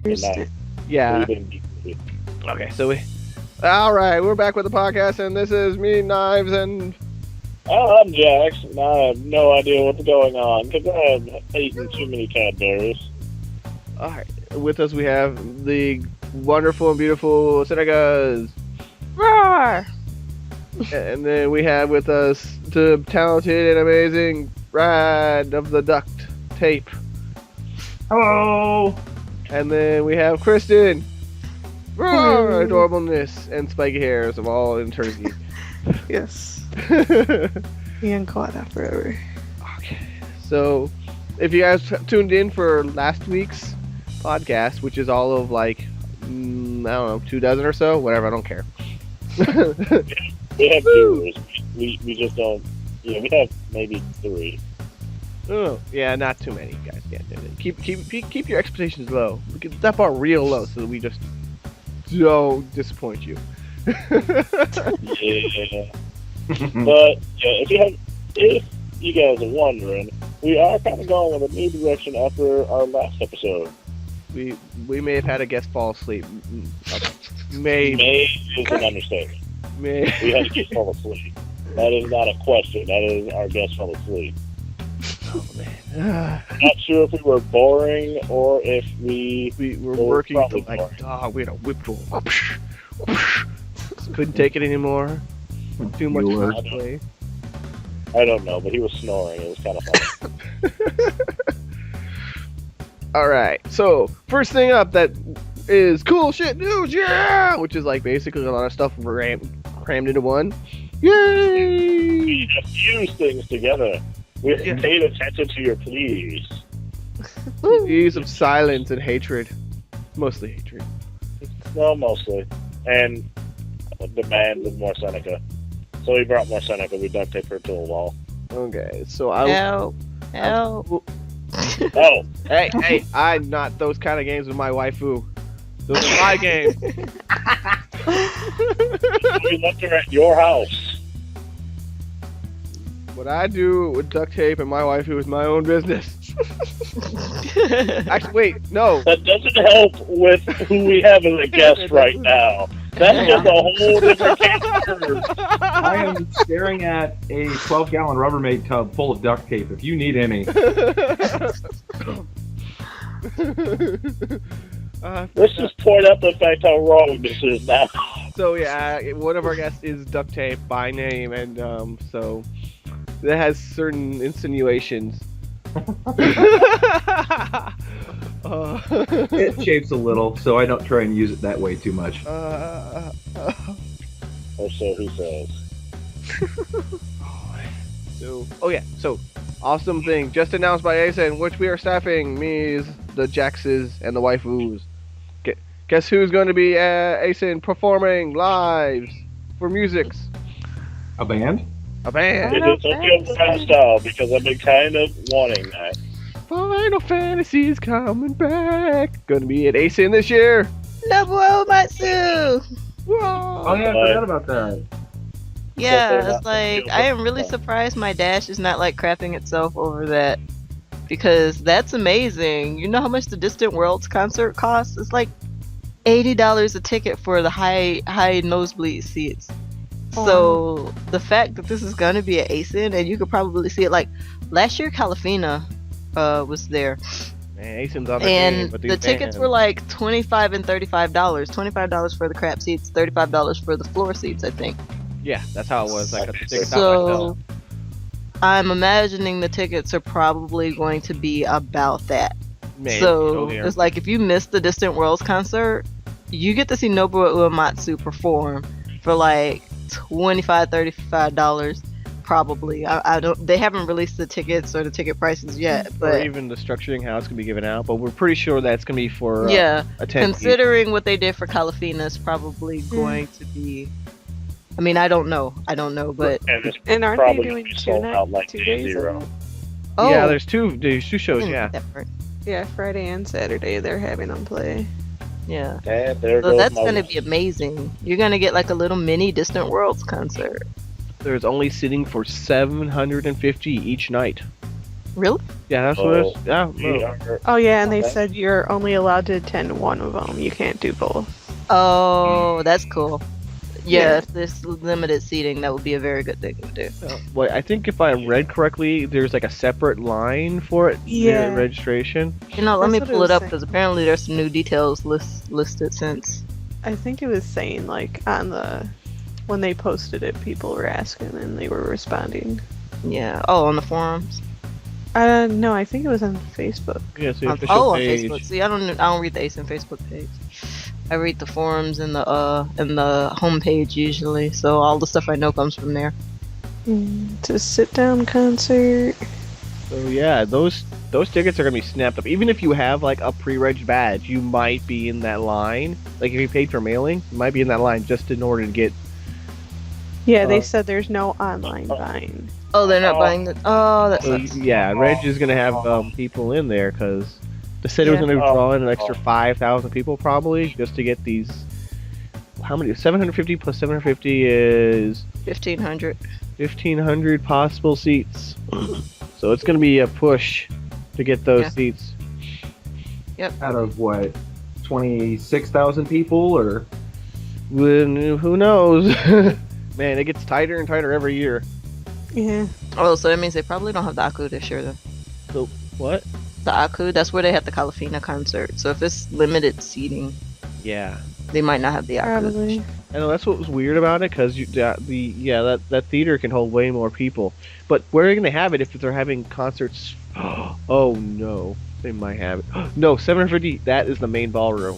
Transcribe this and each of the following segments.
Good night. Yeah. Sleep and Okay, so alright, we're back with the podcast, and this is me, Knives, and... Oh, I'm Jax, and I have no idea what's going on, because I've eaten too many Cadberries. Alright, with us we have the wonderful and beautiful Senegas. Roar! And then we have with us the talented and amazing Brad of the Duct Tape. Hello. And then we have Kristen. Roar! Adorableness and spiky hairs of all eternity. Yes. Being caught out forever. Okay, so if you guys tuned in for last week's podcast, which is all of like, I don't know, 24 or so, whatever, I don't care. We have viewers. We just don't. Yeah, we have maybe 3. Oh, yeah, not too many guys. Yeah, keep your expectations low. We can that bar real low so that we just don't disappoint you. Yeah. But yeah, if you guys are wondering, we are kind of going with a new direction after our last episode. We may have had a guest fall asleep. May is an understatement. May. We had a guest fall asleep. That is not a question. That is our guest fell asleep. Oh man. Not sure if we were boring or if we were working like dog. We had a whip roll. Couldn't take it anymore. Too much cosplay. I don't know, but he was snoring. It was kind of funny. Alright, so first thing up that is cool shit news, yeah! Which is like basically a lot of stuff crammed into one. Yay! We have fused things together. We have paid attention to your pleas. Pleas of silence and hatred. Mostly hatred. Well, mostly. And demands of more Seneca. So we brought more Seneca. We duct taped her to a wall. Okay, so I... Help. Oh! Hey, I'm not those kind of games with my waifu. Those are my games. We left her at your house. What I do with duct tape and my waifu is my own business. Actually, wait, no. That doesn't help with who we have as a guest right now. That's just a whole different can of worms. I am staring at a 12-gallon Rubbermaid tub full of duct tape. If you need any. Let's just point out the fact how wrong this is now. So yeah, one of our guests is Duct Tape by name, and so that has certain insinuations. It shapes a little, so I don't try and use it that way too much. Or so he says. So awesome thing just announced by Asa, in which we are staffing me's, the Jaxes, and the waifus. Guess who's going to be Asen performing live for musics? A band? A band. It is Tokyo Fan style because I've been kind of wanting that. Final Fantasy's coming back. Gonna be at Asen this year. Nobuo Matsu! Whoa. Oh yeah, I forgot about that. Yeah, it's like, I am really surprised my Dash is not like crapping itself over that. Because that's amazing. You know how much the Distant Worlds concert costs? It's like $80 a ticket for the high nosebleed seats. So the fact that this is gonna be at Asen, and you could probably see it, like last year Calafina was there. Man, Asen's on the and game, but the tickets were like $25 and $35. $25 for the crap seats, $35 for the floor seats, I think. Yeah, that's how it was. Like a ticket So I'm imagining the tickets are probably going to be about that. Maybe. So it's like if you missed the Distant Worlds concert, you get to see Nobuo Uematsu perform for like $25, $35 probably. I don't. They haven't released the tickets or the ticket prices yet, but or even the structuring how it's gonna be given out. But we're pretty sure that's gonna be for attendees. Considering what they did for Calafina, is probably going to be. I mean, I don't know, but and aren't they doing two days? Oh, yeah, there's two shows. Yeah. Yeah, Friday and Saturday they're having them play. Yeah. So that's going to be amazing. You're going to get like a little mini Distant Worlds concert. There's only sitting for 750 each night. Really? Yeah, that's what it's. Yeah, We no. are, Oh yeah, and they Okay. said you're only allowed to attend one of them. You can't do both. Oh, that's cool. Yeah, Yeah. if there's limited seating, that would be a very good thing to do. Well, I think if I read correctly, there's like a separate line for it. Yeah. Registration. You know, let That's me what it pull was it up saying. because apparently there's some new details listed since. I think it was saying like on the when they posted it, people were asking and they were responding. Yeah. Oh, on the forums. No, I think it was on Facebook. Yeah, so the On, official on page. Facebook. See, I don't read the ASIN Facebook page. I read the forums and the homepage usually. So all the stuff I know comes from there. It's a sit-down concert. So yeah, those tickets are gonna be snapped up. Even if you have like a pre-reg badge, you might be in that line. Like if you paid for mailing, you might be in that line just in order to get. Yeah, they said there's no online buying. Oh, they're not buying the. Oh, that So sucks. yeah, Reg is gonna have people in there because they said it was gonna draw in an extra 5,000 people probably just to get these. How many? 750 plus 750 is 1,500. 1,500 possible seats. So it's gonna be a push to get those Yeah. seats. Out of what, 26,000 people or? Who knows? Man, it gets tighter and tighter every year. Yeah. Oh, so that means they probably don't have the Aku this year then. So what? The Aku, that's where they had the Calafina concert. So if it's limited seating, Yeah, they might not have the Aku. Probably. I know that's what was weird about it because that theater can hold way more people. But where are they gonna have it if they're having concerts? Oh no, they might have it. No, 750. That is the main ballroom.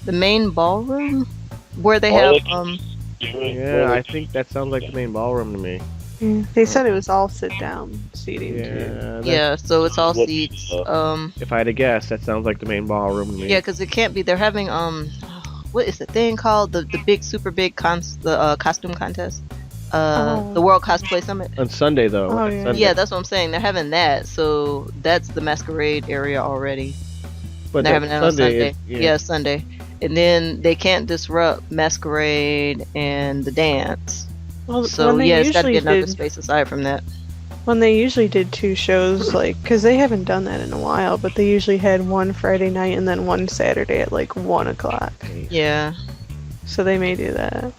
The main ballroom, where they Or have they can do it Yeah, where I think that sounds like the main ballroom to me. Yeah. They said it was all sit-down seating too. Yeah, yeah, so it's all What- seats. If I had to guess, that sounds like the main ballroom to me. Yeah, because it can't be. They're having what is the thing called? The big super big costume contest. The World Cosplay Summit. On Sunday though. Oh, on yeah. Sunday. Yeah, that's what I'm saying. They're having that, so that's the masquerade area already. but They're that having that on Sunday. yeah. Yeah, Sunday. And then they can't disrupt masquerade and the dance. Well, So when they yeah, it's got to usually get another did, space aside from that. when they usually did 2 shows, like, because they haven't done that in a while, but they usually had one Friday night and then one Saturday at like 1 o'clock. Yeah. So they may do that.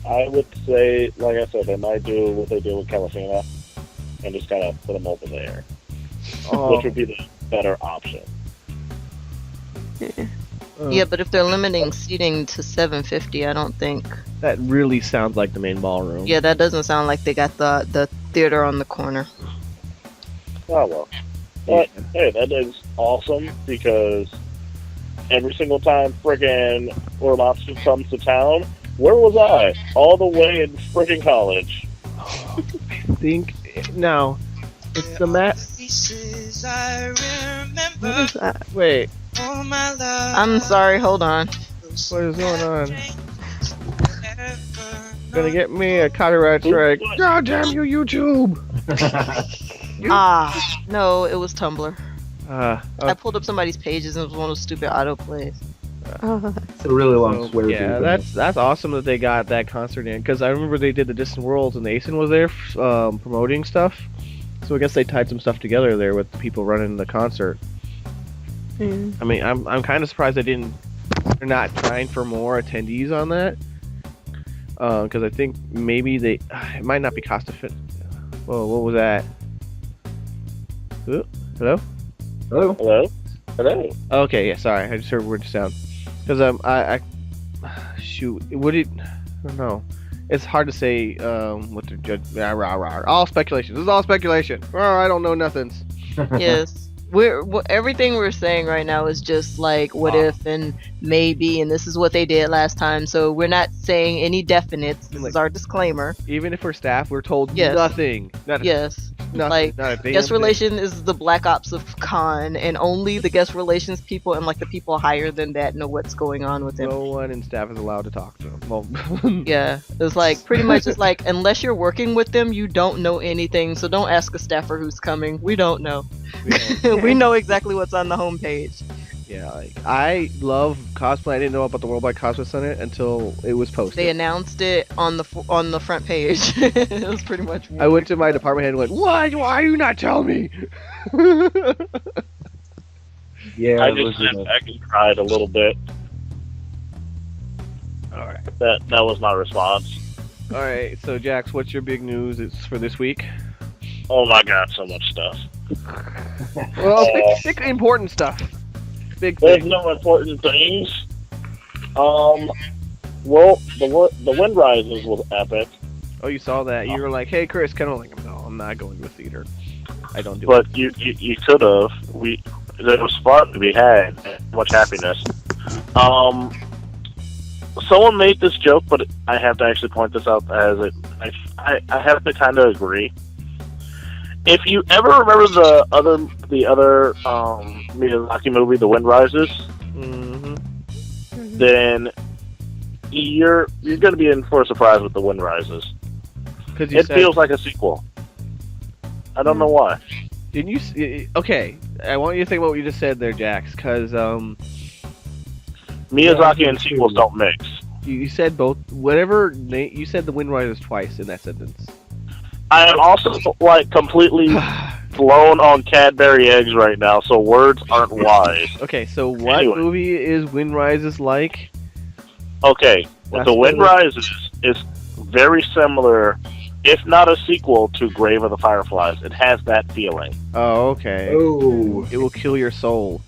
I would say, like I said, they might do what they did with Calafina and just kind of put them over there, Oh, which would be the better option. Yeah. Yeah, but if they're limiting seating to 750, I don't think. that really sounds like the main ballroom. Yeah, that doesn't sound like they got the theater on the corner. Oh well. But hey, that is awesome because every single time friggin' Uramatsu comes to town, where was I? All the way in friggin' college. I think now it's the map. Pieces I remember. What is that? Wait, All my love. I'm sorry, hold on. what is going on? Gonna get me a copyright strike. God damn you, YouTube! Ah, no, it was Tumblr. Uh, I pulled up somebody's pages and it was one of those stupid autoplays. Oh, It's a really long so, swear. yeah, that's awesome that they got that concert in because I remember they did the Distant Worlds and Asen was there promoting stuff. So I guess they tied some stuff together there with the people running the concert. yeah. I mean, I'm kind of surprised they're not trying for more attendees on that. Because I think maybe it might not be cost effective. Whoa, what was that? Ooh, hello? Hello. Hello? Hello? Okay, yeah, sorry, I just heard weird sound. Because I shoot, would it? I don't know. It's hard to say what to judge. All speculation. This is all speculation. Oh, I don't know nothings. Yes. Everything we're saying right now is just like what if and maybe, and this is what they did last time. So we're not saying any definites. This is our disclaimer. Even if we're staff, we're told Yes. nothing. Not Yes. nothing. Like, not a damn Guest thing. relation is the black ops of con, and only the guest relations people and like the people higher than that know what's going on with him. No one in staff is allowed to talk to him. Well, Yeah, it's like pretty much it's like unless you're working with them, you don't know anything. So don't ask a staffer who's coming. We don't know. we don't- We know exactly what's on the homepage. Yeah, like I love cosplay. I didn't know about the Worldwide Cosplay Center until it was posted. They announced it on the front page. It was pretty much. I went to my department head and went, "Why are you not telling me?" Yeah, I just sat back and cried a little bit. All right. That was my response. All right. So, Jax, what's your big news? It's for this week. Oh my god, so much stuff. Well, pick important stuff. Big There's thing. no important things. Well, the Wind Rises was epic, Oh, you saw that? You were like, "Hey, Chris, kind of like, no, I'm not going to a theater. I don't do it." but you could have. There was fun to be had, and much happiness. Someone made this joke, but I have to actually point this out as I have to kind of agree. If you ever remember the other Miyazaki movie, The Wind Rises, Mm-hmm. then you're going to be in for a surprise with The Wind Rises. Because you It said, feels like a sequel. I don't know why. didn't you? Okay, I want you to think about what you just said there, Jax. Because Miyazaki and sequels don't mix. you said both. Whatever you said, The Wind Rises twice in that sentence. I am also like completely blown on Cadbury eggs right now, so words aren't wise. Okay, so what Anyway. movie is Wind Rises like? Okay, That's The Wind the- Rises is very similar, if not a sequel, to Grave of the Fireflies. It has that feeling. Oh, okay. Oh, It will kill your soul.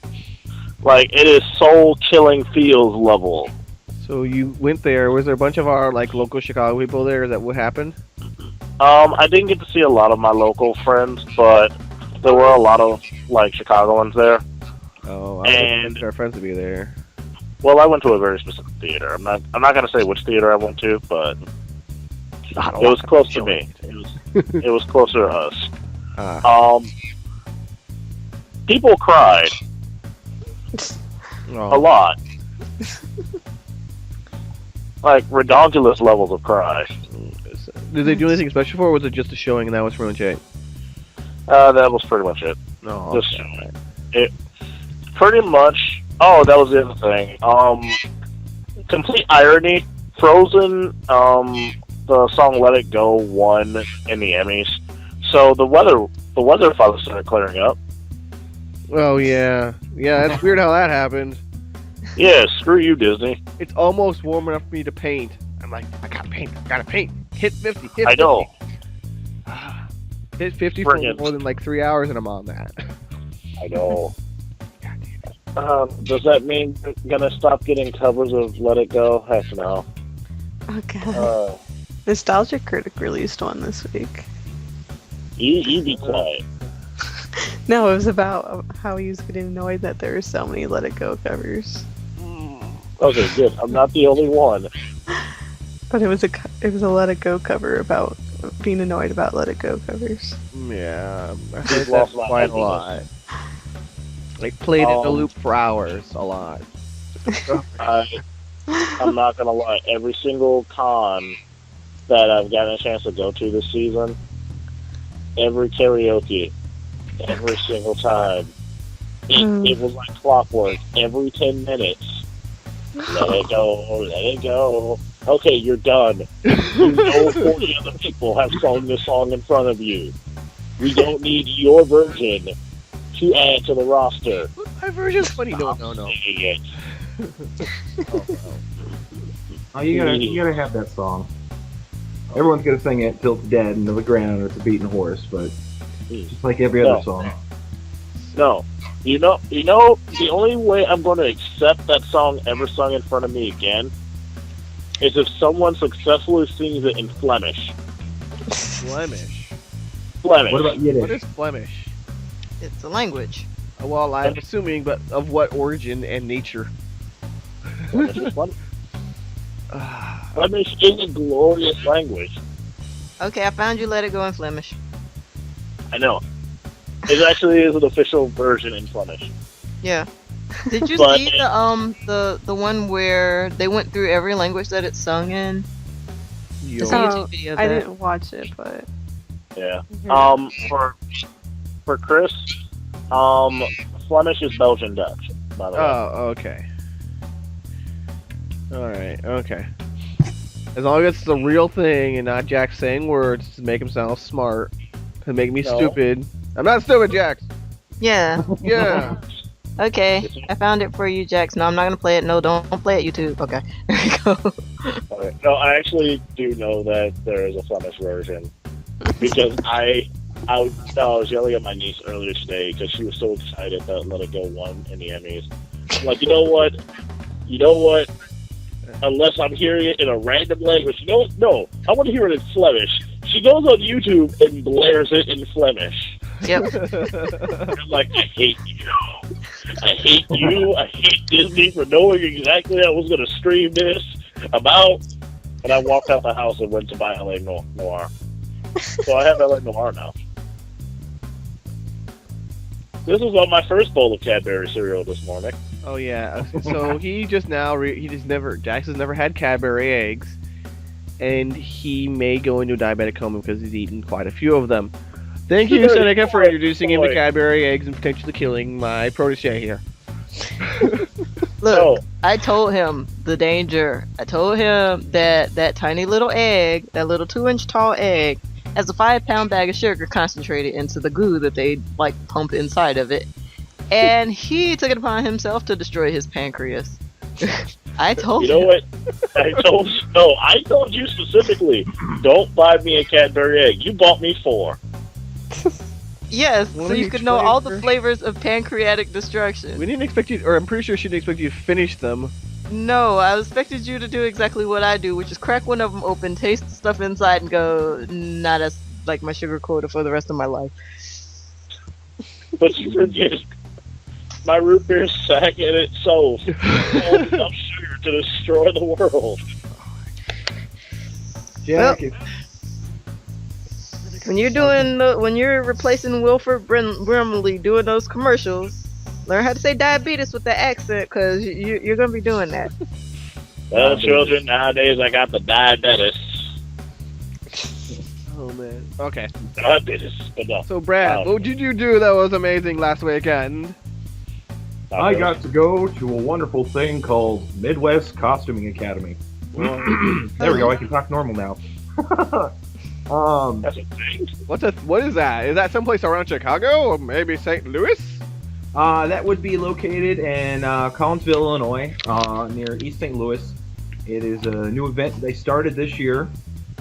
Like, it is soul-killing feels level. So you went there. Was there a bunch of our like local Chicago people there? Is that what happened? I didn't get to see a lot of my local friends, but there were a lot of, like, Chicagoans there. Oh, I And- was our friends to be there. Well, I went to a very specific theater. I'm not going to say which theater I went to, but it was close to me. It was closer to us. People cried a Oh, lot. Like, redonkulous levels of cry. did they do anything special for it, or was it just a showing and that was pretty much it? That was pretty much it. No, Just pretty much. Oh, that was the other thing. Complete irony. Frozen. The song "Let It Go" won in the Emmys. So the weather finally started clearing up. Oh yeah, it's weird how that happened. Yeah, screw you, Disney. It's almost warm enough for me to paint. I'm like, I gotta paint. Hit 50. Hit 50. I know. Hit 50 for Friggin'. more than like 3 hours, and I'm on that. I know. Does that mean you're gonna stop getting covers of "Let It Go"? Heck no. Oh god. Nostalgia Critic released one this week. You be quiet. No, it was about how he was getting annoyed that there were so many Let It Go covers. Okay, good. I'm not the only one. But it was a Let It Go cover about being annoyed about Let It Go covers. Yeah, I You've heard that lost my quite a lot. Like played in the loop for hours, a lot. I'm not gonna lie. Every single con that I've gotten a chance to go to this season, every karaoke, every single time, it was like clockwork. Every 10 minutes, let it go, let it go. Okay, you're done. You know 40 other people have sung this song in front of you. We don't need your version to add to the roster. My version's funny. No. Idiot. oh, you gotta have that song. Everyone's gonna sing it till it's dead into the ground or it's a beaten horse, but just like every other No. song. No. You know, the only way I'm going to accept that song ever sung in front of me again is if someone successfully sings it in Flemish. Flemish. Flemish. What about Yiddish? What is Flemish? It's a language. Well, I'm assuming, but of what origin and nature? Flemish is fun. Flemish is a glorious language. Okay, I found you. Let It Go in Flemish. I know. It actually is an official version in Flemish. Yeah. Did you But- see the one where they went through every language that it's sung in? Yo. It's a Oh, YouTube video of I that. didn't watch it, but Yeah. For Chris, Flemish is Belgian Dutch. by the way. Oh, okay. Alright, okay. As long as it's a real thing and not Jax saying words to make him sound smart, to make me No. stupid. I'm not stupid, Jax! Yeah. Yeah! Okay. I found it for you, Jax. No, I'm not gonna play it. No, don't play it, YouTube. Okay. There you go. Okay. No, I actually do know that there is a Flemish version because I was yelling at my niece earlier today because she was so excited that Let It Go won in the Emmys. I'm like, you know what? Unless I'm hearing it in a random language, no, I want to hear it in Flemish. She goes on YouTube and blares it in Flemish. Yep. I'm like, I hate you. I hate you. I hate Disney for knowing exactly I was going to stream this about. And I walked out the house and went to buy LA Noir. So I have LA Noir now. This was on my first bowl of Cadbury cereal this morning. Oh yeah, so he just now, Jax has never had Cadbury eggs, and he may go into a diabetic coma because he's eaten quite a few of them. Thank you, Seneca, for introducing him to Cadbury eggs and potentially killing my protege here. Look, I told him the danger. I told him that tiny little egg, that little 2-inch tall egg, has a 5-pound bag of sugar concentrated into the goo that they like pump inside of it. And he took it upon himself to destroy his pancreas. I told you. You know what? I told you specifically, don't buy me a Cadbury egg. You bought me 4. Yes, so you could know all the flavors of pancreatic destruction. We didn't expect you, or I'm pretty sure she didn't expect you to finish them. No, I expected you to do exactly what I do, which is crack one of them open, taste the stuff inside, and go, nah, that's like my sugar quota for the rest of my life. But you forget, my root beer sack in it so enough sugar to destroy the world. Jack, when you're replacing Wilford Brimley doing those commercials, learn how to say diabetes with the accent, because you're gonna be doing that. Well, children, nowadays I got the diabetes. Oh man. Okay. Diabetes. But no. So Brad, what did you do that was amazing last weekend? I got to go to a wonderful thing called Midwest Costuming Academy. There we go. I can talk normal now. That's a thing. What is that? Is that someplace around Chicago or maybe St. Louis? That would be located in Collinsville, Illinois, near East St. Louis. It is a new event they started this year.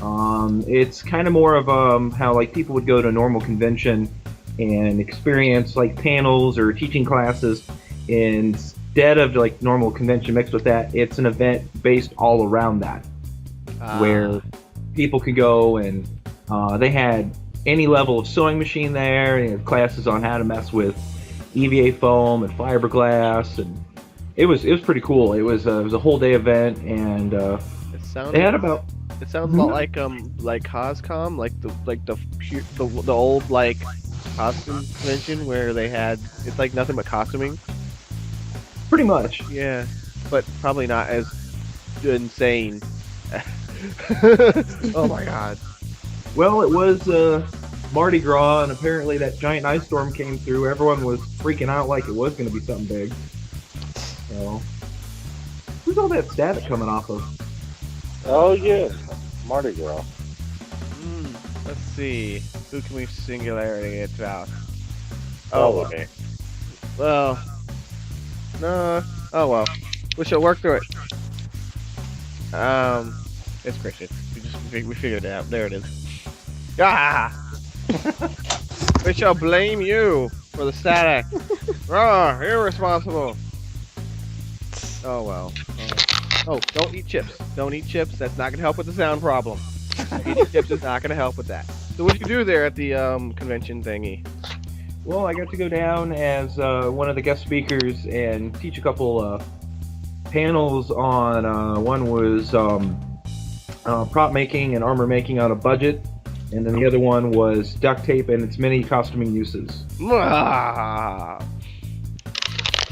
It's kind of more of how like people would go to a normal convention and experience like panels or teaching classes. Instead of like normal convention mixed with that, it's an event based all around that, where people could go and they had any level of sewing machine there, and classes on how to mess with EVA foam and fiberglass, and it was pretty cool. It was a whole day event, and they had about. It sounds a lot like Coscom, the old like costume convention where they had it's like nothing but costuming. Pretty much. Yeah, but probably not as insane. Oh my god. Well, it was Mardi Gras, and apparently that giant ice storm came through. Everyone was freaking out like it was going to be something big. So, who's all that static coming off of? Oh yeah, Mardi Gras. Let's see. Who can we singularity it about? Oh, okay. Well. No. Oh well. We shall work through it. It's Christian. We figured it out. There it is. Ah! We shall blame you for the static. Irresponsible. Oh well. Oh, don't eat chips. Don't eat chips. That's not gonna help with the sound problem. Eating chips is not gonna help with that. So what did you do there at the convention thingy? Well, I got to go down as one of the guest speakers and teach a couple panels on. One was prop making and armor making on a budget, and then the other one was duct tape and its many costuming uses. Ah.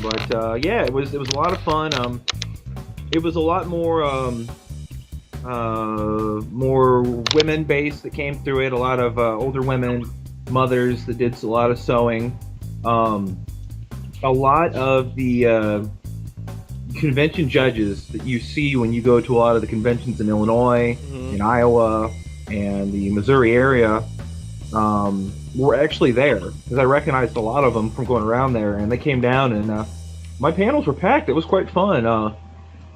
But yeah, it was a lot of fun. It was a lot more more women based that came through it. A lot of older women, mothers that did a lot of sewing. a lot of the convention judges that you see when you go to a lot of the conventions in Illinois, in Iowa, and the Missouri area were actually there, because I recognized a lot of them from going around there, and they came down, and my panels were packed. It was quite fun.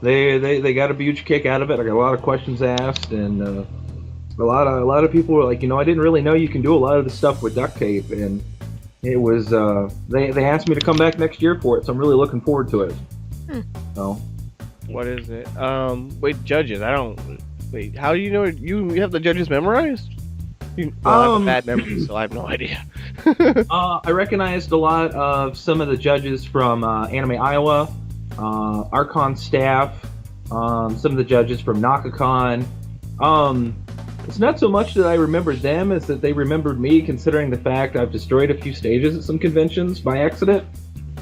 They got a huge kick out of it. I got a lot of questions asked, and a lot of people were like, I didn't really know you can do a lot of the stuff with duct tape, and it was they asked me to come back next year for it, so I'm really looking forward to it. So, what is it? Wait, judges. I don't. Wait, how do you know you have the judges memorized? I have a bad memory, so I have no idea. I recognized a lot of some of the judges from Anime Iowa, Archon staff, some of the judges from NakaCon. It's not so much that I remembered them as that they remembered me, considering the fact I've destroyed a few stages at some conventions by accident.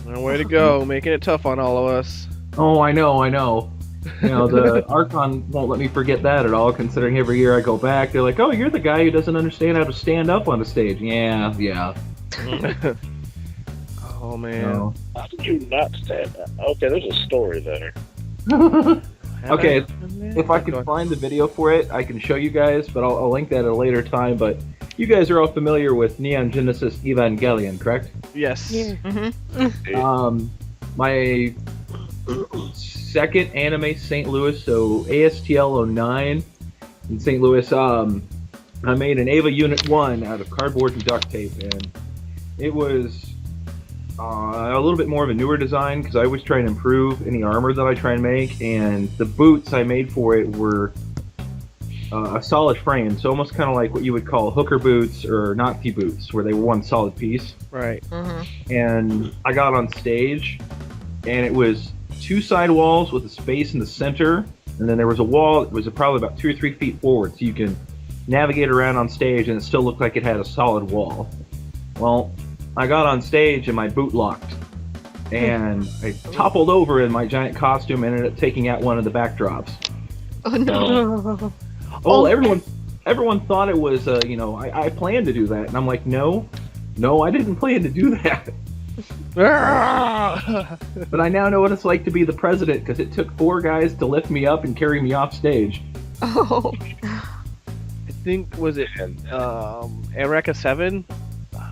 Way to go, making it tough on all of us. Oh, I know. The Archon won't let me forget that at all, considering every year I go back, they're like, oh, you're the guy who doesn't understand how to stand up on a stage. Yeah. Oh, man. How do you not stand up? Okay, there's a story there. Okay, if I can find the video for it, I can show you guys, but I'll link that at a later time. But you guys are all familiar with Neon Genesis Evangelion, correct? Yes. Yeah. My second anime, St. Louis, so ASTL 09 in St. Louis, I made an Ava Unit 1 out of cardboard and duct tape, and it was a little bit more of a newer design, because I always try and improve any armor that I try and make, and the boots I made for it were a solid frame, so almost kind of like what you would call hooker boots or Nazi boots, where they were one solid piece. Right. And I got on stage, and it was two side walls with a space in the center, and then there was a wall that was probably about 2 or 3 feet forward, so you can navigate around on stage, and it still looked like it had a solid wall. Well, I got on stage and my boot locked, and I toppled over in my giant costume and ended up taking out one of the backdrops. Oh no! Oh, everyone thought it was, I planned to do that, and I'm like, no, I didn't plan to do that. But I now know what it's like to be the president, because it took 4 guys to lift me up and carry me off stage. Oh. I think, was it Eureka 7?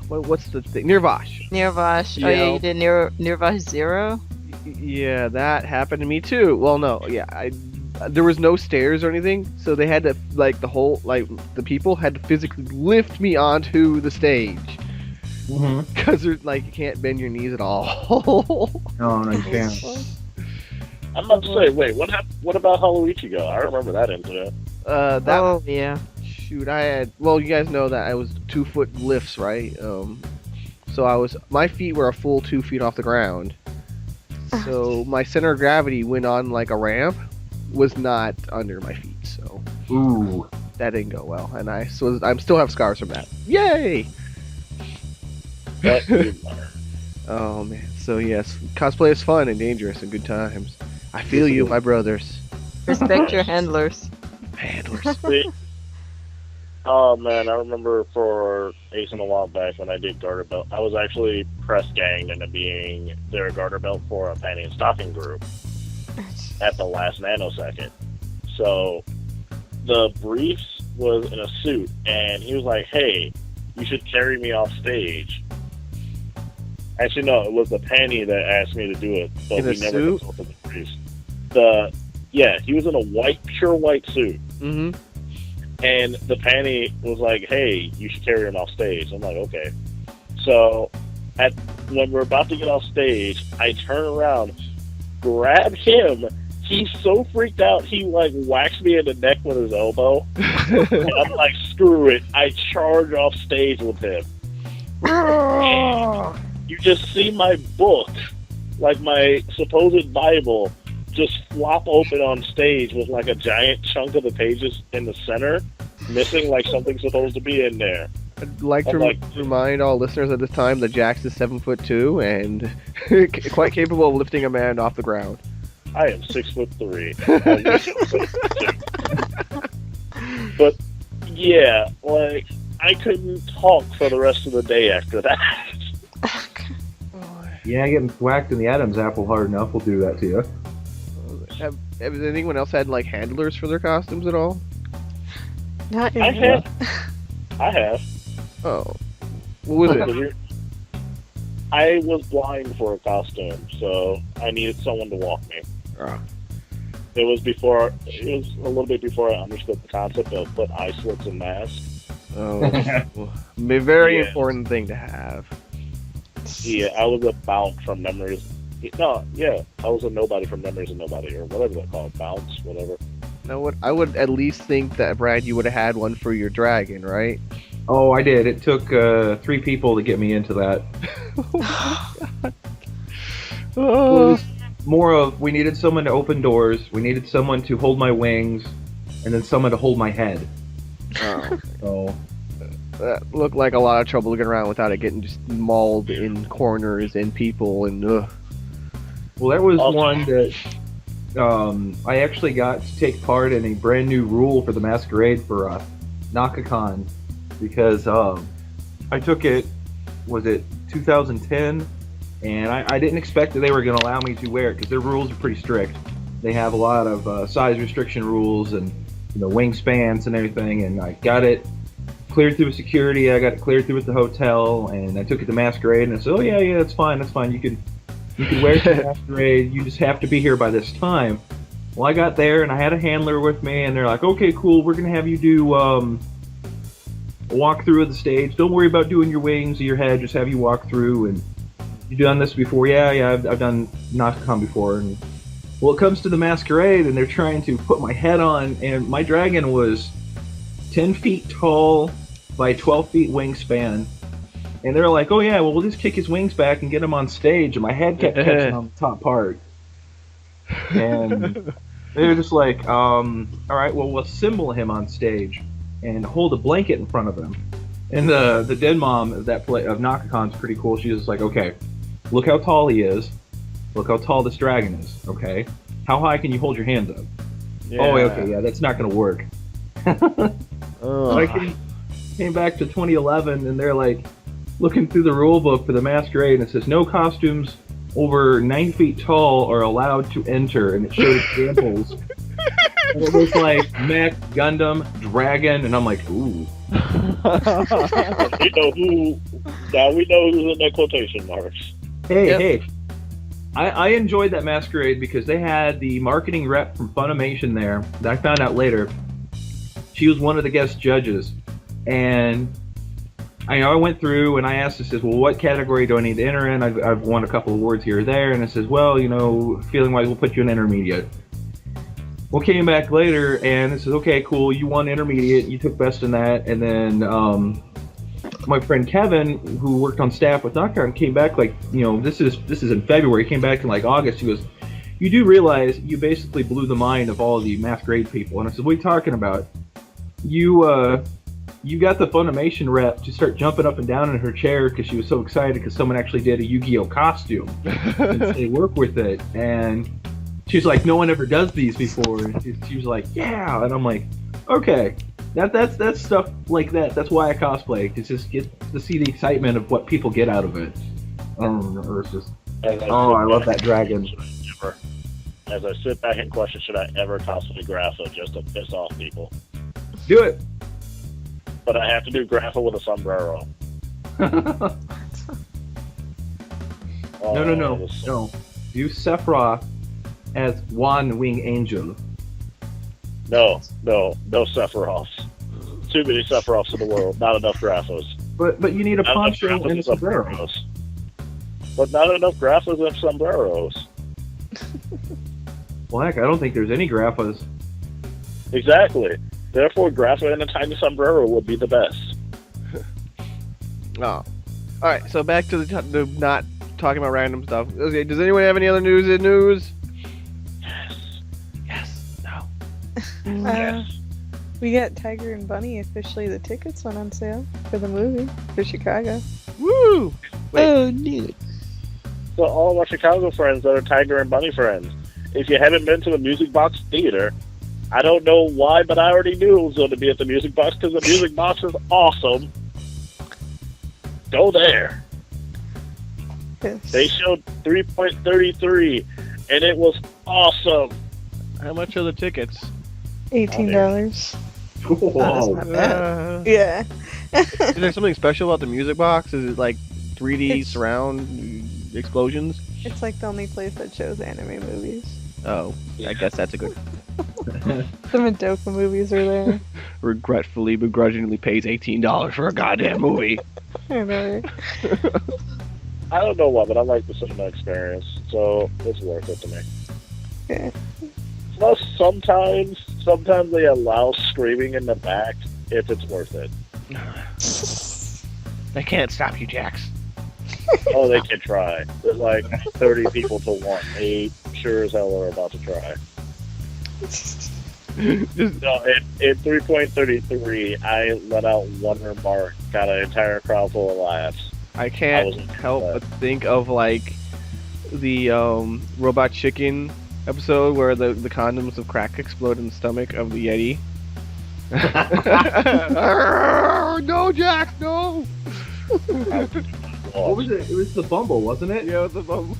What's the thing? Nirvash. Nirvash. Oh yeah, you did Nirvash 0? Yeah, that happened to me too. Well, no, yeah, there was no stairs or anything, so they had to, the people had to physically lift me onto the stage. Because you can't bend your knees at all. No, you can't. I'm about to say, wait, what about Haluichigo? I remember that incident. Yeah. Shoot, you guys know that I was 2-foot lifts, right? So my feet were a full 2 feet off the ground. So my center of gravity went on like a ramp, was not under my feet, so. Ooh. That didn't go well, and I still have scars from that. Yay! Oh man, so yes, cosplay is fun and dangerous and good times. I feel you, my brothers. Respect your handlers. Handlers. Oh man, I remember for Ace in a while back when I did garter belt, I was actually press ganged into being their garter belt for a panty and stocking group at the last nanosecond. So the briefs was in a suit, and he was like, "Hey, you should carry me off stage." Actually, no, it was the panty that asked me to do it, but we never consulted the briefs. He was in a pure white suit. Mm-hmm. And the panty was like, "Hey, you should carry him off stage." I'm like, "Okay." So, when we're about to get off stage, I turn around, grab him. He's so freaked out, he whacks me in the neck with his elbow. And I'm like, "Screw it!" I charge off stage with him. And you just see my book, my supposed Bible, just flop open on stage with a giant chunk of the pages in the center, missing something's supposed to be in there. I'd like to remind all listeners at this time that Jax is 7'2" and quite capable of lifting a man off the ground. I am 6'3". But yeah, I couldn't talk for the rest of the day after that. Yeah, getting whacked in the Adam's apple hard enough will do that to you. Have anyone else had like handlers for their costumes at all? Not I in have. I have. Oh, what was it? I was blind for a costume, so I needed someone to walk me. Oh. It was a little bit before I understood the concept of put eye slits and masks. Oh, a very Yeah. important thing to have. Yeah, I was a bounce from memories. No, yeah, I was a nobody from memories of nobody, or whatever they're called, bounce, whatever. Now, what I would at least think that Brad, you would have had one for your dragon, right? Oh, I did. It took 3 people to get me into that. It was more of we needed someone to open doors, we needed someone to hold my wings, and then someone to hold my head. Oh. So That looked like a lot of trouble looking around without it getting just mauled in corners and people and. well, there was Also- one that I actually got to take part in a brand new rule for the masquerade for NakaCon because I took it, was it 2010, and I didn't expect that they were going to allow me to wear it because their rules are pretty strict. They have a lot of size restriction rules and wingspans and everything, and I got it cleared through security. I got it cleared through at the hotel, and I took it to masquerade, and I said, "Oh yeah, that's fine. You can wear it to masquerade. You just have to be here by this time." Well, I got there, and I had a handler with me, and they're like, "Okay, cool. We're gonna have you do a walk through of the stage. Don't worry about doing your wings or your head. Just have you walk through." And you done this before? Yeah. I've done NakaCon before. And well, it comes to the masquerade, and they're trying to put my head on, and my dragon was 10 feet tall by 12 feet wingspan. And they're like, "Oh yeah, well we'll just kick his wings back and get him on stage." And my head kept catching on the top part. And they were just like, "All right, well we'll assemble him on stage and hold a blanket in front of him." And the den mom of of NakaCon is pretty cool. She's just like, "Okay, look how tall he is. Look how tall this dragon is. Okay, how high can you hold your hands up?" Yeah. "Oh, okay, yeah, that's not gonna work." Oh. I came back to 2011, and they're like looking through the rule book for the masquerade, and it says no costumes over 9 feet tall are allowed to enter, and it showed examples. And it was like mech, Gundam, dragon, and I'm like, ooh. We know who. Now we know who's in that quotation marks. Hey. I enjoyed that masquerade because they had the marketing rep from Funimation there that I found out later. She was one of the guest judges, and I went through and I asked her, says, "Well, what category do I need to enter in? I've won a couple of awards here or there," and it says, "Well, feeling wise, we'll put you in intermediate." Well, came back later and it says, "Okay, cool, you won intermediate, you took best in that," and then my friend Kevin, who worked on staff with NakaCon, came back this is in February. He came back in like August. He goes, "You do realize you basically blew the mind of all the masquerade people?" And I said, "What are you talking about? You got the Funimation rep to start jumping up and down in her chair because she was so excited because someone actually did a Yu-Gi-Oh costume and they work with it." And she's like, "No one ever does these before." And she was like, "Yeah," and I'm like, "Okay, that's stuff like that. That's why I cosplay, to just get to see the excitement of what people get out of it." Or it's just, I love that dragon. As I sit back and question, should I ever cosplay Grapha just to piss off people? Do it. But I have to do Grapha with a sombrero. No. Do Sephiroth as one wing angel. No Sephiroths. Too many Sephiroths in the world. Not enough Graphos. But you need a Not enough poncho Graphos and a sombrero. sombreros. But not enough Graphos and sombreros. Well, heck, I don't think there's any Graphas. Exactly. Therefore, Grapha and a tiny sombrero would be the best. Oh. All right. So back to the not talking about random stuff. Okay. Does anyone have any other news? Yes. No. We got Tiger and Bunny officially. The tickets went on sale for the movie for Chicago. Woo! Wait. Oh, neat. So all of our Chicago friends that are Tiger and Bunny friends, if you haven't been to the Music Box Theater, I don't know why, but I already knew it was going to be at the Music Box because the Music Box is awesome. Go there. Yes. They showed 3.33, and it was awesome. How much are the tickets? $18. Whoa. Not bad. Yeah. Is there something special about the music box? Is it like 3D It's- surround explosions? It's like the only place that shows anime movies. Oh, I guess that's a good. The Madoka movies are there. Regretfully, begrudgingly pays $18 for a goddamn movie. I know. I don't know why, but I like the cinema experience, so it's worth it to me. Yeah. Plus, sometimes they allow screaming in the back if it's worth it. They can't stop you, Jax. Oh, they can try. There's like 30 people to 1. They sure as hell are about to try. Just, No, in 3.33, I let out one remark, got an entire crowd full of laughs. I can't wasn't help that. but think of like the Robot Chicken episode where the condoms of crack explode in the stomach of the Yeti. No, Jax, no! What was it? It was the Bumble, wasn't it? Yeah, the bumble.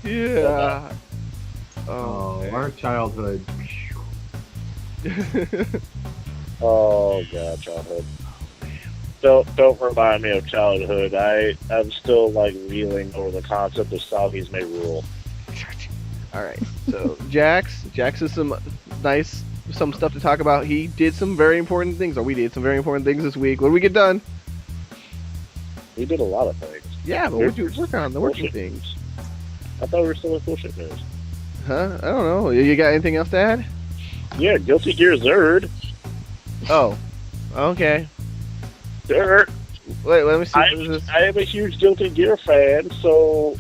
Yeah. Oh, man. our childhood. Oh god, childhood. Don't remind me of childhood. I'm still like reeling over the concept of Soggy's may rule. All right. So Jax is some stuff to talk about. He did some very important things, or we did some very important things this week. What did we get done? We did a lot of things. Yeah, but we're working on the working things. I thought we were still in bullshit news. Huh? I don't know. You got anything else to add? Yeah, Guilty Gear Zerd. Oh. Okay. Zerd. Wait, let me see. What is this? I am a huge Guilty Gear fan, so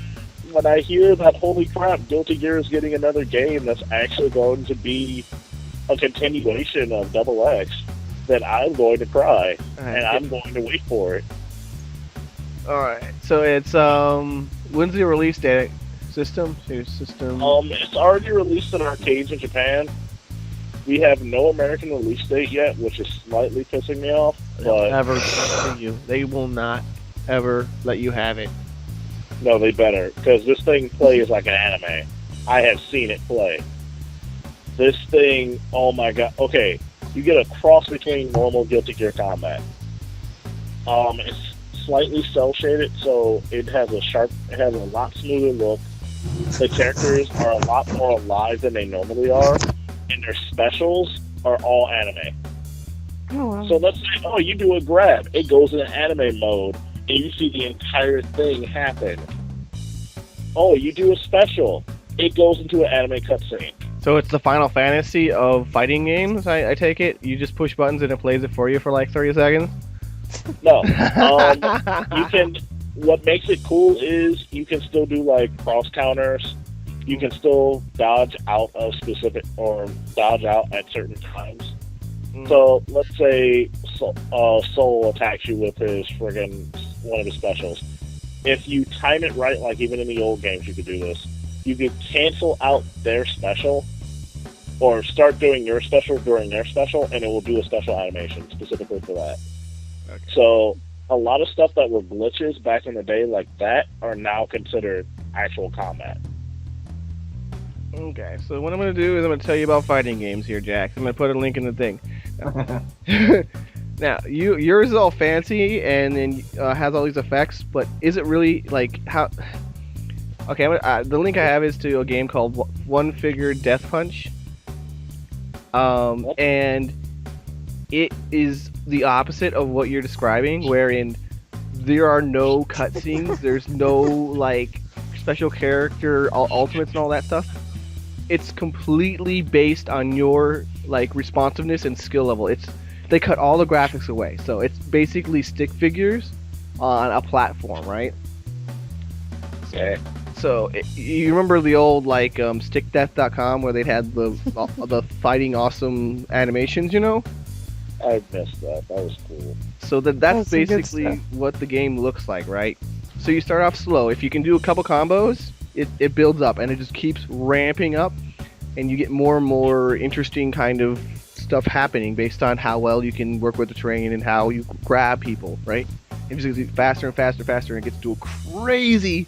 when I hear that, holy crap, Guilty Gear is getting another game that's actually going to be a continuation of Double X, then I'm going to cry, and I'm going to wait for it. Alright. So it's when's the release date? System? System. It's already released in arcades in Japan. We have no American release date yet, which is slightly pissing me off, They'll but never let you. They will not ever let you have it. no, they better, because this thing plays like an anime. I have seen it play. This thing, oh my god. Okay, you get a cross between normal Guilty Gear combat. It's slightly cel shaded, so it has a lot smoother look. The characters are a lot more alive than they normally are, and their specials are all anime. Oh, wow. So let's say, oh, you do a grab, it goes into anime mode, and you see the entire thing happen. Oh, you do a special, it goes into an anime cutscene. So it's the Final Fantasy of fighting games, I take it? You just push buttons and it plays it for you for like 30 seconds? No, you can. What makes it cool is you can still do like cross counters. You can still dodge out of specific or dodge out at certain times. So let's say Soul attacks you with his friggin' one of his specials. If you time it right, like even in the old games, you could do this. You could cancel out their special, or start doing your special during their special, and it will do a special animation specifically for that. Okay. So a lot of stuff that were glitches back in the day like that are now considered actual combat. Okay, so what I'm going to do is I'm going to tell you about fighting games here, Jack. I'm going to put a link in the thing. Now, yours is all fancy and then has all these effects, but is it really, like, how... Okay, the link I have is to a game called One Figure Death Punch. And it is the opposite of what you're describing, wherein there are no cutscenes, there's no, like, special character ultimates and all that stuff. It's completely based on your, like, responsiveness and skill level. They cut all the graphics away, so it's basically stick figures on a platform, right? Okay. So you remember the old like stickdeath.com where they had the fighting awesome animations, you know? I missed that. That was cool. So that's That's some good basically stuff. what the game looks like, right? So you start off slow. If you can do a couple combos, it builds up and it just keeps ramping up, and you get more and more interesting kind of stuff happening based on how well you can work with the terrain and how you grab people, right? It just gets faster and faster and faster, and it gets to a crazy,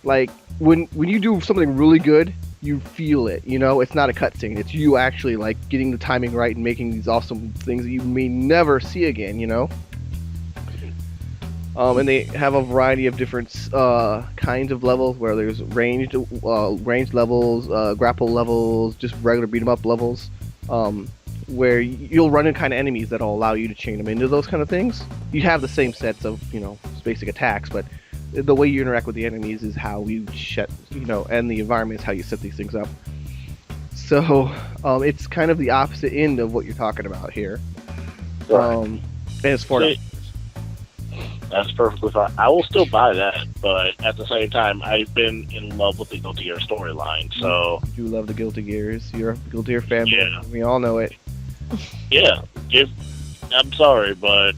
like, when you do something really good, you feel it, you know? It's not a cutscene. It's you actually, like, getting the timing right and making these awesome things that you may never see again, you know? And they have a variety of different kinds of levels, where there's ranged levels, grapple levels, just regular beat 'em up levels, where you'll run into kind of enemies that'll allow you to chain them into those kind of things. You have the same sets of, you know, basic attacks, but the way you interact with the enemies is how you and the environment is how you set these things up. So it's kind of the opposite end of what you're talking about here. And it's $4. That's perfectly fine. I will still buy that, but at the same time, I've been in love with the Guilty Gear storyline, so... You do love the Guilty Gears. You're a Guilty Gear fan. Yeah. We all know it. Yeah. I'm sorry, but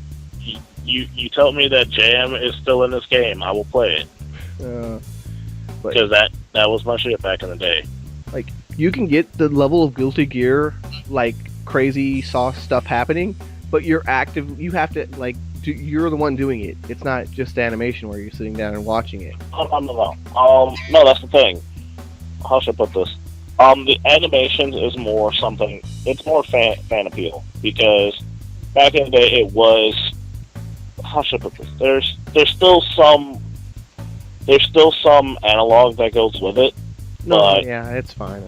you tell me that Jam is still in this game, I will play it. Because that was my shit back in the day. Like, you can get the level of Guilty Gear, like, crazy sauce stuff happening, but you're active. You have to, like... You're the one doing it. It's not just animation where you're sitting down and watching it. No. No, that's the thing. How should I put this? The animations is more something. It's more fan appeal, because back in the day it was. How should I put this? There's still some analog that goes with it. No, but, yeah, it's fine.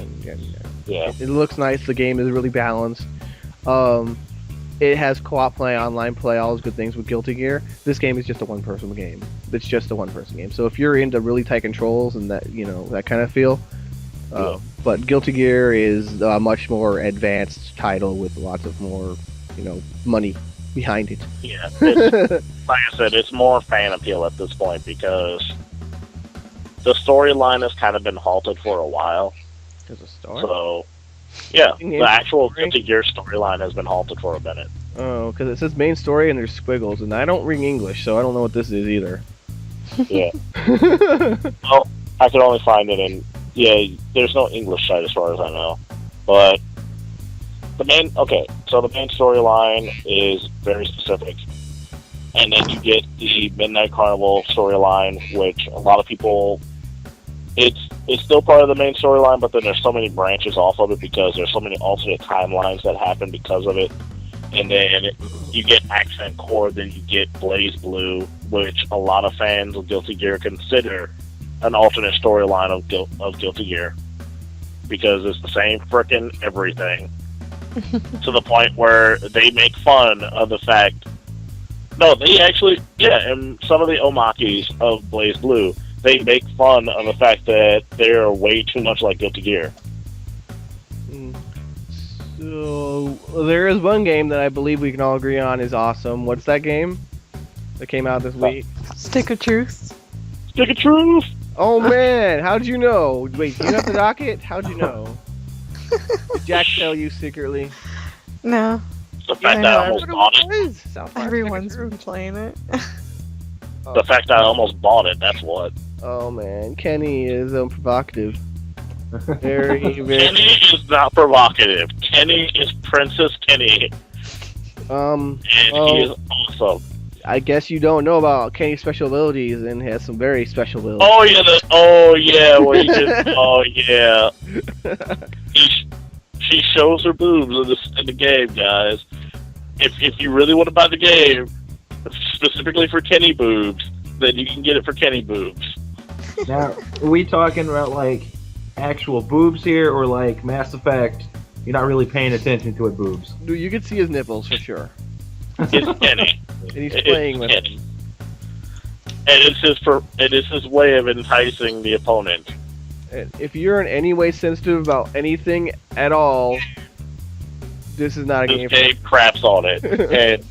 Yeah. It looks nice. The game is really balanced. It has co-op play, online play, all those good things with Guilty Gear. This game is just a one-person game. It's just a one-person game. So if you're into really tight controls and that, you know, that kind of feel, but Guilty Gear is a much more advanced title with lots of more, you know, money behind it. Yeah, it's, like I said, it's more fan appeal at this point, because the storyline has kind of been halted for a while. There's a story? So... Yeah, the actual Guilty Gear storyline has been halted for a minute. Oh, because it says main story and there's squiggles, and I don't read English, so I don't know what this is either. Yeah. Well, I could only find it in... Yeah, there's no English site as far as I know. But the main storyline is very specific. And then you get the Midnight Carnival storyline, which a lot of people... It's still part of the main storyline, but then there's so many branches off of it because there's so many alternate timelines that happen because of it. And then you get Accent Core, then you get Blaze Blue, which a lot of fans of Guilty Gear consider an alternate storyline of Guilty Gear, because it's the same frickin' everything. To the point where they make fun of the fact... No, they actually... Yeah, and some of the omakis of Blaze Blue... They make fun of the fact that they're way too much like Guilty Gear. So, there is one game that I believe we can all agree on is awesome. What's that game that came out this week? Stick of Truth. Stick of Truth? Oh man, how'd you know? Wait, do you have the docket? How'd you know? Did Jack tell you secretly? No. The fact that I almost bought it. Everyone's been playing it. The fact that I almost bought it, that's what. Oh man, Kenny is provocative. Very, very. Kenny is not provocative. Kenny is Princess Kenny. And he is awesome. I guess you don't know about Kenny's special abilities, and he has some very special abilities. Oh yeah, where he just, oh yeah. She shows her boobs in the game, guys. If you really want to buy the game, specifically for Kenny boobs, then you can get it for Kenny boobs. Now, are we talking about, like, actual boobs here, or, like, Mass Effect, you're not really paying attention to it boobs? Dude, you can see his nipples, for sure. It's Kenny. And he's playing with Kenny. And it's his way of enticing the opponent. And if you're in any way sensitive about anything at all, this is not a game for you. This game craps on it. And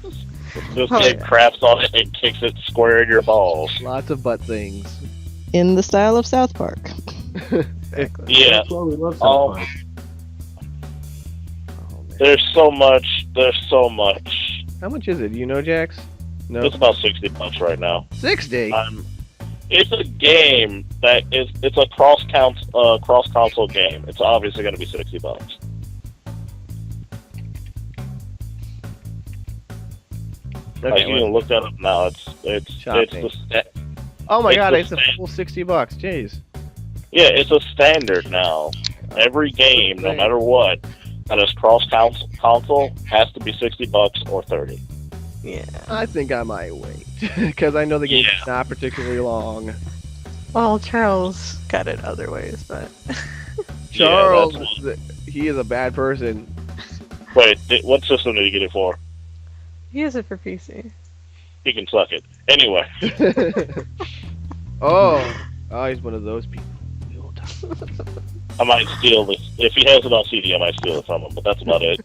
this game craps on it and kicks it square in your balls. Lots of butt things. In the style of South Park. Exactly. Yeah. That's why we love South Park. There's so much. How much is it? Do you know, Jax? No. It's about $60 right now. 60? It's a game that it's a cross console game. It's obviously going to be $60. Like, you can look that up now. It's Shopping. the Oh my it's god, the it's a full $60. Jeez. yeah, it's a standard now. Every game, no matter what, that is cross console has to be $60 or 30. Yeah. I think I might wait because I know the game's not particularly long. Well, Charles got it other ways, but Charles, he is a bad person. Wait, what system did you get it for? he has it for PC. He can suck it. Anyway, oh, he's one of those people. I might steal this. If he has it on CD, I might steal it from him, but that's about it.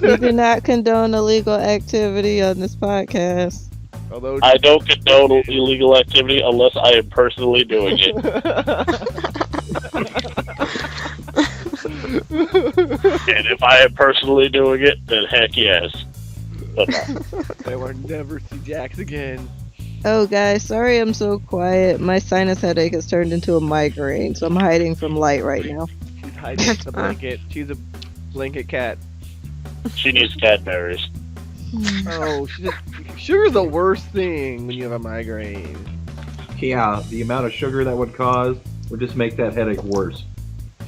We do not condone illegal activity on this podcast. Although I don't condone illegal activity unless I am personally doing it. And if I am personally doing it, then heck yes. But no. I will never see Jax again. Oh, guys, sorry I'm so quiet. My sinus headache has turned into a migraine, so I'm hiding from light right now. She's hiding in the blanket. She's a blanket cat. She needs Cadbury's. Oh, sugar's the worst thing when you have a migraine. Yeah, the amount of sugar that would cause would just make that headache worse.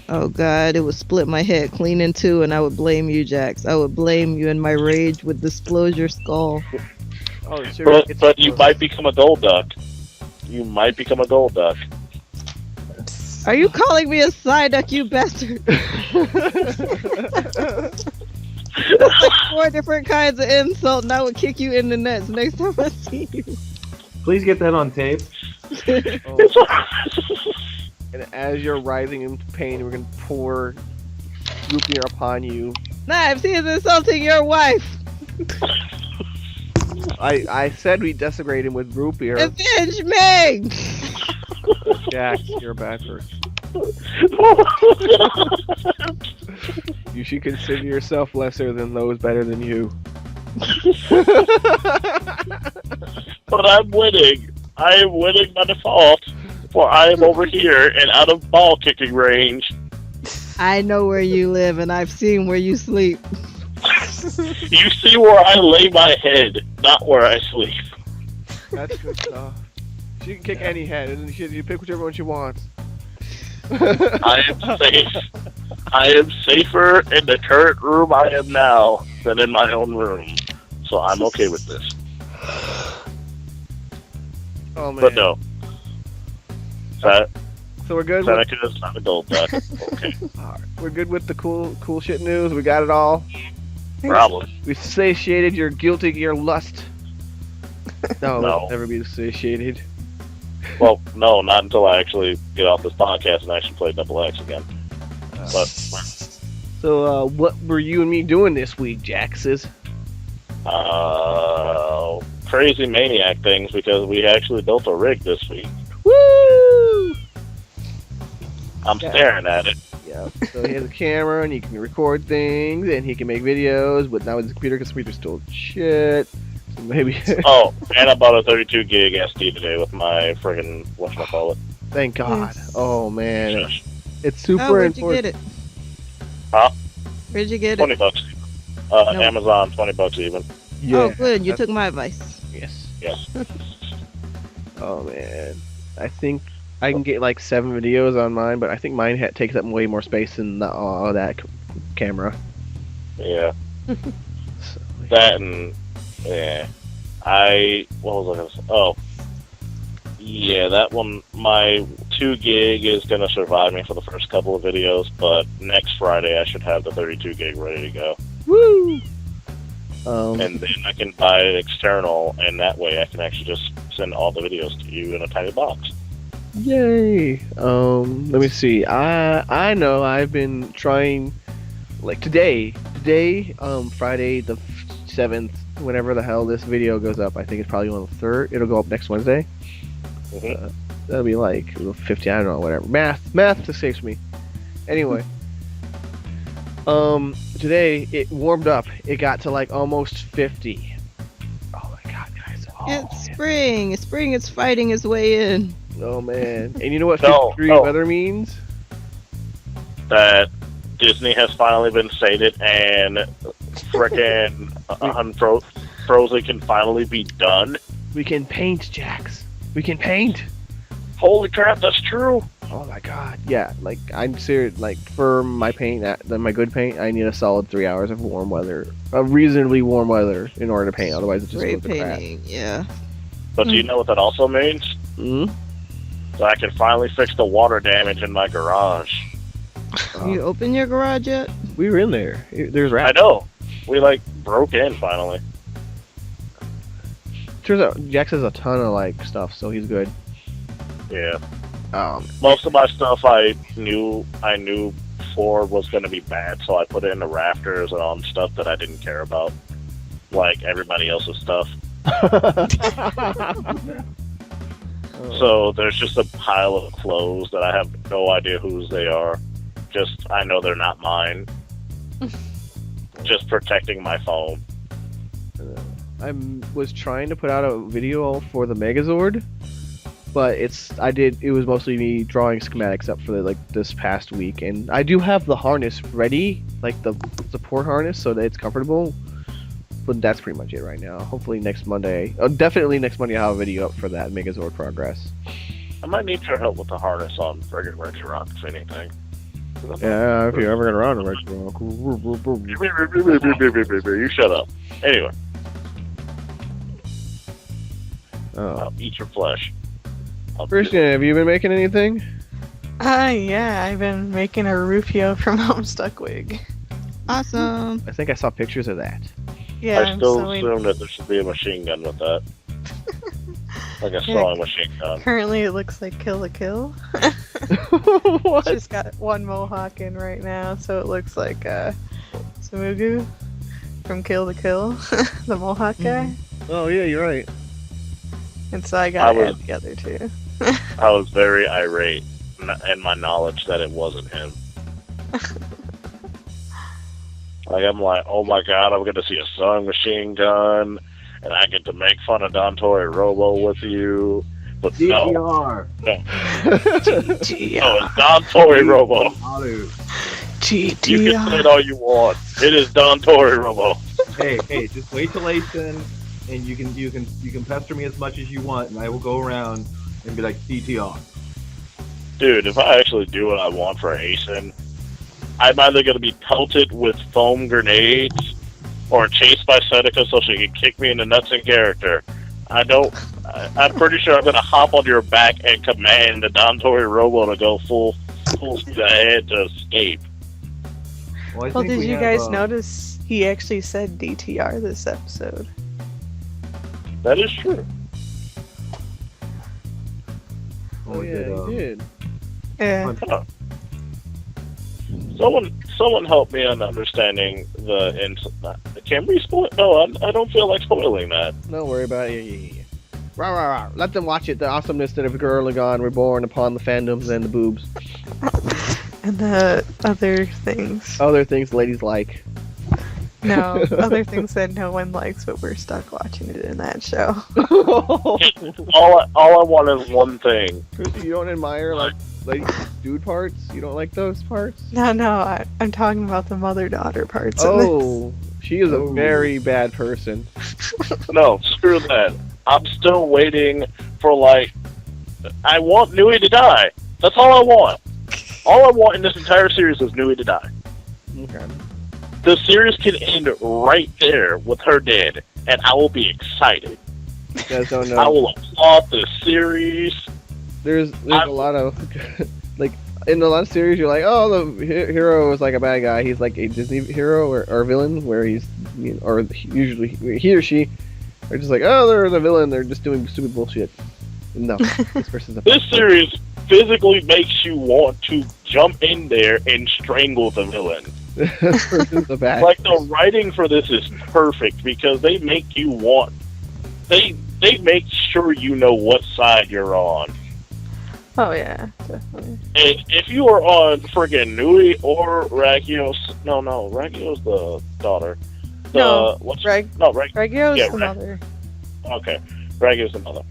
Oh god, it would split my head clean in two, and I would blame you, Jax. I would blame you, and my rage would disclose your skull. Oh, sugar But you might become a gold duck. You might become a gold duck. Are you calling me a Psyduck, you bastard? That's like 4 different kinds of insult, and I would kick you in the nuts next time I see you. Please get that on tape. Oh. And as you're writhing in pain, we're gonna pour root beer upon you. Knives, he is insulting your wife. I said we desecrate him with root beer. Avenge me! Jax, you're a bad person. You should consider yourself lesser than those better than you. But I'm winning. I am winning by default. For I am over here and out of ball kicking range. I know where you live, and I've seen where you sleep. You see where I lay my head, not where I sleep. That's good stuff. She can kick any head, and you pick whichever one she wants. I am safe. I am safer in the current room I am now than in my own room. So I'm okay with this. Oh man. But no. So we're good. Seneca is not a gold duck. Okay. Alright. We're good with the cool shit news. We got it all. Problem. We satiated your lust. No, No. we'll never be satiated. Well, no, not until I actually get off this podcast and actually play Double X again. But So, what were you and me doing this week, Jaxes? crazy maniac things because we actually built a rig this week. Woo! I'm staring at it. Yeah. So he has a camera and he can record things and he can make videos, but now with his computer, because the computer's still shit. So maybe. Oh, and I bought a 32 gig SD today with my friggin' whatchamacallit. Thank God. Oh man, Shush. it's super Where'd you important. get it? Huh? Where'd you get $20 it? even. No. Amazon, $20 even. Yeah. Oh, good. You that's- took my advice. Yes. Yes. Oh man, I think I can get like 7 videos on mine, but I think mine takes up way more space than that camera. Yeah. So, That and yeah. What was I gonna say? Oh. Yeah, that one, my 2 gig is gonna survive me for the first couple of videos, but next Friday I should have the 32 gig ready to go. woo! And then I can buy it external, and that way I can actually just send all the videos to you in a tiny box. Yay! Let me see. I know I've been trying, like today, Friday the 7th, whenever the hell this video goes up. I think it's probably on the 3rd. It'll go up next Wednesday. Mhm. That'll be like 50. I don't know, whatever. Math escapes me. Anyway. Today it warmed up. It got to like almost 50. Oh my God, guys! Oh, It's spring. It's spring. It's fighting its way in. oh man! And you know what No, 50-degree no. weather means? That Disney has finally been sated and frickin' Frozen can finally be done. We can paint, Jax. We can paint. Holy crap, that's true. Oh my god. Yeah, like I'm serious. Like for my paint, my good paint, I need a solid 3 hours of warm weather, reasonably warm weather, in order to paint. Otherwise, it just Spray goes to crap. painting, yeah. But do you know what that also means? Hmm? So I can finally fix the water damage in my garage. You open your garage yet? We were in there. There's I rats. know. We broke in finally. Turns out Jax has a ton of stuff, so he's good. Yeah. Um, Most of my stuff I knew before was going to be bad, so I put it in the rafters and on stuff that I didn't care about, like everybody else's stuff. So there's just a pile of clothes that I have no idea whose they are. Just I know they're not mine. Just protecting my phone. I was trying to put out a video for the Megazord, but it was mostly me drawing schematics up for this past week, and I do have the harness ready, like the support harness, so that it's comfortable. But that's pretty much it right now. Hopefully next Monday, definitely next Monday, I'll have a video up for that Megazord progress. I might need your help with the harness on friggin' Regirock, if anything. Yeah, if you're ever gonna run a Regirock. You shut up. Anyway, Oh. eat your flesh. Christian, have you been making anything? Yeah, I've been making a Rufio from Homestuck Wig. Awesome. I think I saw pictures of that. Yeah, I still so assume that there should be a machine gun with that. Like a sewing machine gun. currently it looks like Kill la Kill. What? She's got one mohawk in right now, so it looks like Smugu from Kill la Kill, the mohawk guy. Oh yeah, you're right. And so I got to add together too. I was very irate in my knowledge that it wasn't him. I'm like, oh my god, I'm gonna see a sewing machine gun, and I get to make fun of Don Torre Robo with you. But no, DTR. no, it's Don Torre Robo. You can say it all you want. It is Don Torre Robo. Hey, just wait till Asen, and you can pester me as much as you want, and I will go around and be like DTR. Dude, if I actually do what I want for Asen, I'm either going to be pelted with foam grenades or chased by Seneca so she can kick me in the nuts in character. I'm pretty sure I'm going to hop on your back and command the Don Torre Robo to go full speed ahead to escape. Well, did you guys notice he actually said DTR this episode? That is true. Oh yeah, he did. Yeah. Someone help me on understanding can we spoil? No, I don't feel like spoiling that. Don't worry about it. Yeah. Rah, rah, rah. Let them watch it. The awesomeness that of Girl and Gone reborn upon the fandoms and the boobs. And the other things. Other things ladies like. No, other things that no one likes, but we're stuck watching it in that show. All I want is one thing. You don't admire like dude parts? You don't like those parts? No, I'm talking about the mother-daughter parts of Oh, she is a very bad person. No, screw that. I'm still waiting for I want Nui to die. That's all I want. All I want in this entire series is Nui to die. Okay. The series can end right there with her dead, and I will be excited. You guys don't know. I will applaud the series. There's a lot of in a lot of series you're like, oh, the hero is like a bad guy. He's like a Disney hero or villain where he's or usually he or she are just like, oh, they're the villain. They're just doing stupid bullshit. No, this person's a This series physically makes you want to jump in there and strangle the villain. this person's a bad. Like the writing for this is perfect because they make you want. They make sure you know what side you're on. Oh yeah, definitely. And if you are on friggin' Nui or Ragios, no, Ragios the daughter. Regio's yeah, the mother. Okay, Ragios the mother.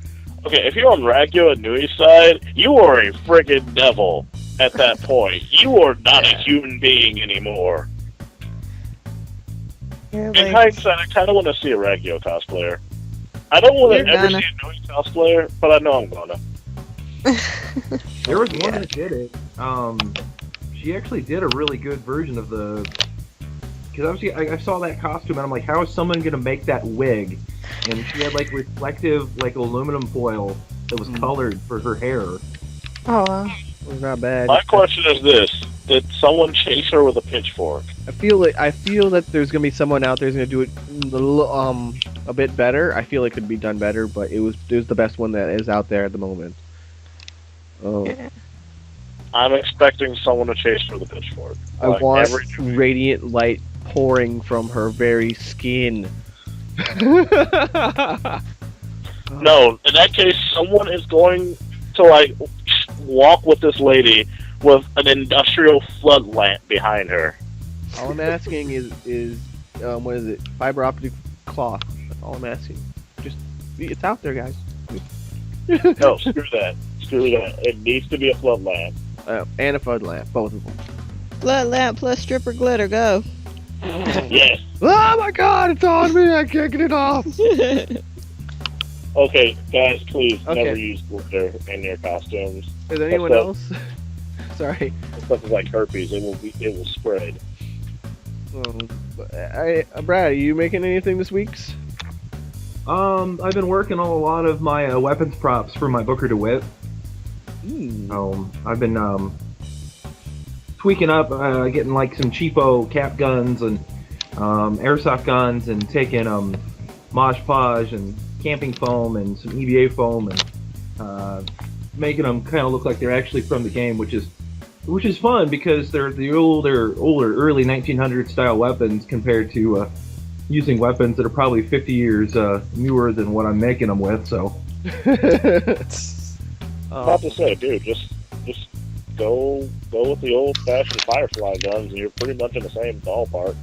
Okay, if you're on Ragyo and Nui's side, you are a friggin' devil at that point. You are not a human being anymore. Yeah, In like, hindsight, I kind of want to see a Regio cosplayer. I don't want You're to ever gonna. see a Nui cosplayer, but I know I'm gonna. There was one Yeah. that did it. She actually did a really good version of the. Because obviously, I saw that costume and I'm like, how is someone gonna make that wig? And she had like reflective, like aluminum foil that was colored for her hair. oh, wow. It's not bad. My question is this: did someone chase her with a pitchfork? I feel that there's gonna be someone out there who's gonna do it a bit better. I feel it could be done better, but it was the best one that is out there at the moment. Oh, Yeah. I'm expecting someone to chase her with a pitchfork. I Like, want every- radiant light pouring from her very skin. No, in that case, someone is going to like walk with this lady with an industrial flood lamp behind her. All I'm asking is what is it? Fiber optic cloth. That's all I'm asking. Just it's out there, guys. No, screw that. Screw that. It needs to be a flood lamp. And a flood lamp, both of them. Blood lamp plus stripper glitter, go. Yes. Oh my God! It's on me. I can't get it off. Okay, guys, please Okay. never use glitter in your costumes. Is anyone What's else? Sorry. Stuff is like herpes. It will spread. Brad, are you making anything this week's? I've been working on a lot of my weapons props for my Booker DeWitt. I've been tweaking up, getting like some cheapo cap guns and airsoft guns, and taking Mod Podge and camping foam and some EVA foam and making them kind of look like they're actually from the game, which is fun because they're the older early 1900 style weapons compared to using weapons that are probably 50 years newer than what I'm making them with. So Not to say, dude, just go with the old fashioned Firefly guns, and you're pretty much in the same ballpark.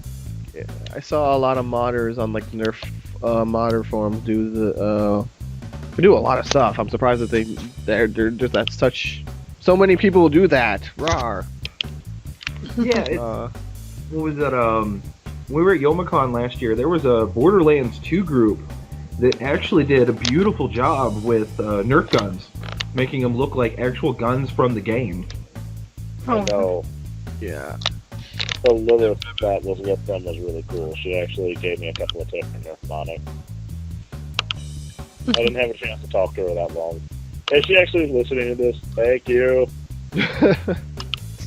Yeah, I saw a lot of modders on like Nerf modder forums do they do a lot of stuff. I'm surprised that they're just that's so many people do that. Rawr. yeah, what was that? When we were at Youmacon last year, there was a Borderlands 2 group that actually did a beautiful job with Nerf guns, making them look like actual guns from the game. Oh. I know. Yeah. The Lilith that was with them was really cool. She actually gave me a couple of tips for Nerf modding. I didn't have a chance to talk to her that long. If she actually is listening to this, thank you.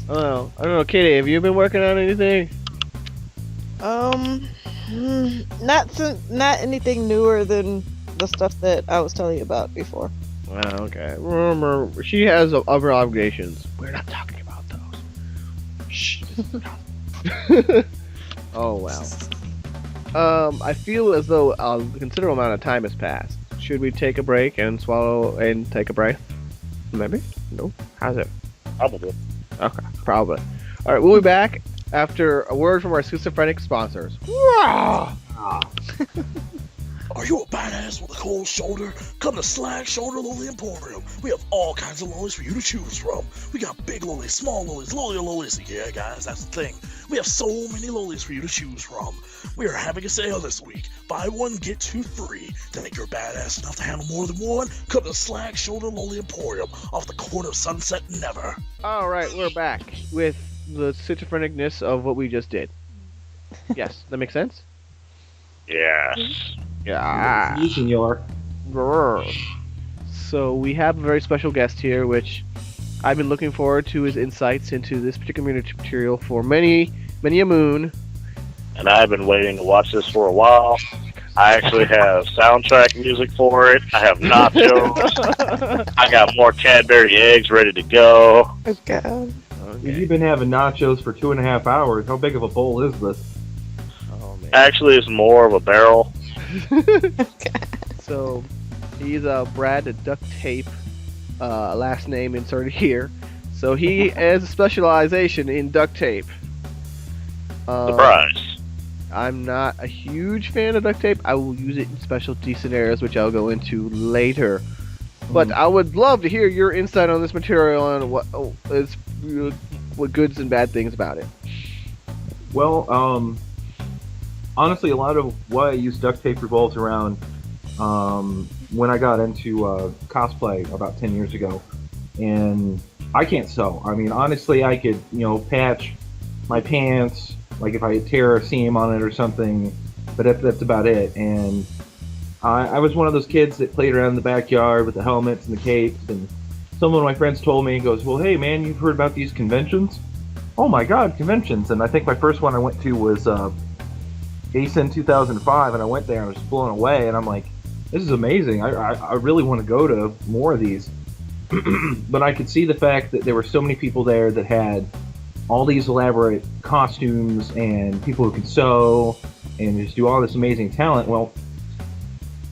Oh, I don't know, Katie, have you been working on anything? Not anything newer than the stuff that I was telling you about before. Oh, okay. Remember, she has other obligations. We're not talking about those. Shh. Oh, wow. I feel as though a considerable amount of time has passed. Should we take a break and swallow and take a breath? Maybe? No? How's it? Probably. Okay, probably. Alright, we'll be back after a word from our schizophrenic sponsors. Are you a badass with a cold shoulder? Come to Slag Shoulder Lolly Emporium. We have all kinds of lollies for you to choose from. We got big lollies, small lollies, lollies. Yeah, guys, that's the thing. We have so many lollies for you to choose from. We are having a sale this week. Buy one, get two free. To make your badass enough to handle more than one, come to Slag Shoulder Lolly Emporium off the corner of Sunset and Never. Alright, we're back with the schizophrenicness of what we just did. Yes, that makes sense? Yes. Yeah. You, senor. So we have a very special guest here, which I've been looking forward to his insights into this particular material for many a moon. And I've been waiting to watch this for a while. I actually have soundtrack music for it. I have nachos. I got more Cadbury eggs ready to go. Oh, God. If you've been having nachos for 2.5 hours, how big of a bowl is this? Oh man. Actually, it's more of a barrel. So he's Brad the Duct Tape, last name inserted here. So he has a specialization in duct tape. Surprise. I'm not a huge fan of duct tape. I will use it in specialty scenarios, which I'll go into later. But I would love to hear your insight on this material and what goods and bad things about it. Well, honestly, a lot of what I use duct tape revolves around when I got into cosplay about 10 years ago. And I can't sew. I mean, honestly, I could, patch my pants, like if I tear a seam on it or something, but that's about it. And I was one of those kids that played around in the backyard with the helmets and the capes, and some of my friends told me, he goes, well, hey, man, you've heard about these conventions? Oh, my God, conventions. And I think my first one I went to was ASIN 2005, and I went there and I was blown away, and I'm like, this is amazing. I really want to go to more of these. But I could see the fact that there were so many people there that had all these elaborate costumes and people who could sew and just do all this amazing talent. Well,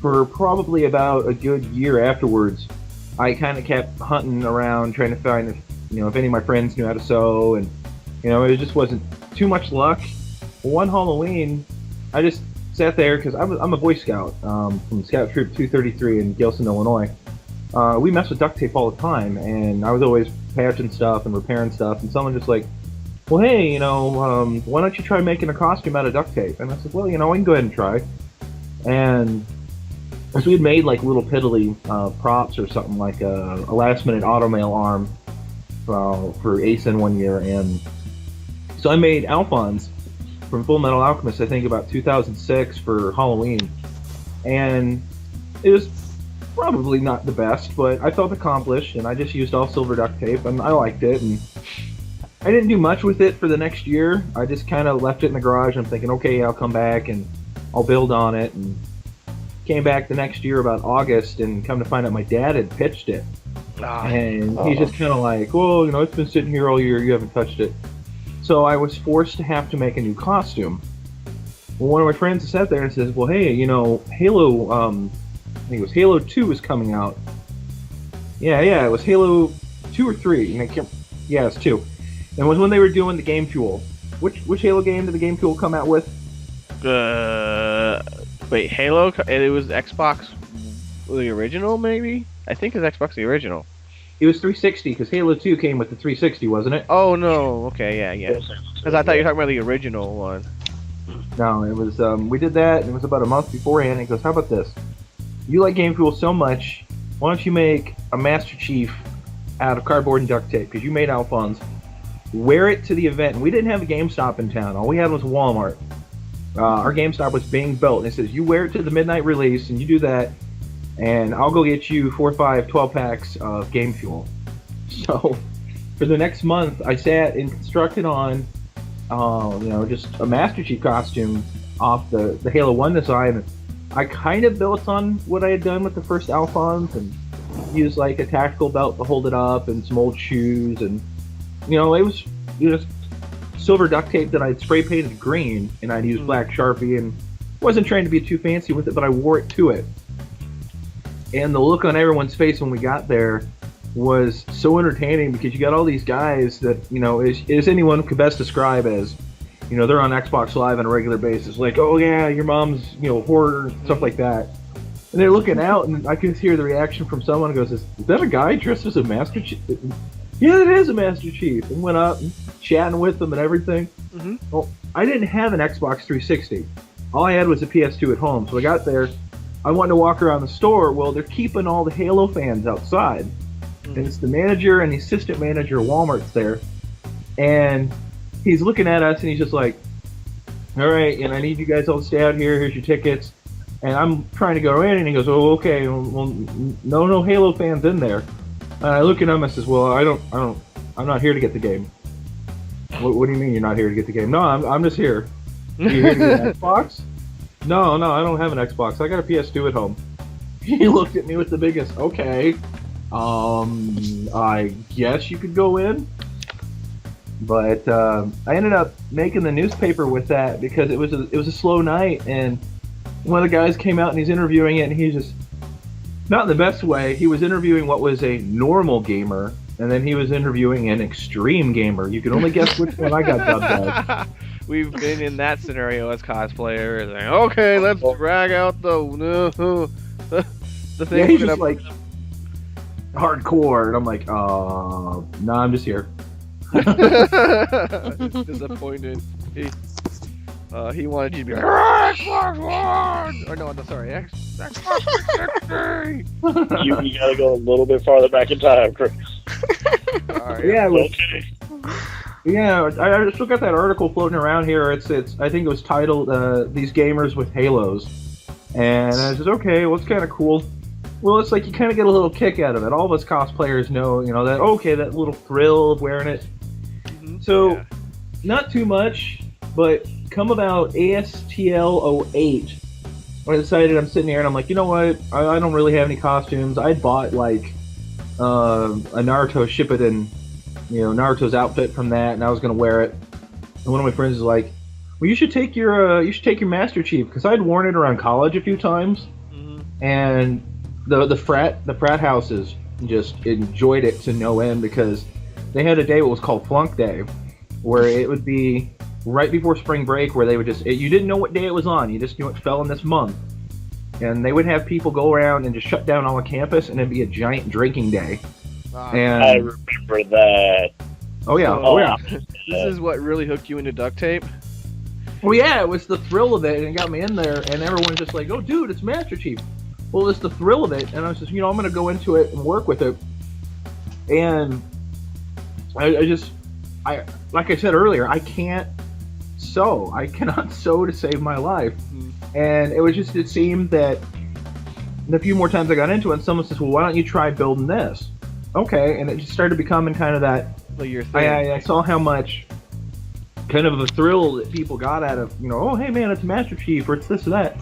for probably about a good year afterwards, I kind of kept hunting around trying to find if any of my friends knew how to sew, and it just wasn't too much luck. One Halloween, I just sat there because I'm a Boy Scout from Scout Troop 233 in Gilson, Illinois. We mess with duct tape all the time, and I was always patching stuff and repairing stuff, and someone just like, well, hey, why don't you try making a costume out of duct tape? And I said, well, I can go ahead and try. And so we had made like little piddly props or something, like a last-minute automail arm for ASIN one year, and so I made Alphonse from Full Metal Alchemist, I think about 2006 for Halloween, and it was probably not the best, but I felt accomplished, and I just used all silver duct tape, and I liked it, and I didn't do much with it for the next year. I just kind of left it in the garage. I'm thinking, okay, I'll come back and I'll build on it, and came back the next year about August, and come to find out my dad had pitched it, and he's just kind of like, well, it's been sitting here all year, you haven't touched it. So I was forced to have to make a new costume. Well, one of my friends sat there and says, well, hey, Halo, I think it was Halo 2 was coming out. Yeah, it was Halo 2 or 3. And yeah, it's 2. And it was when they were doing the Game Fuel. Which Halo game did the Game Fuel come out with? Wait, Halo? It was Xbox, the original, maybe? I think it was Xbox the original. It was 360, because Halo 2 came with the 360, wasn't it? Oh, no. Okay, yeah. Because I thought you were talking about the original one. No, it was, we did that, and it was about a month beforehand, and he goes, how about this? You like Game Fuel so much, why don't you make a Master Chief out of cardboard and duct tape, because you made Alphonse. Wear it to the event. And we didn't have a GameStop in town. All we had was Walmart. Our GameStop was being built, and it says, you wear it to the midnight release, and you do that, and I'll go get you 4, 5, 12 packs of Game Fuel. So, for the next month, I sat and constructed on, just a Master Chief costume off the Halo 1 design. I kind of built on what I had done with the first Alphonse, and used like a tactical belt to hold it up, and some old shoes, and, it was, silver duct tape that I'd spray painted green, and I'd used black Sharpie, and wasn't trying to be too fancy with it, but I wore it to it. And the look on everyone's face when we got there was so entertaining, because you got all these guys that, as anyone could best describe as, they're on Xbox Live on a regular basis, like, oh yeah, your mom's, horror, stuff like that. And they're looking out, and I could hear the reaction from someone who goes, is that a guy dressed as a Master Chief? Yeah, it is a Master Chief. And went up and chatting with them and everything. Mm-hmm. Well, I didn't have an Xbox 360. All I had was a PS2 at home. So I got there. I wanted to walk around the store. Well, they're keeping all the Halo fans outside. Mm-hmm. And it's the manager and the assistant manager of Walmart's there. And he's looking at us, and he's just like, all right, and I need you guys all to stay out here. Here's your tickets. And I'm trying to go in, and he goes, oh, okay. Well, no Halo fans in there. And I look at him, I says, well, I'm not here to get the game. What do you mean you're not here to get the game? No, I'm just here. You here to get an Xbox? No, I don't have an Xbox. I got a PS2 at home. He looked at me with the biggest, okay, I guess you could go in. But I ended up making the newspaper with that, because it was a slow night, and one of the guys came out and he's interviewing it, and he's just, not in the best way, he was interviewing what was a normal gamer, and then he was interviewing an extreme gamer. You can only guess which one I got dubbed as. We've been in that scenario as cosplayers. Like, okay, let's drag out the thing. Yeah, he's just like hardcore, and I'm like, no, I'm just here. Disappointed. He wanted you to be like, Xbox One! Or no, sorry, Xbox 360! You gotta go a little bit farther back in time, Chris. Alright, Yeah, it was, Okay. yeah. I still got that article floating around here. It's. I think it was titled "These Gamers with Halos," and I was just okay. Well, it's kind of cool. Well, it's like you kind of get a little kick out of it. All of us cosplayers know, that okay, that little thrill of wearing it. So, yeah. not too much, but come about ASTL 08, when I decided I'm sitting here and I'm like, you know what? I don't really have any costumes. I'd bought like a Naruto Shippuden, Naruto's outfit from that, and I was gonna wear it. And one of my friends is like, well, you should take your Master Chief, because I'd worn it around college a few times, and the frat houses just enjoyed it to no end, because they had a day what was called Flunk Day, where it would be right before spring break, where they would you didn't know what day it was on, you just knew it fell in this month, and they would have people go around and just shut down all the campus, and it'd be a giant drinking day. And I remember that. oh yeah. This is what really hooked you into duct tape? Well, yeah, it was the thrill of it, and it got me in there, and everyone was just like, oh, dude, it's Master Chief. Well, it's the thrill of it, and I was just, I'm going to go into it and work with it. And I like I said earlier, I can't sew. I cannot sew to save my life. And it seemed that the few more times I got into it, someone says, well, why don't you try building this? Okay, and it just started becoming kind of that. Like your thing. I saw how much kind of a thrill that people got out of, oh, hey man, it's Master Chief, or it's this or that.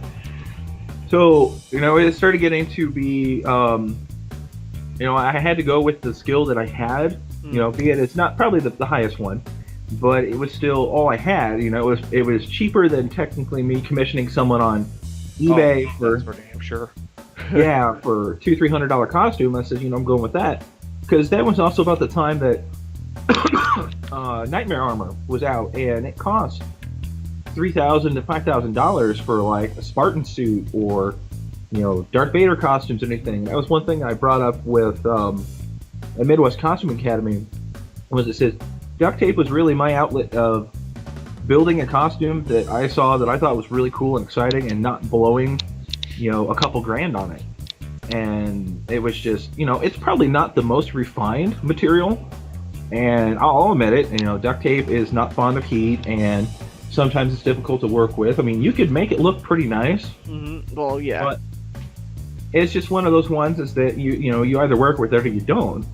So, it started getting to be, I had to go with the skill that I had, be it, it's not probably the highest one, but it was still all I had, it was cheaper than technically me commissioning someone on eBay that's for damn sure. yeah, for $200-300 costume. I said, I'm going with that, because that was also about the time that Nightmare Armor was out, and it cost $3,000 to $5,000 for like a Spartan suit or Darth Vader costumes or anything. That was one thing I brought up with a Midwest Costume Academy, was it says duct tape was really my outlet of building a costume that I saw that I thought was really cool and exciting, and not blowing a couple grand on it. And it was just it's probably not the most refined material, and I'll admit it, duct tape is not fond of heat, and sometimes it's difficult to work with. I mean, you could make it look pretty nice. Well, yeah. But it's just one of those ones is that you either work with it or you don't.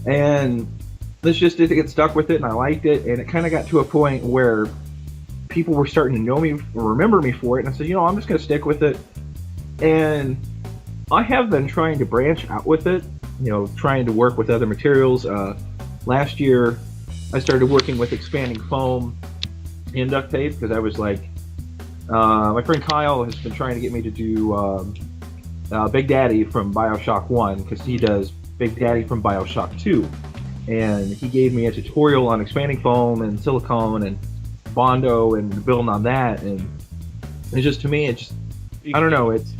And this just did get stuck with it, and I liked it, and it kind of got to a point where people were starting to know me or remember me for it, and I said, I'm just going to stick with it. And I have been trying to branch out with it, trying to work with other materials. Last year, I started working with expanding foam in duct tape, because I was like, my friend Kyle has been trying to get me to do Big Daddy from Bioshock 1, because he does Big Daddy from Bioshock 2. And he gave me a tutorial on expanding foam and silicone and Bondo and building on that. And it's just, to me, I don't know, it's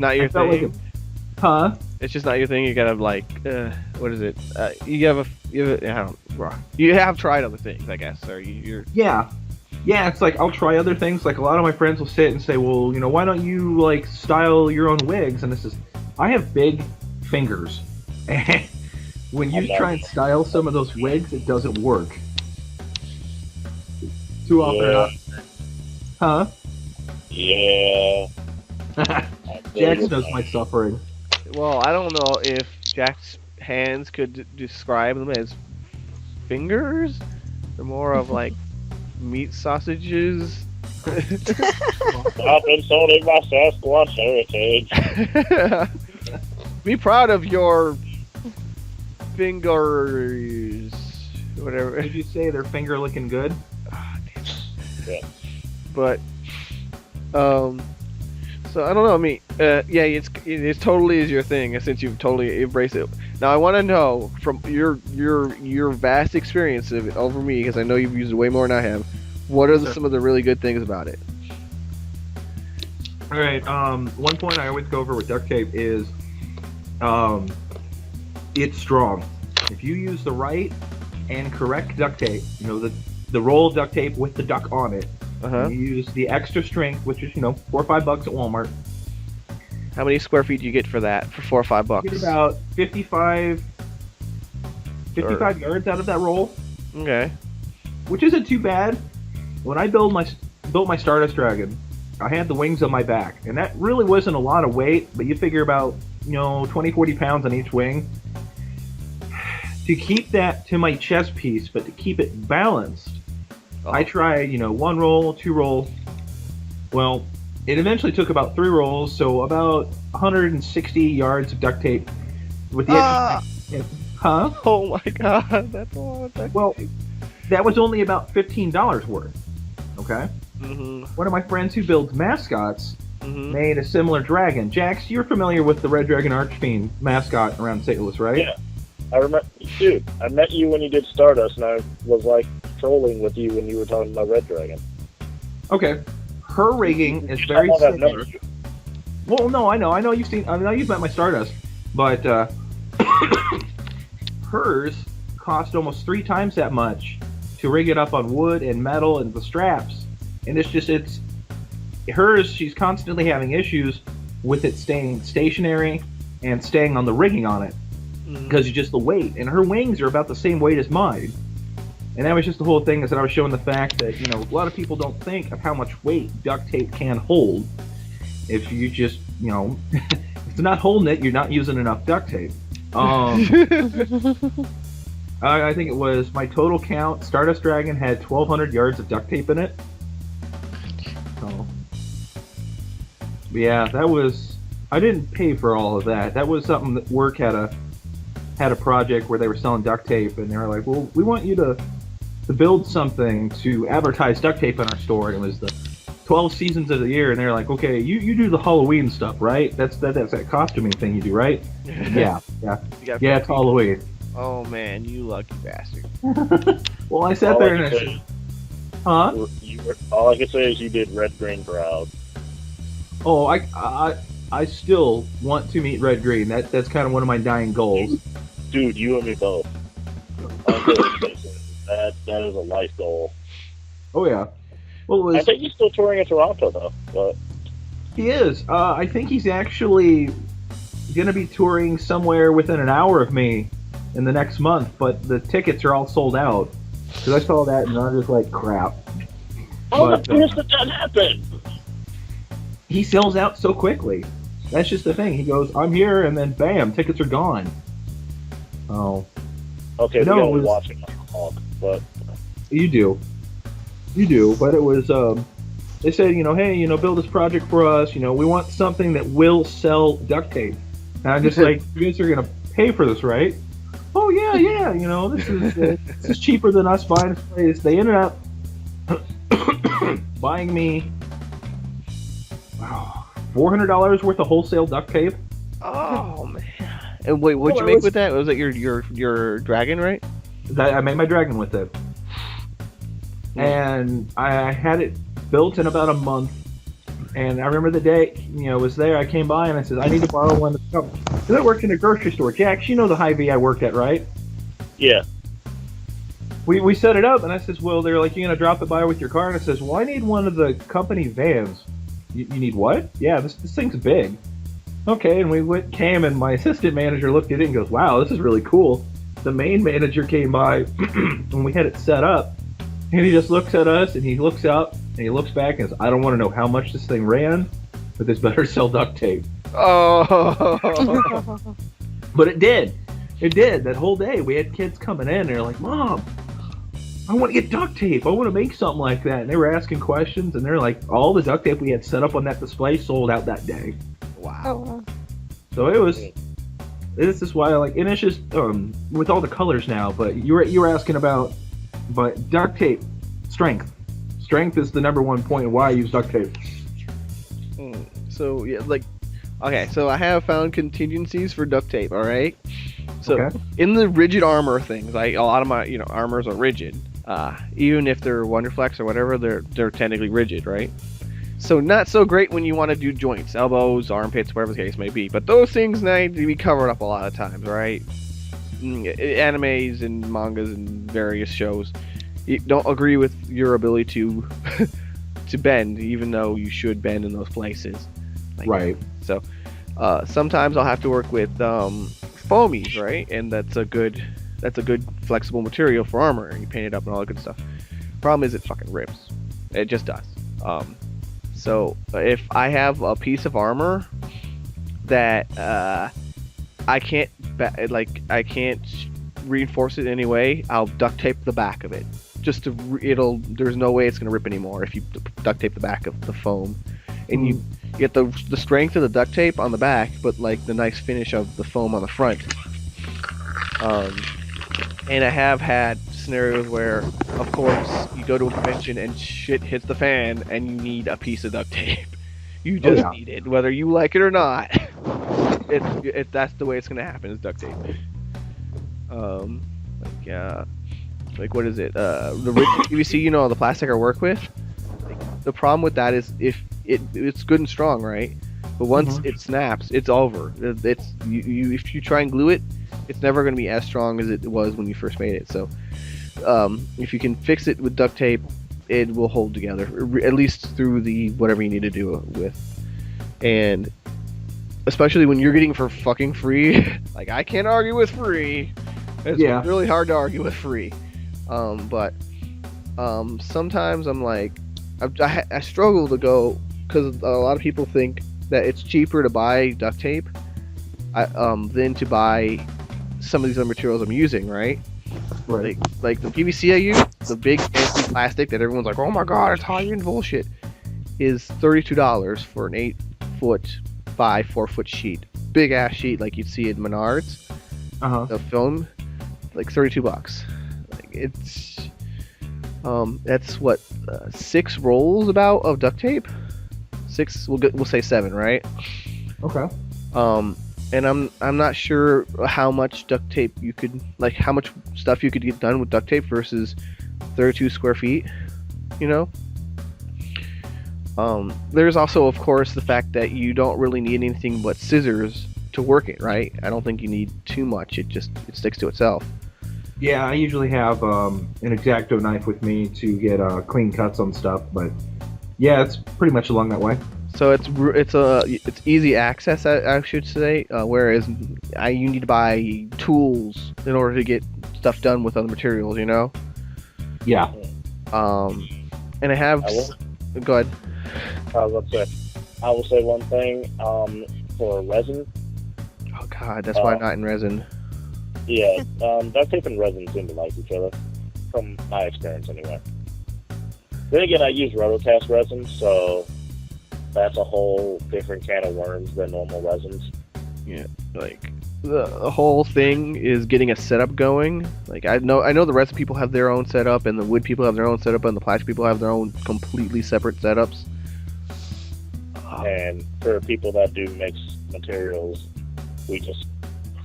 not your thing. Huh? It's just not your thing. You gotta what is it? You have tried other things, I guess, or you're. Yeah, it's like I'll try other things. Like a lot of my friends will sit and say, well, why don't you like style your own wigs? And I have big fingers, and when you try and style some of those wigs, it doesn't work. Too often. Huh? Yeah. Jax knows my suffering. Well, I don't know if Jack's hands could describe them as fingers. They're more of like meat sausages. I've been sold in my Sasquatch heritage. Be proud of your fingers. Whatever. Did you say they're finger looking good? Yeah. But so I don't know. I mean, yeah, it totally is your thing, since you've totally embraced it. Now I want to know from your vast experience of it over me, because I know you've used it way more than I have. What are some of the really good things about it? All right. One point I always go over with duct tape is, it's strong. If you use the right and correct duct tape, the roll of duct tape with the duck on it, Uh-huh. You use the extra strength, which is, $4 or $5 at Walmart. How many square feet do you get for that for $4 or $5? You get about 55 yards out of that roll, Okay. which isn't too bad. When I built my Stardust Dragon, I had the wings on my back, and that really wasn't a lot of weight, but you figure about 20, 40 pounds on each wing. To keep that to my chest piece, but to keep it balanced, I tried, 1 roll, 2 roll. Well, it eventually took about 3 rolls, so about 160 yards of duct tape with the extra. Huh? Oh my god, that's a lot of duct Well, tape. that was only about $15 worth. Okay? Mm-hmm. One of my friends who builds mascots Mm-hmm. made a similar dragon. Jax, you're familiar with the Red Dragon Archfiend mascot around St. Louis, right? Yeah. I remember, dude, I met you when you did Stardust, and I was, like, trolling with you when you were talking about Red Dragon. Okay. Her rigging is How very long I've similar. known you. Well, no, I know you've met my Stardust, but hers cost almost 3 times that much to rig it up on wood and metal and the straps, and it's hers. She's constantly having issues with it staying stationary and staying on the rigging on it because it's just the weight. And her wings are about the same weight as mine, and that was just the whole thing. Is that I was showing the fact that a lot of people don't think of how much weight duct tape can hold. If you just if it's not holding it, you're not using enough duct tape. I think it was my total count. Stardust Dragon had 1,200 yards of duct tape in it. So, yeah, that was. I didn't pay for all of that. That was something that work had a project where they were selling duct tape, and they were like, "Well, we want you to build something to advertise duct tape in our store." And it was the 12 seasons of the year, and they're like, "Okay, you do the Halloween stuff, right? That's that costuming thing you do, right?" Yeah, it's Halloween. Oh man, you lucky bastard. Well, I sat there and I said, "Huh?" All I can say is you did Red Green Proud. Oh, I still want to meet Red Green. That's kind of one of my dying goals. Dude, you and me both. That is a life goal. Oh yeah. Well, I think he's still touring in Toronto though. But he is. I think he's actually going to be touring somewhere within an hour of me in the next month. But the tickets are all sold out. Because I saw that and I was just like, crap. how the piss did that happen? He sells out so quickly. That's just the thing. He goes, "I'm here," and then bam, tickets are gone. Oh. Okay, No, we it gotta was- watch him talk, but You do, but it was. They said, hey, build this project for us. We want something that will sell duct tape. And I'm just like, you guys are gonna pay for this, right? Oh yeah. This is cheaper than us buying this place. They ended up buying me $400 worth of wholesale duct tape. Oh man. And wait, what'd you Well, make with that? Was that your dragon, right? I made my dragon with it, and I had it built in about a month. And I remember the day, it was there. I came by and I said, "I need to borrow one." Because I worked in a grocery store. Jax, you know the Hy-Vee I worked at, right? yeah. We set it up, and I says, "Well," they're like, "You gonna drop it by with your car?" And I says, "Well, I need one of the company vans." You need what? Yeah, this thing's big. Okay, and we came, and my assistant manager looked at it and goes, "Wow, this is really cool." The main manager came by when we had it set up, and he just looks at us, and he looks up, and he looks back, and says, "I don't want to know how much this thing ran, but this better sell duct tape." Oh. But it did. It did. That whole day, we had kids coming in, and they're like, "Mom, I want to get duct tape. I want to make something like that." And they were asking questions, and they're like, all the duct tape we had set up on that display sold out that day. Wow. Oh, wow. So this is why I like, and it's just with all the colors now. But you were asking about, but duct tape strength. Strength is the number one point of why I use duct tape. So yeah, okay. So I have found contingencies for duct tape. All right. So Okay. in the rigid armor things, like a lot of my armors are rigid. Even if they're Wonderflex or whatever, they're technically rigid, right? So not so great when you want to do joints, elbows, armpits, whatever the case may be. But those things need to be covered up a lot of times, right? Animes and mangas and various shows don't agree with your ability to to bend, even though you should bend in those places. Like, Right. So sometimes I'll have to work with foamies, right? And that's a good flexible material for armor, and you paint it up and all that good stuff. Problem is, it fucking rips. It just does. So if I have a piece of armor that I can't reinforce it in any way, I'll duct tape the back of it. Just to there's no way it's gonna rip anymore if you duct tape the back of the foam, and you get the strength of the duct tape on the back, but like the nice finish of the foam on the front. And I have had scenarios where, of course, you go to a convention and shit hits the fan, and you need a piece of duct tape. You just need it, whether you like it or not. That's the way it's gonna happen. Is duct tape. Like what is it? The rigid PVC, the plastic I work with. Like, the problem with that is if it's good and strong, right? But once it snaps, it's over. It's if you try and glue it, it's never going to be as strong as it was when you first made it. So, if you can fix it with duct tape, it will hold together, at least through the whatever you need to do it with. And especially when you're getting for fucking free, like I can't argue with free. It's really hard to argue with free. But sometimes I'm like, I struggle to go because a lot of people think that it's cheaper to buy duct tape than to buy some of these other materials I'm using, right? Right. Like the PVC I use, the big fancy plastic that everyone's like, oh my god, it's high-end bullshit, is $32 for an 8-foot by 4-foot sheet. Big ass sheet like you'd see at Menards. The film, like $32. Like it's that's what 6 rolls about of duct tape. 6, we'll say 7, right? Okay. And I'm not sure how much duct tape you could, like how much stuff you could get done with duct tape versus 32 square feet, There's also, of course, the fact that you don't really need anything but scissors to work it, right? I don't think you need too much. It sticks to itself. Yeah, I usually have an X-Acto knife with me to get clean cuts on stuff, but yeah, it's pretty much along that way. So it's easy access, I should say. Whereas you need to buy tools in order to get stuff done with other materials, Yeah. And I have. Go ahead. I will say one thing. For resin. Oh God, that's why I'm not in resin. Yeah, duct tape and resin seem to like each other, from my experience anyway. Then again, I use rotocast resin, so that's a whole different can of worms than normal resins. Yeah, like the whole thing is getting a setup going. Like I know the resin people have their own setup, and the wood people have their own setup, and the plastic people have their own completely separate setups. And for people that do mix materials, we just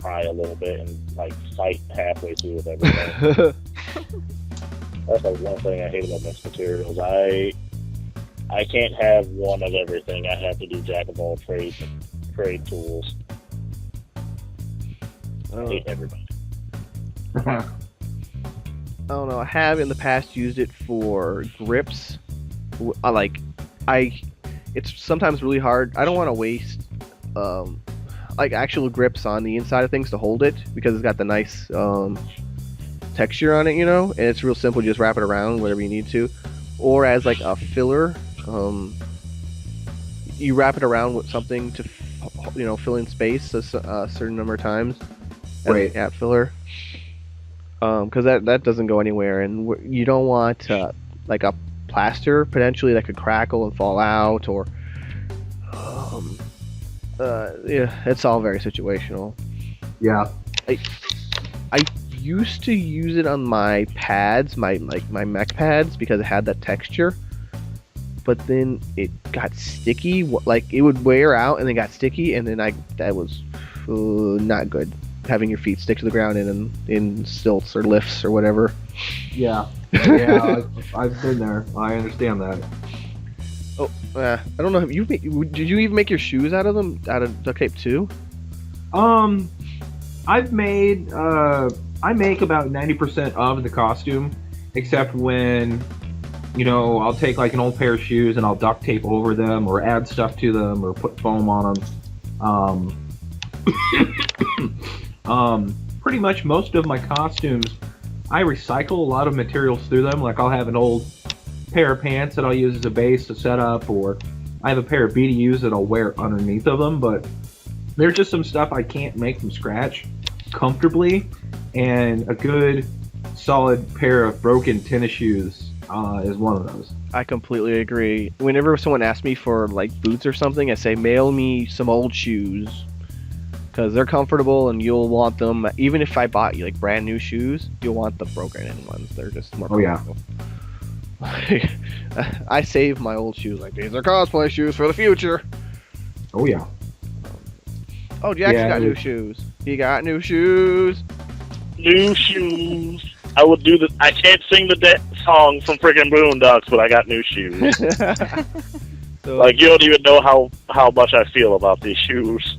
cry a little bit and like fight halfway through with everything. That's like one thing I hate about mixed materials. I can't have one of everything. I have to do jack of all trade tools. I hate everybody. I don't know. I have in the past used it for grips. It's sometimes really hard. I don't want to waste like actual grips on the inside of things to hold it because it's got the nice texture on it, and it's real simple. You just wrap it around whatever you need to, or as like a filler. You wrap it around with something to fill in space a certain number of times as a gap filler, because that doesn't go anywhere, and you don't want like a plaster potentially that could crackle and fall out, or it's all very situational. Yeah. I used to use it on my pads, my mech pads, because it had that texture. But then it got sticky. Like it would wear out and then got sticky, and then that was not good. Having your feet stick to the ground in stilts or lifts or whatever. Yeah. Yeah, I've been there. I understand that. Oh, I don't know. Did you even make your shoes out of them? Out of duct tape too? I've made. I make about 90% of the costume, except when I'll take like an old pair of shoes and I'll duct tape over them or add stuff to them or put foam on them. Pretty much most of my costumes, I recycle a lot of materials through them. Like I'll have an old pair of pants that I'll use as a base to set up, or I have a pair of BDUs that I'll wear underneath of them, but there's just some stuff I can't make from scratch comfortably, and a good solid pair of broken tennis shoes is one of those. I completely agree. Whenever someone asks me for like boots or something, I say mail me some old shoes because they're comfortable and you'll want them. Even if I bought you like brand new shoes, you'll want the broken in ones. They're just more comfortable. Yeah. I save my old shoes. Like, these are cosplay shoes for the future. Oh yeah. Oh, Jackson got new shoes. He got new shoes. New shoes. I would do the. I can't sing the song from friggin' Boondocks, but I got new shoes. So, like, you don't even know how much I feel about these shoes.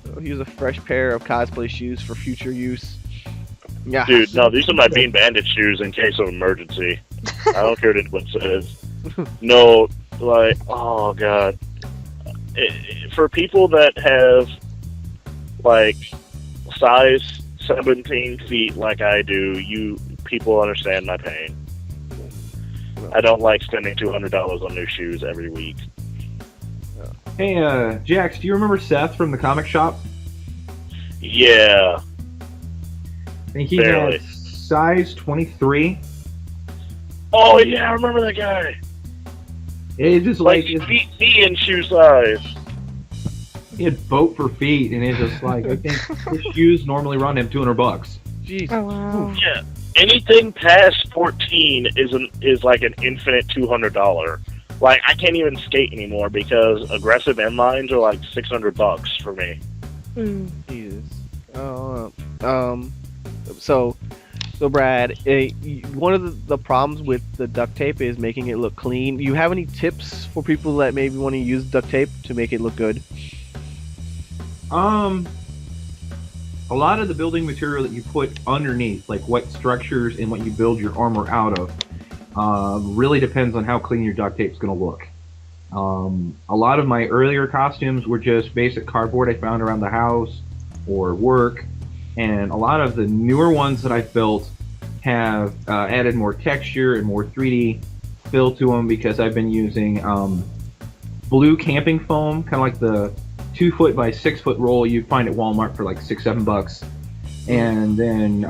So here's a fresh pair of cosplay shoes for future use. Yeah. Dude, no, these are my Bean Bandit shoes in case of emergency. I don't care what anyone says. No, like, oh god. For people that have, like, size 17 feet like I do, people understand my pain. I don't like spending $200 on new shoes every week. Hey, Jax, do you remember Seth from the comic shop? Yeah. I think he barely. had size 23. Oh yeah, I remember that guy. It's just Like, like he beat me in shoe size. he had boat for feet, and it's just like I think his shoes normally run him $200. Jeez. Oh wow. Yeah. Anything past 14 is like an infinite $200. Like, I can't even skate anymore because aggressive inlines are like $600 for me. Mm. Jesus. So Brad, one of the problems with the duct tape is making it look clean. Do you have any tips for people that maybe want to use duct tape to make it look good? A lot of the building material that you put underneath, like what structures and what you build your armor out of, really depends on how clean your duct tape's going to look. A lot of my earlier costumes were just basic cardboard I found around the house or work, and a lot of the newer ones that I've built have added more texture and more 3D feel to them because I've been using blue camping foam, kind of like the 2-foot by 6-foot roll you'd find at Walmart for like $6-7. And then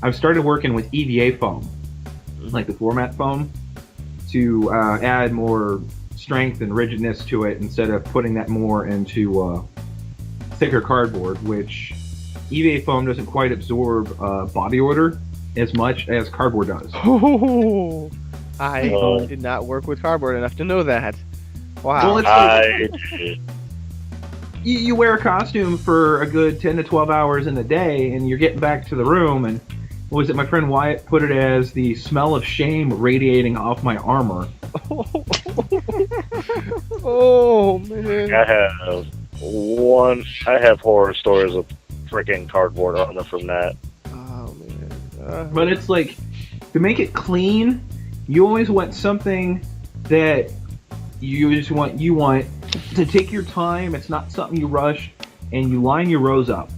I've started working with EVA foam, like the floor mat foam, to add more strength and rigidness to it instead of putting that more into thicker cardboard, which EVA foam doesn't quite absorb body odor as much as cardboard does. Oh, I did not work with cardboard enough to know that. Wow. Well, it's like, you wear a costume for a good 10 to 12 hours in a day, and you're getting back to the room, and what was it? My friend Wyatt put it as the smell of shame radiating off my armor. Oh man. I have horror stories of freaking cardboard armor from that. Oh man. But it's like, to make it clean, you always want something that you want to take your time. It's not something you rush, and you line your rows up.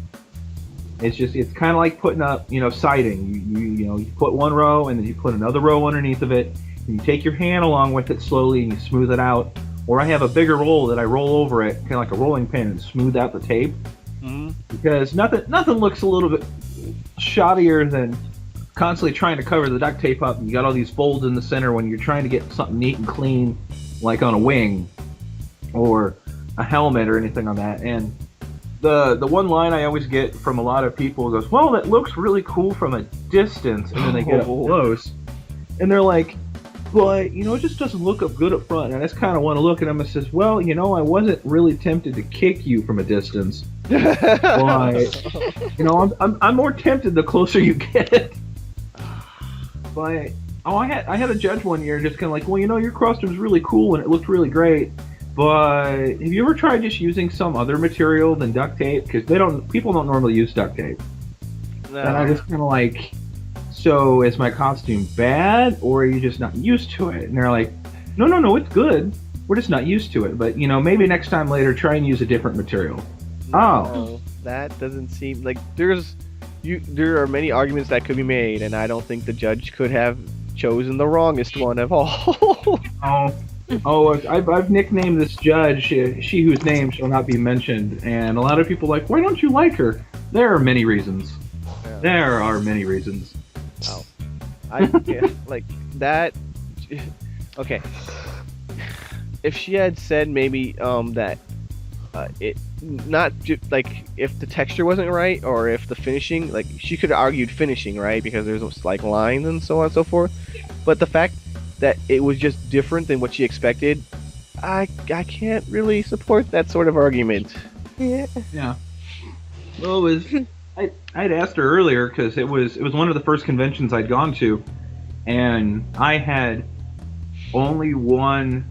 It's kind of like putting up, siding. You put one row, and then you put another row underneath of it, and you take your hand along with it slowly, and you smooth it out. Or I have a bigger roll that I roll over it, kind of like a rolling pin, and smooth out the tape. Mm-hmm. Because nothing looks a little bit shoddier than constantly trying to cover the duct tape up, and you got all these folds in the center when you're trying to get something neat and clean, like on a wing or a helmet or anything on that. And the one line I always get from a lot of people goes, "Well, that looks really cool from a distance," and then they get up close, and they're like, "But it just doesn't look up good up front." And I just kind of want to look at them and says, "Well, I wasn't really tempted to kick you from a distance, but I'm more tempted the closer you get." But I had a judge one year just kind of like, "Well, your costume's really cool and it looked really great, but have you ever tried just using some other material than duct tape? Because people don't normally use duct tape." No. And I just kind of like so is my costume bad, or are you just not used to it? And they're like, no, it's good. We're just not used to it. But, maybe next time later, try and use a different material. No, that doesn't seem like there are many arguments that could be made, and I don't think the judge could have chosen the wrongest one of all. I've nicknamed this judge she whose name shall not be mentioned, and a lot of people are like, why don't you like her? There are many reasons. Yeah. There are many reasons. Wow. Like that. Okay. If she had said maybe that it not like if the texture wasn't right or if the finishing, like she could have argued finishing, right, because there's like lines and so on and so forth, but the fact that it was just different than what she expected, I can't really support that sort of argument. Yeah. Well, it was I'd asked her earlier because it was one of the first conventions I'd gone to, and I had only won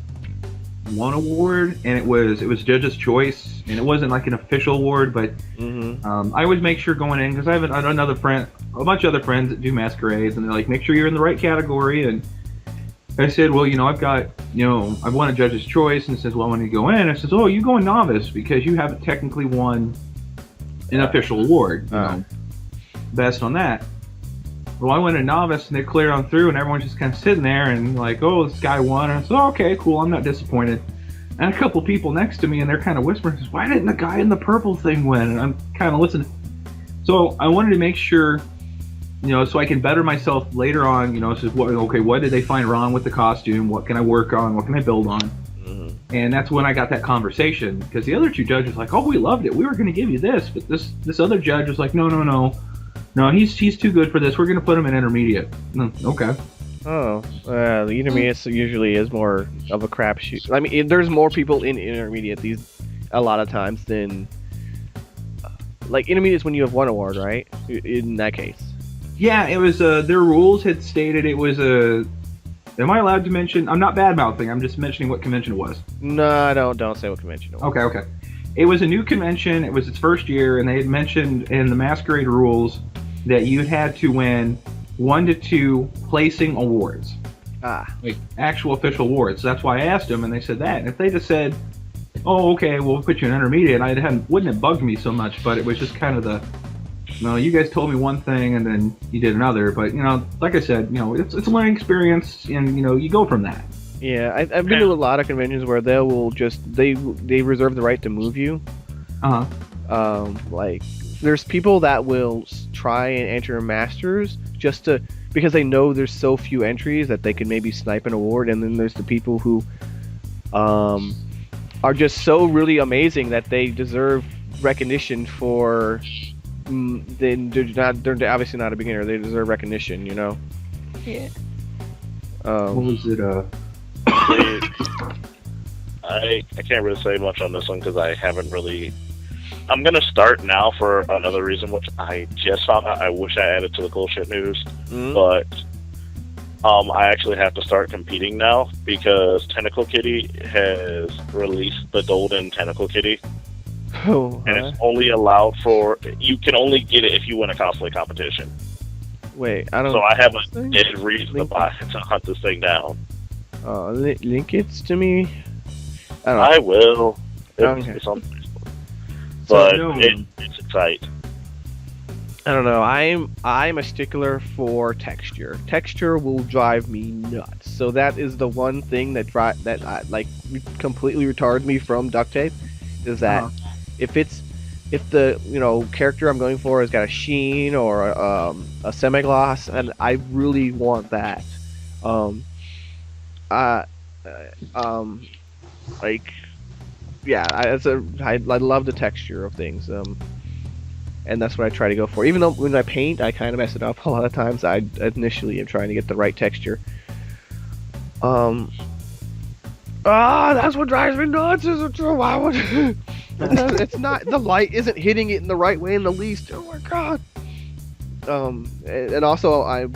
one award, and it was Judge's Choice, and it wasn't like an official award, but I always make sure going in, because I have another friend, a bunch of other friends that do masquerades, and they're like, make sure you're in the right category. And I said, well, I've got, I've won a Judge's Choice, and it says, well, when you go in, it says, oh, you go in novice because you haven't technically won an official award, based on that. Well, I went in novice, and they cleared on through, and everyone's just kind of sitting there, and like, oh, this guy won. And I said, oh, okay, cool, I'm not disappointed. And a couple people next to me, and they're kind of whispering, why didn't the guy in the purple thing win? And I'm kind of listening. So I wanted to make sure, so I can better myself later on, so what did they find wrong with the costume? What can I work on? What can I build on? And that's when I got that conversation, because the other two judges were like, oh, we loved it. We were going to give you this. But this other judge was like, no, he's too good for this. We're going to put him in intermediate. Okay. Oh, the intermediate usually is more of a crapshoot. I mean, there's more people in intermediate a lot of times than like intermediate's when you have one award, right? In that case. Yeah, it was. Their rules had stated it was a. Am I allowed to mention? I'm not bad mouthing. I'm just mentioning what convention it was. No, don't say what convention it was. Okay. It was a new convention. It was its first year, and they had mentioned in the masquerade rules that you had to win 1 to 2 placing awards. Like actual official awards. So that's why I asked them, and they said that. And if they just said, oh, okay, we'll put you in intermediate, wouldn't have bugged me so much, but it was just kind of you guys told me one thing and then you did another. But, like I said, it's a learning experience, and, you go from that. Yeah, I've been to a lot of conventions where they reserve the right to move you. Like, there's people that will try and enter Masters because they know there's so few entries that they could maybe snipe an award, and then there's the people who are just so really amazing that they deserve recognition for. They're obviously not a beginner. They deserve recognition, Yeah. What was it? I can't really say much on this one because I haven't really. I'm gonna start now for another reason, which I just found out. I wish I added to the cool shit news, but I actually have to start competing now because Tentacle Kitty has released the Golden Tentacle Kitty. Oh, and it's only allowed you can only get it if you win a cosplay competition. Wait, I don't. So I have a dead reason to hunt this thing down. Link it to me. I don't know. I will. Okay. It's on Facebook. But it's exciting. I don't know. I'm a stickler for texture. Texture will drive me nuts. So that is the one thing that completely retards me from duct tape. Is that if the character I'm going for has got a sheen or a semi-gloss, and I really want that. I love the texture of things. And that's what I try to go for. Even though when I paint, I kind of mess it up a lot of times. I initially am trying to get the right texture. That's what drives me nuts. Is it true? Why would it's not, the light isn't hitting it in the right way in the least. Oh my god. And also I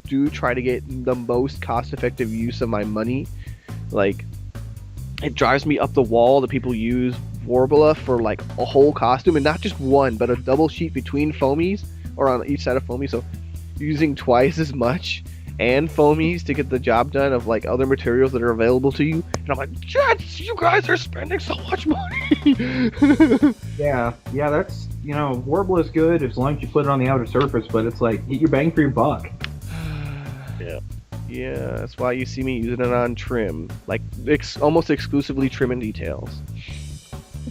do try to get the most cost-effective use of my money. Like, it drives me up the wall that people use Warbler for like a whole costume, and not just one, but a double sheet between foamies or on each side of foamy. So using twice as much and foamies to get the job done of like other materials that are available to you. And I'm like, Jets, you guys are spending so much money. Yeah, that's, Warble is good as long as you put it on the outer surface, but it's like, get your bang for your buck. Yeah, that's why you see me using it on trim. Like, almost exclusively trim and details.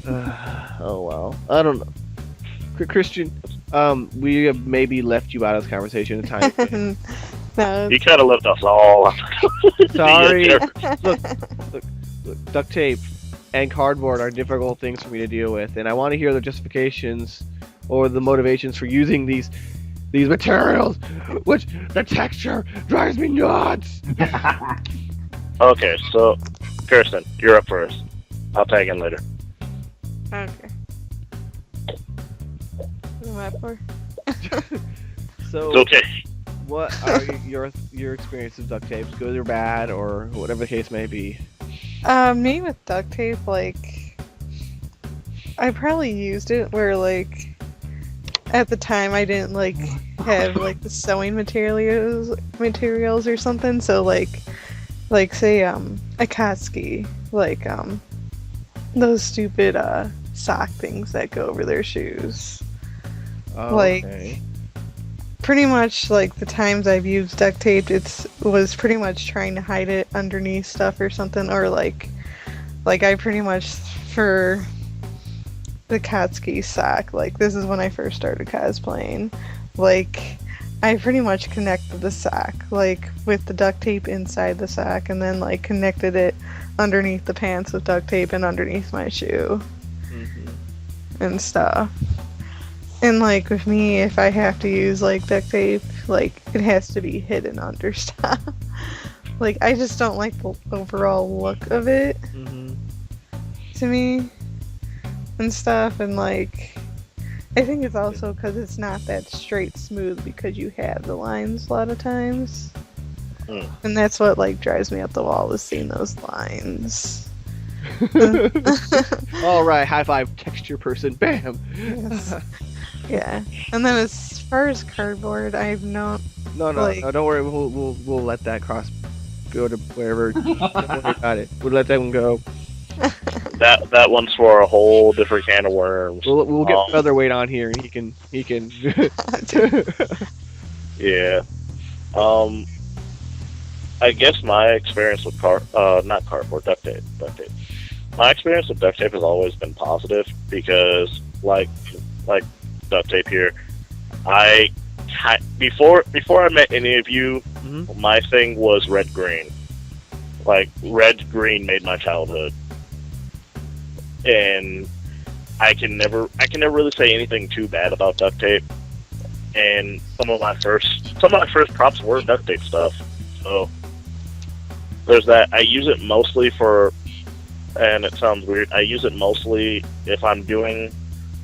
Oh, well. I don't know. Christian, we have maybe left you out of this conversation a time. No. You kind of left us all. Sorry. Yeah, Look, duct tape and cardboard are difficult things for me to deal with, and I want to hear the justifications or the motivations for using these materials, which the texture drives me nuts. Okay, so Kirsten, you're up first. I'll tag in later. Okay. What am I for? So, It's okay. what are your experiences with duct tapes, good or bad, or whatever the case may be? Me with duct tape, like, I probably used it where, like, at the time I didn't, like, have, like, the sewing materials or something, so, like, say, Akatsuki, like, those stupid, sock things that go over their shoes. Oh, Like, okay. Pretty much, like, the times I've used duct tape, was pretty much trying to hide it underneath stuff or something, or, like I pretty much, for the Katsuki sock, like, this is when I first started cosplaying, like, I pretty much connected the sock, like, with the duct tape inside the sock, and then, like, connected it underneath the pants with duct tape and underneath my shoe and stuff. And, like, with me, if I have to use, like, duct tape, like, it has to be hidden under stuff. Like, I just don't like the overall look of it to me and stuff. And, like, I think it's also because it's not that straight smooth because you have the lines a lot of times. And that's what, like, drives me up the wall, is seeing those lines. All right, high five, texture person, bam. Yes. Yeah, and then as far as cardboard, I've not. No, like, don't worry. We'll let that cross go to wherever. Don't worry about it. We'll let that one go. That one's for a whole different can of worms. We'll get Featherweight on here, and he can. Yeah. I guess my experience with not cardboard, duct tape. My experience with duct tape has always been positive because, like duct tape here, before I met any of you, my thing was red green. Like, red green made my childhood, and I can never really say anything too bad about duct tape. And some of my first props were duct tape stuff. So there's that. I use it mostly for, and it sounds weird, I use it mostly if I'm doing,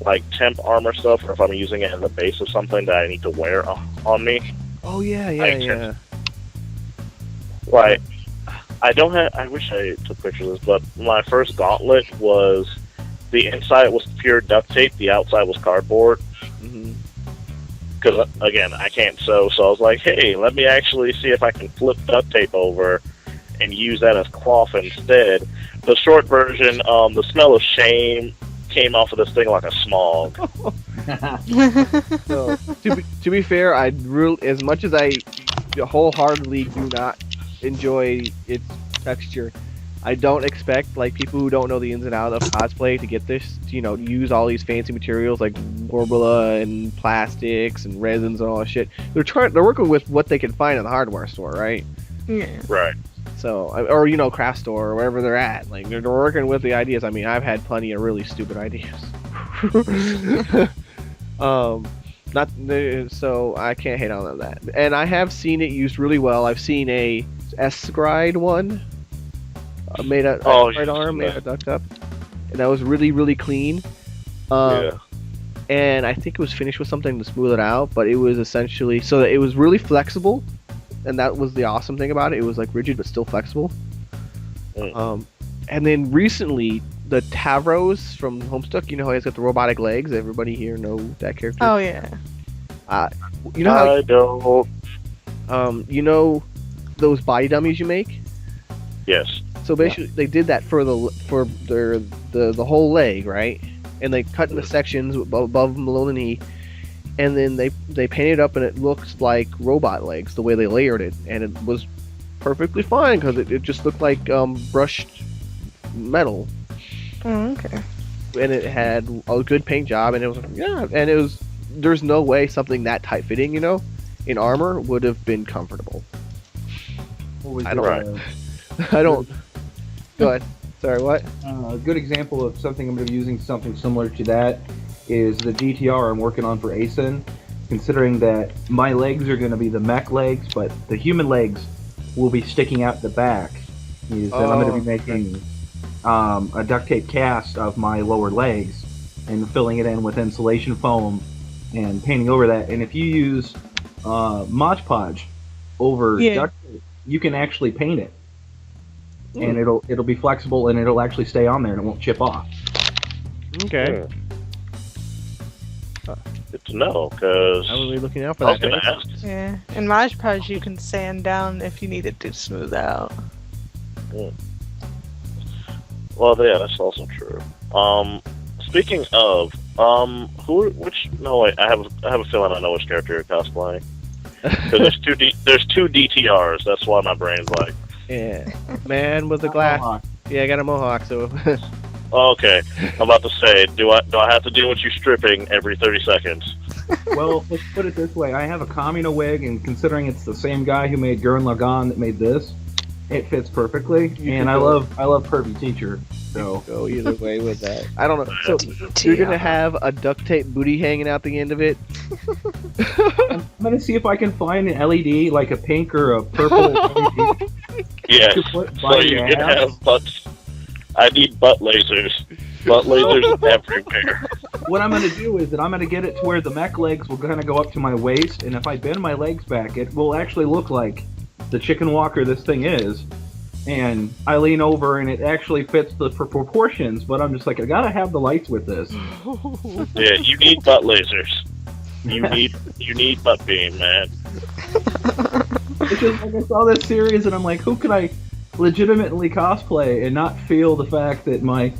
like, temp armor stuff, or if I'm using it as a base of something that I need to wear on me. Oh yeah. Like, I wish I took pictures of this, but my first gauntlet was, the inside was pure duct tape, the outside was cardboard. Because, again, I can't sew, so I was like, hey, let me actually see if I can flip duct tape over and use that as cloth instead. The short version, the smell of shame came off of this thing like a smog. So, to be fair, as much as I wholeheartedly do not enjoy its texture, I don't expect, like, people who don't know the ins and outs of cosplay to get this, to use all these fancy materials like Worbula and plastics and resins and all that shit. They're working with what they can find in the hardware store, right? Yeah. Right. So, or craft store or wherever they're at. Like, they're working with the ideas. I mean, I've had plenty of really stupid ideas. So I can't hate on that. And I have seen it used really well. I've seen a S-Gride one made a right arm, made a duct up, and that was really, really clean. Yeah. And I think it was finished with something to smooth it out, but it was essentially so that it was really flexible, and that was the awesome thing about it. It was like rigid but still flexible. And then recently, the Tavros from Homestuck, how he's got the robotic legs. Everybody here know that character. Oh yeah. You know how I don't. you know those body dummies you make? Yes. So basically, they did that for the whole leg, right? And they cut into sections above and below the knee, and then they painted it up, and it looks like robot legs the way they layered it, and it was perfectly fine because it just looked like brushed metal, Oh, okay. and it had a good paint job, and it was there's no way something that tight fitting, in armor would have been comfortable. What was I it, don't- I don't. Go ahead. Sorry, what? A good example of something I'm going to be using something similar to that is the GTR I'm working on for ASIN, considering that my legs are going to be the mech legs, but the human legs will be sticking out the back. Is that I'm going to be making a duct tape cast of my lower legs and filling it in with insulation foam and painting over that. And if you use Mod Podge over duct tape, you can actually paint it. And it'll be flexible and it'll actually stay on there and it won't chip off. Okay. Good to know, because I will be looking out for I was that. going to ask. Yeah. In Mod Podge, you can sand down if you need it to smooth out. Well, yeah, that's also true. Speaking of, I have a feeling I know which character you're cosplaying. Because there's two DTRs. That's why my brain's like. Yeah, man with the glass. Mohawk. Yeah, I got a mohawk, so. Okay, I'm about to say, do I have to deal with you stripping every 30 seconds? Well, let's put it this way. I have a Kamina wig, and considering it's the same guy who made Gurren Lagann that made this, it fits perfectly. And I love pervy teacher. So Go either way with that. I don't know. So you're gonna have a duct tape booty hanging out the end of it. I'm gonna see if I can find an LED, like a pink or a purple LED. Yes. To put So by you your can ass. have butts. I need butt lasers. Butt lasers everywhere. What I'm gonna do is that I'm gonna get it to where the mech legs will kind of go up to my waist, and if I bend my legs back, it will actually look like the chicken walker this thing is. And I lean over, and it actually fits the proportions. But I'm just like, I gotta have the lights with this. Yeah, you need butt lasers. You need butt beam, man. It's just like I saw this series, and I'm like, who could I legitimately cosplay and not feel the fact that my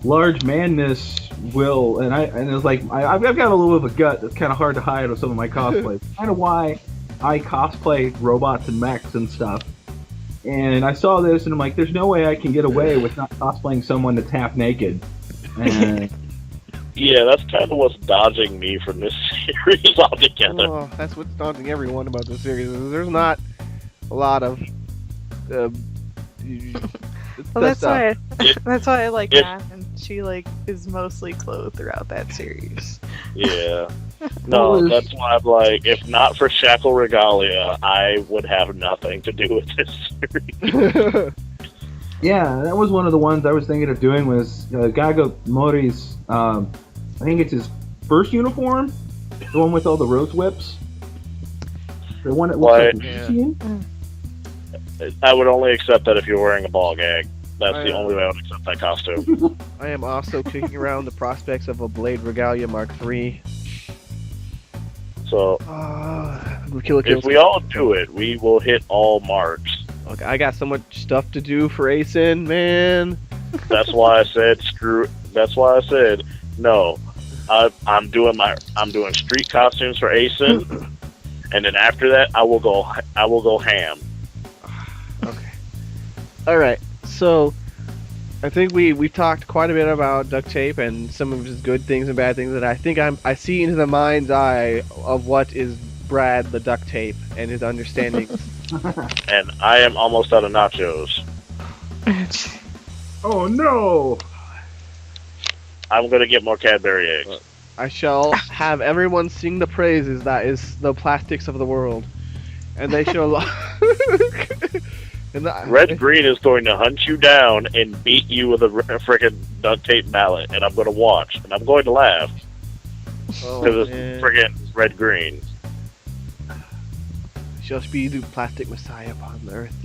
large manness will? And it's like I've got a little bit of a gut that's kind of hard to hide with some of my cosplays. Kind of why I cosplay robots and mechs and stuff. And I saw this, and I'm like, there's no way I can get away with not cosplaying someone that's half naked. And Yeah, that's kind of what's dodging me from this series altogether. Oh, that's what's daunting everyone about this series. There's not a lot of. Well, that's why. If- That's why I like if- Matt, and she is mostly clothed throughout that series. Yeah. No, Well, that's why I'm like, if not for Shackle Regalia, I would have nothing to do with this series. yeah, that was one of the ones I was thinking of doing was Gaga Mori's, I think it's his first uniform, the one with all the rose whips. The one that looks Why- like a Yeah. machine. I would only accept that if you're wearing a ball gag. That's the I- only way I would accept that costume. I am also kicking around the prospects of a Blade Regalia Mark III. So, if we all do it, we will hit all marks. Okay, I got so much stuff to do for ASIN, man. That's why I said That's why I said no. I'm doing street costumes for ASIN, and then after that, I will go ham. Okay. All right. So, I think we talked quite a bit about duct tape and some of his good things and bad things that I think I see into the mind's eye of what is Brad the duct tape and his understanding. And I am almost out of nachos. Oh no! I'm gonna get more Cadbury eggs. I shall have everyone sing the praises that is the plastics of the world, and they shall. Red Green is going to hunt you down and beat you with a freaking duct tape mallet, and I'm going to watch, and I'm going to laugh Oh, because man. it's friggin' Red Green. Shall be the plastic messiah upon the earth,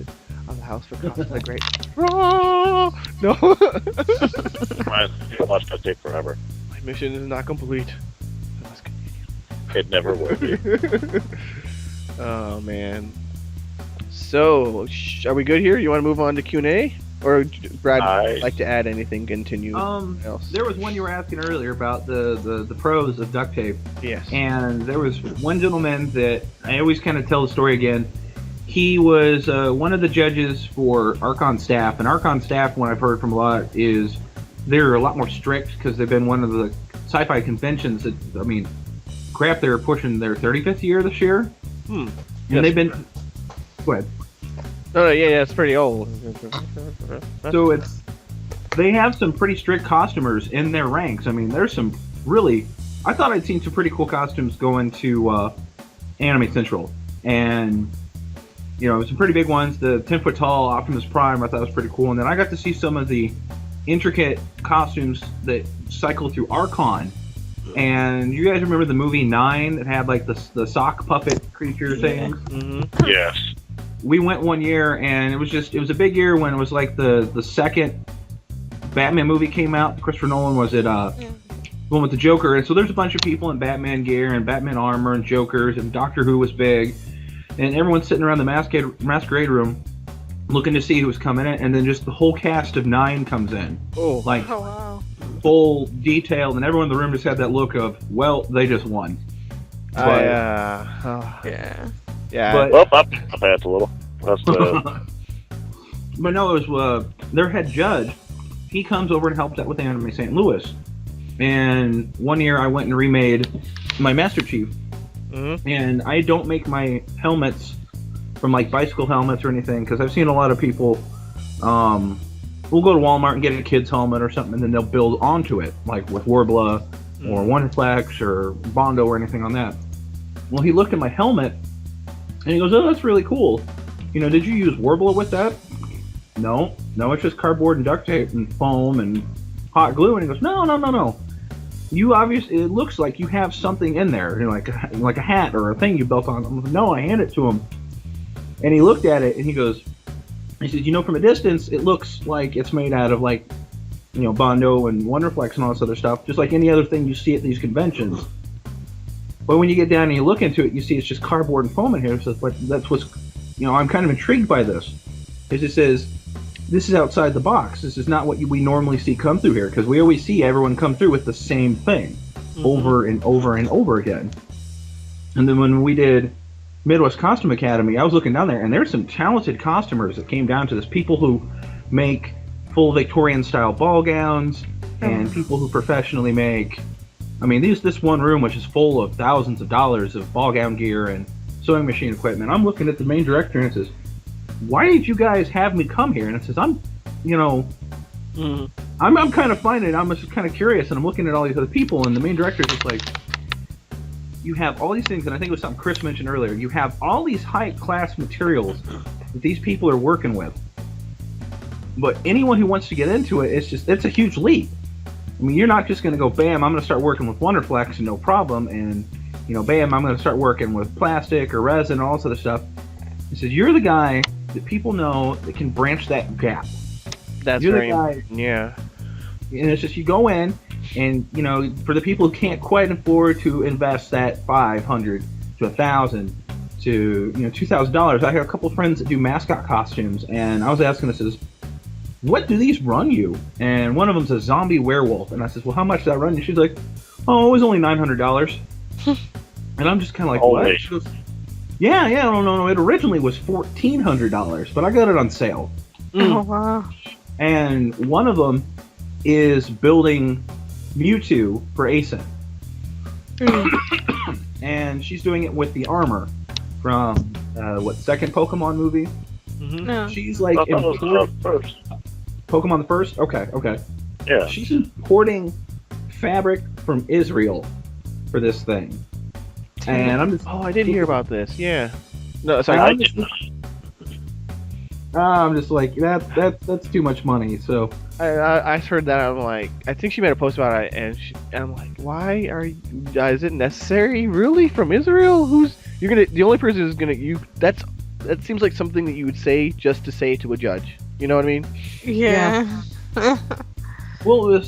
on the house for cosplay great. Oh, no, Reminds me to watch duct tape forever. my mission is not complete. I must continue. It never will be. Oh man. So, are we good here? You want to move on to Q&A, or Brad like to add anything? Continue. Else? There was one you were asking earlier about the pros of duct tape. Yes. And there was one gentleman that I always kind of tell the story again. He was one of the judges for Archon staff, and Archon staff, what I've heard from a lot, is they're a lot more strict because they've been one of the sci-fi conventions that, I mean, crap, they're pushing their 35th year this year. And they've been... Go ahead. No, yeah, it's pretty old. So they have some pretty strict costumers in their ranks. I mean, there's some really... I thought I'd seen some pretty cool costumes going to Anime Central. And, you know, some pretty big ones. The 10-foot tall Optimus Prime I thought was pretty cool. And then I got to see some of the intricate costumes that cycle through Archon. And you guys remember the movie 9 that had like the sock puppet creature things? Mm-hmm. Yes. We went one year, and it was a big year when it was like the second Batman movie came out. Christopher Nolan was it one with the Joker, and so there's a bunch of people in Batman gear and Batman armor and Jokers, and Doctor Who was big, and everyone's sitting around the masquerade room looking to see who was coming in, and then just the whole cast of 9 comes in. Oh wow. Full detail, and everyone in the room just had that look of, well, they just won. Yeah. Yeah. But, Well, I passed a little. That's but no, it was their head judge. He comes over and helps out with Anime St. Louis. And one year I went and remade my Master Chief. Mm-hmm. And I don't make my helmets from like bicycle helmets or anything, because I've seen a lot of people we'll go to Walmart and get a kid's helmet or something, and then they'll build onto it, like with Warbler or Wonderflex or Bondo or anything on that. Well, he looked at my helmet, and he goes, oh, that's really cool. You know, did you use Warbler with that? No, it's just cardboard and duct tape and foam and hot glue. And he goes, no. You obviously, it looks like you have something in there, you know, like a hat or a thing you built on. I'm like, no, I hand it to him. And he looked at it, and he says, you know, from a distance, it looks like it's made out of, like, you know, Bondo and Wonderflex and all this other stuff, just like any other thing you see at these conventions. But when you get down and you look into it, you see it's just cardboard and foam in here. So that's what's, you know, I'm kind of intrigued by this. Because it says, this is outside the box. This is not what we normally see come through here. Because we always see everyone come through with the same thing over and over and over again. And then when we did Midwest Costume Academy, I was looking down there, and there's some talented costumers that came down to this. People who make full Victorian-style ball gowns, and people who professionally make... I mean, this one room, which is full of thousands of dollars of ball gown gear and sewing machine equipment. I'm looking at the main director, and it says, why did you guys have me come here? And it says, I'm kind of finding it. I'm just kind of curious, and I'm looking at all these other people, and the main director is just like, you have all these things, and I think it was something Chris mentioned earlier, you have all these high-class materials that these people are working with. But anyone who wants to get into it, it's a huge leap. I mean, you're not just going to go, bam, I'm going to start working with Wonderflex and no problem, and, you know, bam, I'm going to start working with plastic or resin and all this other stuff. He says, you're the guy that people know that can branch that gap. That's you're very, the guy, yeah. And it's just, you go in, and, you know, for the people who can't quite afford to invest that $500 to $1,000 to, you know, $2,000, I have a couple of friends that do mascot costumes, and I was asking, I says, what do these run you? And one of them's a zombie werewolf. And I says, well, how much does that run you? She's like, oh, it was only $900. And I'm just kind of like, what? She goes, yeah, no, it originally was $1,400, but I got it on sale. Oh, wow. And one of them is building Mewtwo for ASIN. And she's doing it with the armor from, second Pokemon movie? Mm-hmm. No. She's like, I thought it was first. Pokemon the first? Okay. Yeah. She's importing fabric from Israel for this thing. And I'm just... Oh, I did hear about this, yeah. No, sorry. I'm just like, that's too much money, so... I heard that, I'm like, I think she made a post about it, and I'm like, why are you... is it necessary? Really? From Israel? The only person who's gonna... That seems like something that you would say just to say to a judge. You know what I mean? Yeah. Well,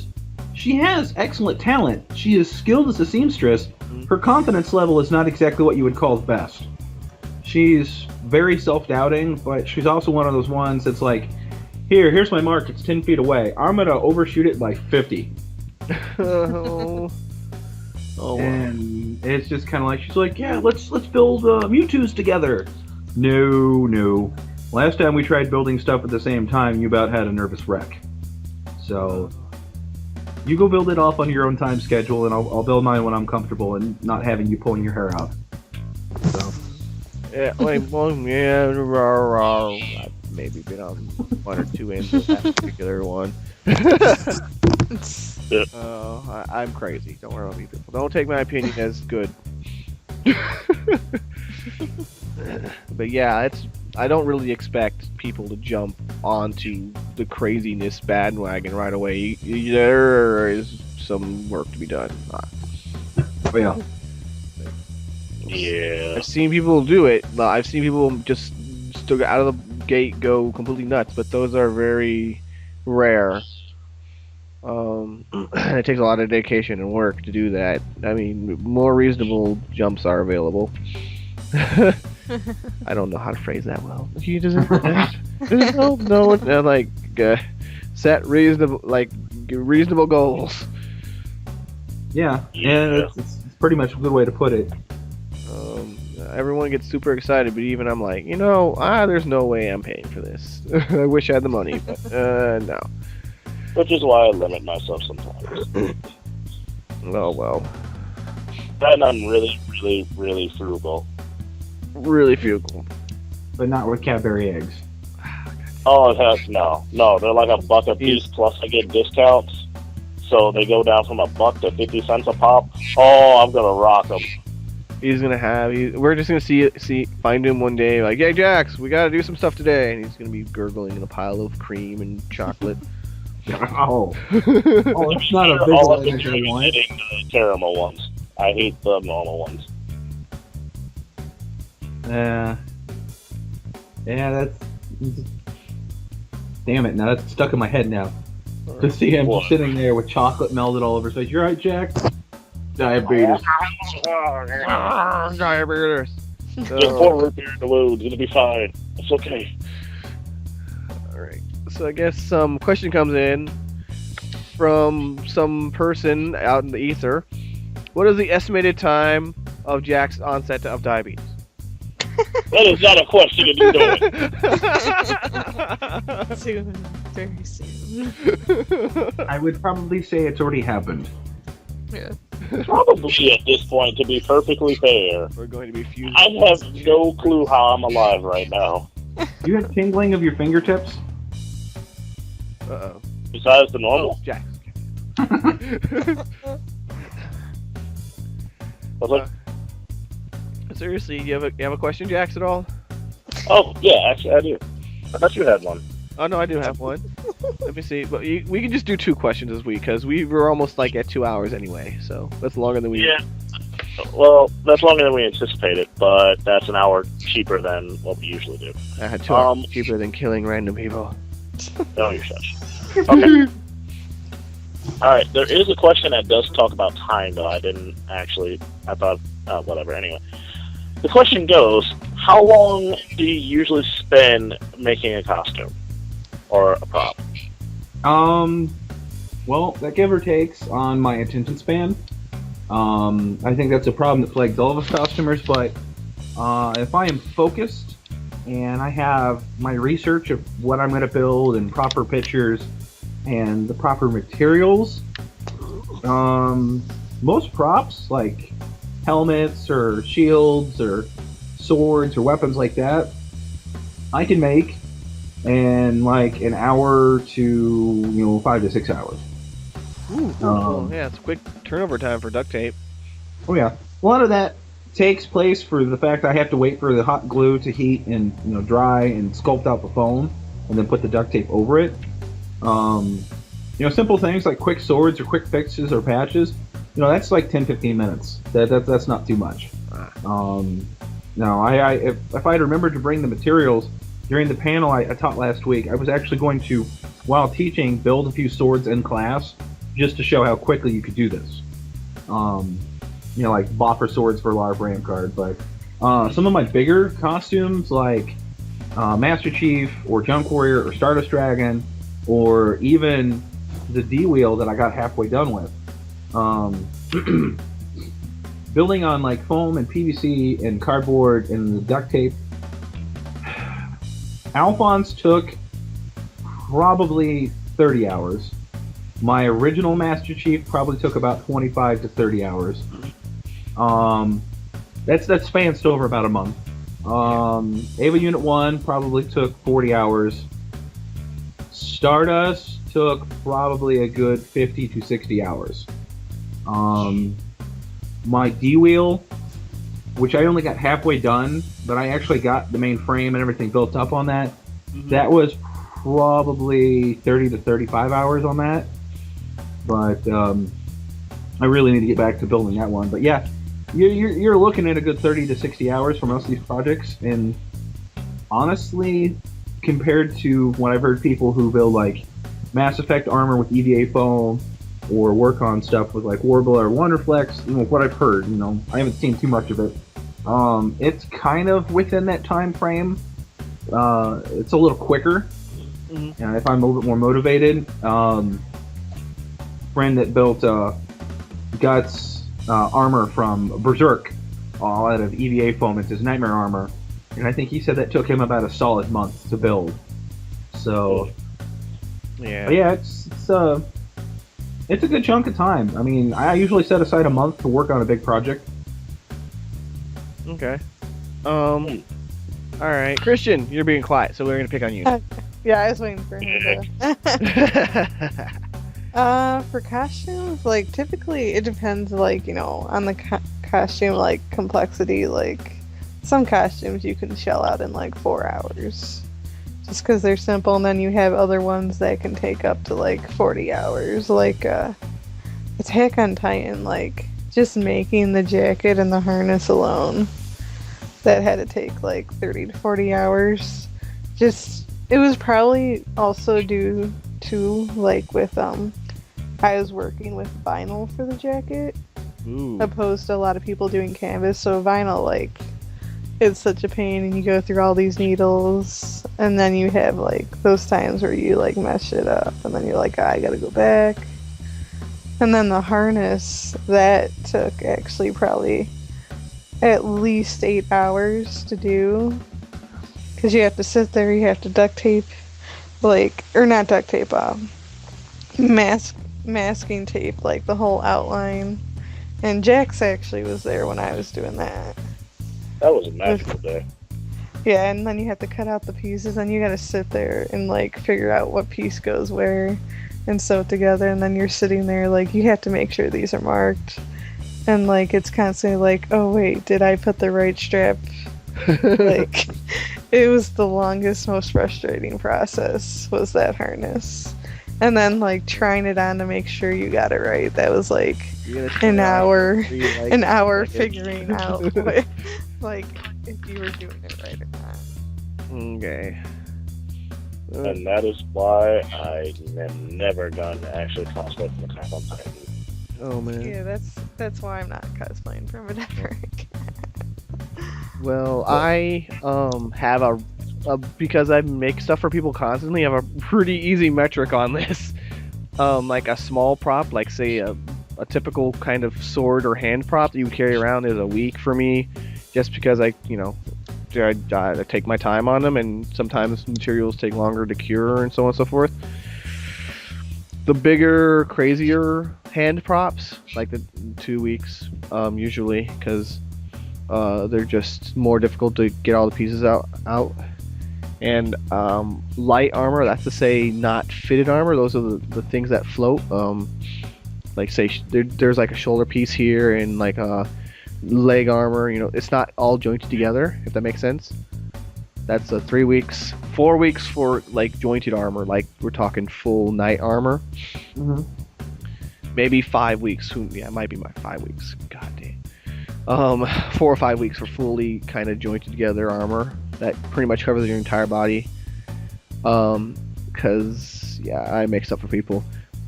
she has excellent talent. She is skilled as a seamstress, her confidence level is not exactly what you would call best. She's very self-doubting, but she's also one of those ones that's like, here's my mark, it's 10 feet away. I'm going to overshoot it by 50. Oh, wow. And it's just kind of like, she's like, yeah, let's build Mewtwo's together. No. Last time we tried building stuff at the same time, you about had a nervous wreck. So, you go build it off on your own time schedule, and I'll build mine when I'm comfortable and not having you pulling your hair out. So. Yeah, I've maybe been on one or two ends of that particular one. I'm crazy. Don't worry about me, people. Don't take my opinion as good. But yeah, I don't really expect people to jump onto the craziness bandwagon right away. There is some work to be done. Oh yeah. Yeah. I've seen people do it. I've seen people just out of the gate go completely nuts, but those are very rare. And it takes a lot of dedication and work to do that. I mean, more reasonable jumps are available. I don't know how to phrase that well. He doesn't. Set reasonable goals. Yeah, and it's pretty much a good way to put it. Everyone gets super excited, but even I'm like, there's no way I'm paying for this. I wish I had the money, but no. Which is why I limit myself sometimes. Oh well. And I'm really, really, really frugal. Really frugal. But not with Cadbury eggs. Oh, heck no. No, they're like $1 a piece, plus I get discounts. So they go down from $1 to 50 cents a pop. Oh, I'm gonna rock them. He's gonna we're just gonna find him one day, like, hey Jax, we gotta do some stuff today, and he's gonna be gurgling in a pile of cream and chocolate. Oh, it's not a visual image I want. The caramel ones. I hate the normal ones. Yeah, that's... Damn it, now that's stuck in my head now. To see him sitting there with chocolate melted all over his face. You're right, Jack? Diabetes. Diabetes. Just pour root beer in the wound. It'll be fine. It's okay. Alright. So I guess some question comes in from some person out in the ether. What is the estimated time of Jack's onset of diabetes? That is not a question to do. Soon. Very soon. I would probably say it's already happened. Yeah. Probably at this point, to be perfectly fair. We're going to be fusing. I have no clue how I'm alive right now. You have tingling of your fingertips? Uh-oh. Besides the normal. Jax. Seriously, you have a question, Jax, at all? Oh, yeah, actually I do. I thought you had one. Oh, no, I do have one. Let me see. But we can just do 2 questions this week, because we were almost like at 2 hours anyway, so that's longer than we... Yeah. Well, that's longer than we anticipated, but that's an hour cheaper than what we usually do. 2 hours cheaper than killing random people. No, you shush. Okay. Alright, there is a question that does talk about time, though. I thought, whatever, anyway. The question goes, how long do you usually spend making a costume? Or a prop? Well, that give or takes on my attention span. I think that's a problem that plagues all of us costumers, but if I am focused and I have my research of what I'm going to build and proper pictures and the proper materials, most props, like helmets or shields or swords or weapons like that, I can make in like an hour to 5 to 6 hours. Ooh, yeah, it's a quick turnover time for duct tape. Oh yeah, a lot of that takes place for the fact I have to wait for the hot glue to heat and dry and sculpt out the foam, and then put the duct tape over it. Simple things like quick swords or quick fixes or patches, that's like 10-15 minutes. That's not too much. If I'd remembered to bring the materials during the panel I taught last week, I was actually going to, while teaching, build a few swords in class just to show how quickly you could do this. like boffer swords for Lara Bramcard. But some of my bigger costumes, like Master Chief or Junk Warrior or Stardust Dragon, or even the D-Wheel that I got halfway done with. Building on like foam and PVC and cardboard and the duct tape. Alphonse took probably 30 hours. My original Master Chief probably took about 25 to 30 hours. That spans over about a month. Ava Unit 1 probably took 40 hours. Stardust took probably a good 50 to 60 hours. My D-Wheel, which I only got halfway done, but I actually got the main frame and everything built up on that. That was probably 30 to 35 hours on that. But I really need to get back to building that one. But yeah, you're looking at a good 30 to 60 hours for most of these projects. And honestly, compared to what I've heard people who build like Mass Effect armor with EVA foam, or work on stuff with like Warbler or Wonderflex, what I've heard, I haven't seen too much of it. It's kind of within that time frame. It's a little quicker. If I'm a little bit more motivated. Friend that built Guts armor from Berserk out of EVA foam. It's his nightmare armor. And I think he said that took him about a solid month to build. So, yeah, it's a good chunk of time. I mean, I usually set aside a month to work on a big project. Okay. All right, Christian, you're being quiet, so we're gonna pick on you. Yeah, I was waiting for him to. For costumes, like typically it depends, like on the costume, like complexity. Like some costumes you can shell out in like 4 hours. Just because they're simple, and then you have other ones that can take up to like 40 hours. Like, Attack on Titan, like, just making the jacket and the harness alone, that had to take like 30 to 40 hours. It was probably also due to, like, with, I was working with vinyl for the jacket, opposed to a lot of people doing canvas, so vinyl, like, it's such a pain, and you go through all these needles, and then you have like those times where you like mess it up, and then you're like, I gotta go back. And then the harness, that took actually probably at least 8 hours to do, because you have to sit there, you have to duct tape, or not duct tape, masking tape, like the whole outline. And Jax actually was there when I was doing that. That was a magical day. Yeah, and then you have to cut out the pieces, and you gotta sit there and like figure out what piece goes where and sew it together, and then you're sitting there like you have to make sure these are marked, and like it's constantly like, oh wait, did I put the right strap? Like, it was the longest, most frustrating process, was that harness. And then like trying it on to make sure you got it right, that was like an hour figuring out what, like, if you were doing it right or not. Okay. And that is why I have never gone to actually cosplay from Attack on Titan. Oh man. Yeah, that's why I'm not cosplaying from it ever again. Well, I have a because I make stuff for people constantly, I have a pretty easy metric on this. Like a small prop, like say a typical kind of sword or hand prop that you carry around is a week for me, just because I take my time on them, and sometimes materials take longer to cure and so on and so forth. The bigger, crazier hand props, like the 2 weeks, usually, because they're just more difficult to get all the pieces out. And light armor, that's to say not fitted armor, those are the things that float. Like say there's like a shoulder piece here and like a leg armor, it's not all jointed together, if that makes sense. That's 3 weeks, 4 weeks for like jointed armor, like we're talking full knight armor. Maybe 5 weeks. Yeah, it might be my 5 weeks. God damn. 4 or 5 weeks for fully kind of jointed together armor that pretty much covers your entire body. Because yeah, I make stuff for people.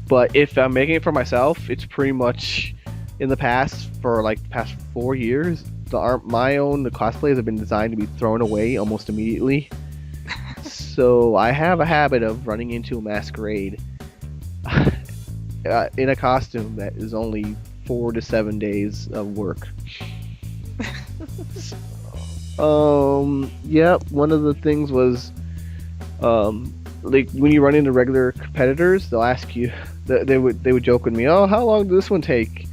But if I'm making it for myself, it's pretty much in the past, for like the past 4 years, the cosplays have been designed to be thrown away almost immediately. So I have a habit of running into a masquerade in a costume that is only 4 to 7 days of work. Yep. One of the things was, like when you run into regular competitors, they'll ask you. They would joke with me, "Oh, how long did this one take?"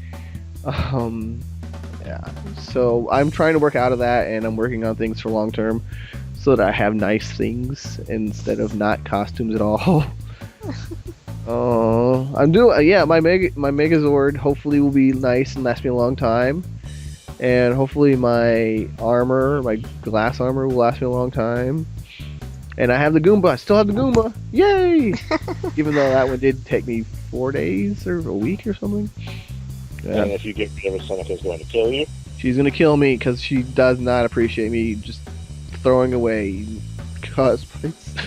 Yeah. So I'm trying to work out of that, and I'm working on things for long term, so that I have nice things instead of not costumes at all. I'm doing my Megazord hopefully will be nice and last me a long time, and hopefully my glass armor will last me a long time. And I have the Goomba. I still have the Goomba. Yay! Even though that one did take me 4 days or a week or something. Yeah. And if you get rid of it, Sonic is going to kill you. She's gonna kill me because she does not appreciate me just throwing away cosplays.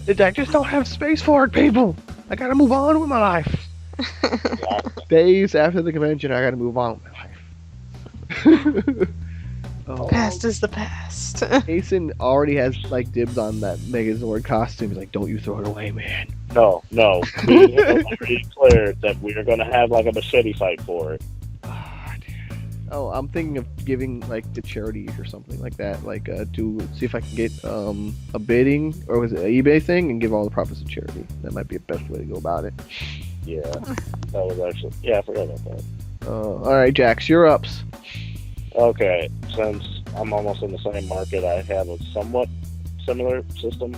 I just don't have space for it, people. I gotta move on with my life. Days after the convention, I gotta move on with my life. Past is the past. Jason already has like dibs on that Megazord costume. He's like, "Don't you throw it away, man." No. We have already declared that we are going to have like a machete fight for it. Oh, I'm thinking of giving like to charity or something like that, like to see if I can get a bidding or was it an eBay thing and give all the profits to charity. That might be the best way to go about it. Yeah, that was actually. Yeah, I forgot about that. All right, Jax, you're ups. Okay, since I'm almost in the same market, I have a somewhat similar system.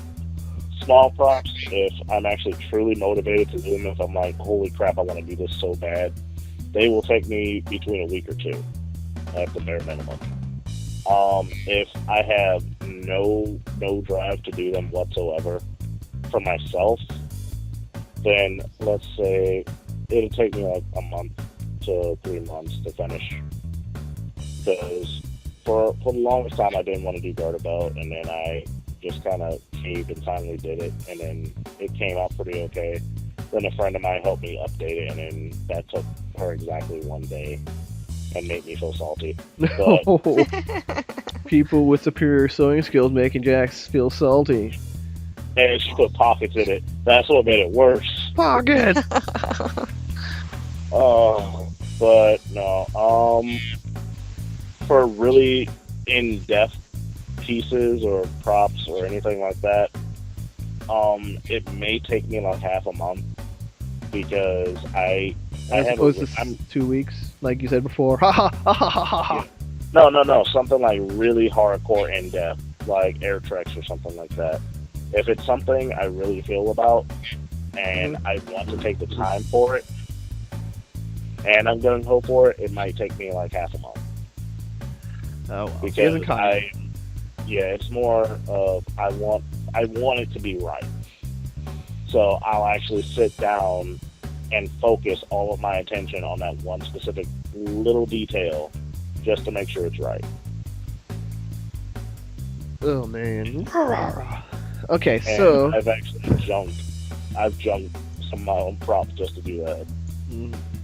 Small props, if I'm actually truly motivated to do them, if I'm like, holy crap, I want to do this so bad, they will take me between a week or two at the bare minimum. If I have no drive to do them whatsoever for myself, then let's say it'll take me like a month to 3 months to finish. Because for the longest time I didn't want to do Garter Belt, and then I just kind of caved and finally did it, and then it came out pretty okay. Then a friend of mine helped me update it, and then that took her exactly 1 day and made me feel salty. But, people with superior sewing skills making Jax feel salty. and she put pockets in it. That's what made it worse. Pocket! But no. For really in-depth pieces or props or anything like that, it may take me like half a month because I As have opposed to 2 weeks, like you said before. Ha ha ha ha ha ha. No, something like really hardcore in-depth, like Air Treks or something like that. If it's something I really feel about and I want to take the time for it and I'm going to go for it, it might take me like half a month. Oh, well. Because it's more of I want it to be right. So I'll actually sit down and focus all of my attention on that one specific little detail just to make sure it's right. Oh man. Okay, And so I've actually junked some of my own props just to do that.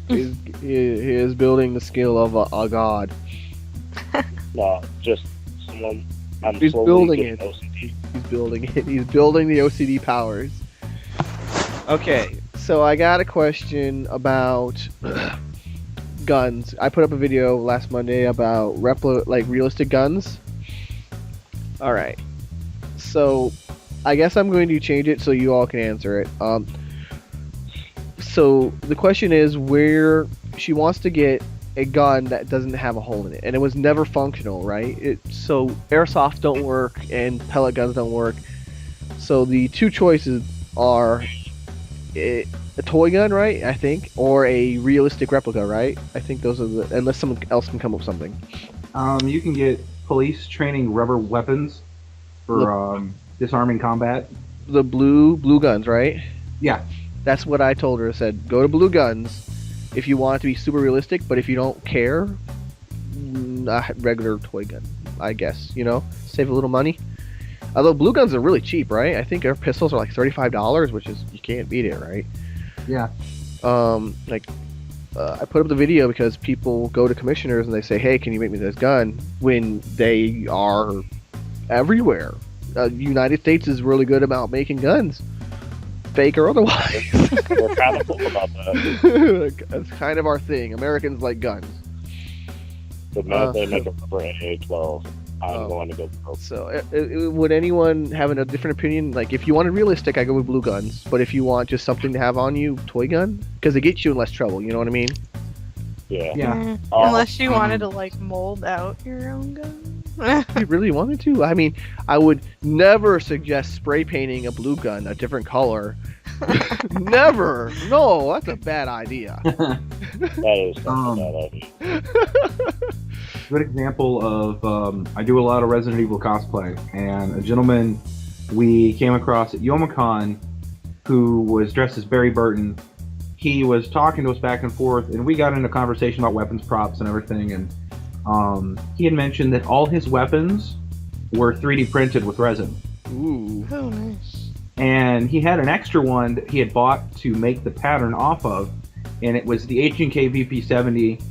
he is building the skill of a god. No, just someone. He's building it. OCD. He's building it. He's building the OCD powers. Okay, so I got a question about guns. I put up a video last Monday about realistic guns. All right. So I guess I'm going to change it so you all can answer it. So the question is where she wants to get a gun that doesn't have a hole in it, and it was never functional, right? So airsoft don't work and pellet guns don't work. So the two choices are a toy gun, right? I think, or a realistic replica, right? I think those are the, unless someone else can come up with something. You can get police training rubber weapons for disarming combat. The blue guns, right? Yeah. That's what I told her. I said, go to blue guns if you want it to be super realistic, but if you don't care, a regular toy gun, I guess, save a little money. Although blue guns are really cheap, right? I think our pistols are like $35, which is, you can't beat it, right? Yeah. I put up the video because people go to commissioners and they say, "Hey, can you make me this gun?" When they are everywhere. United States is really good about making guns, fake or otherwise. We're kind of cool about that. That's kind of our thing. Americans like guns. The minute they make a rubber AA-12, I'm going to go broke. So, would anyone have a different opinion? Like, if you wanted realistic, I go with blue guns. But if you want just something to have on you, toy gun, because it gets you in less trouble. You know what I mean? Yeah. Yeah. Unless you wanted to like mold out your own gun. You really wanted to? I mean, I would never suggest spray painting a blue gun a different color. Never. No, that's a bad idea. That is such a bad idea. Good example of I do a lot of Resident Evil cosplay, and a gentleman we came across at Youmacon who was dressed as Barry Burton. He was talking to us back and forth, and we got into a conversation about weapons props and everything, and he had mentioned that all his weapons were 3D printed with resin. Ooh. Oh, nice. And he had an extra one that he had bought to make the pattern off of, and it was the H&K VP70,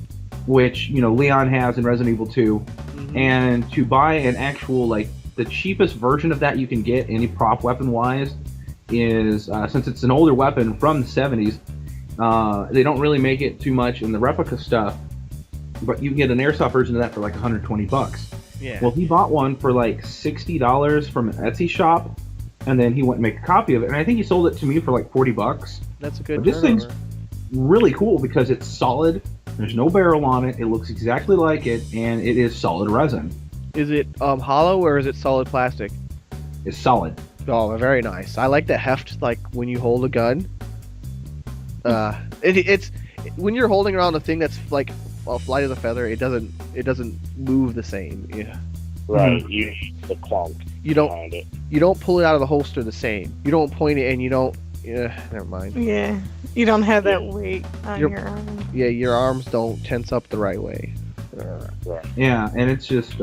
which, you know, Leon has in Resident Evil 2. Mm-hmm. And to buy an actual, like, the cheapest version of that you can get, any prop weapon-wise, is, since it's an older weapon from the 70s, they don't really make it too much in the replica stuff, but you can get an airsoft version of that for like $120. Yeah. Well, he bought one for like $60 from an Etsy shop, and then he went and made a copy of it, and I think he sold it to me for like $40. That's a good But this thing's turnover. really cool because it's solid. There's no barrel on it. It looks exactly like it, and it is solid resin. Is it hollow or is it solid plastic? It's solid. Oh, very nice. I like the heft, like when you hold a gun. It's when you're holding around a thing that's like light as a feather. It doesn't move the same. Yeah. Right. You need the clunk You don't behind it. you don't pull it out of the holster the same. You don't point it and you don't. Never mind. Yeah. You don't have that weight on You're- your arm. Yeah, your arms don't tense up the right way. Right. Yeah, and it's just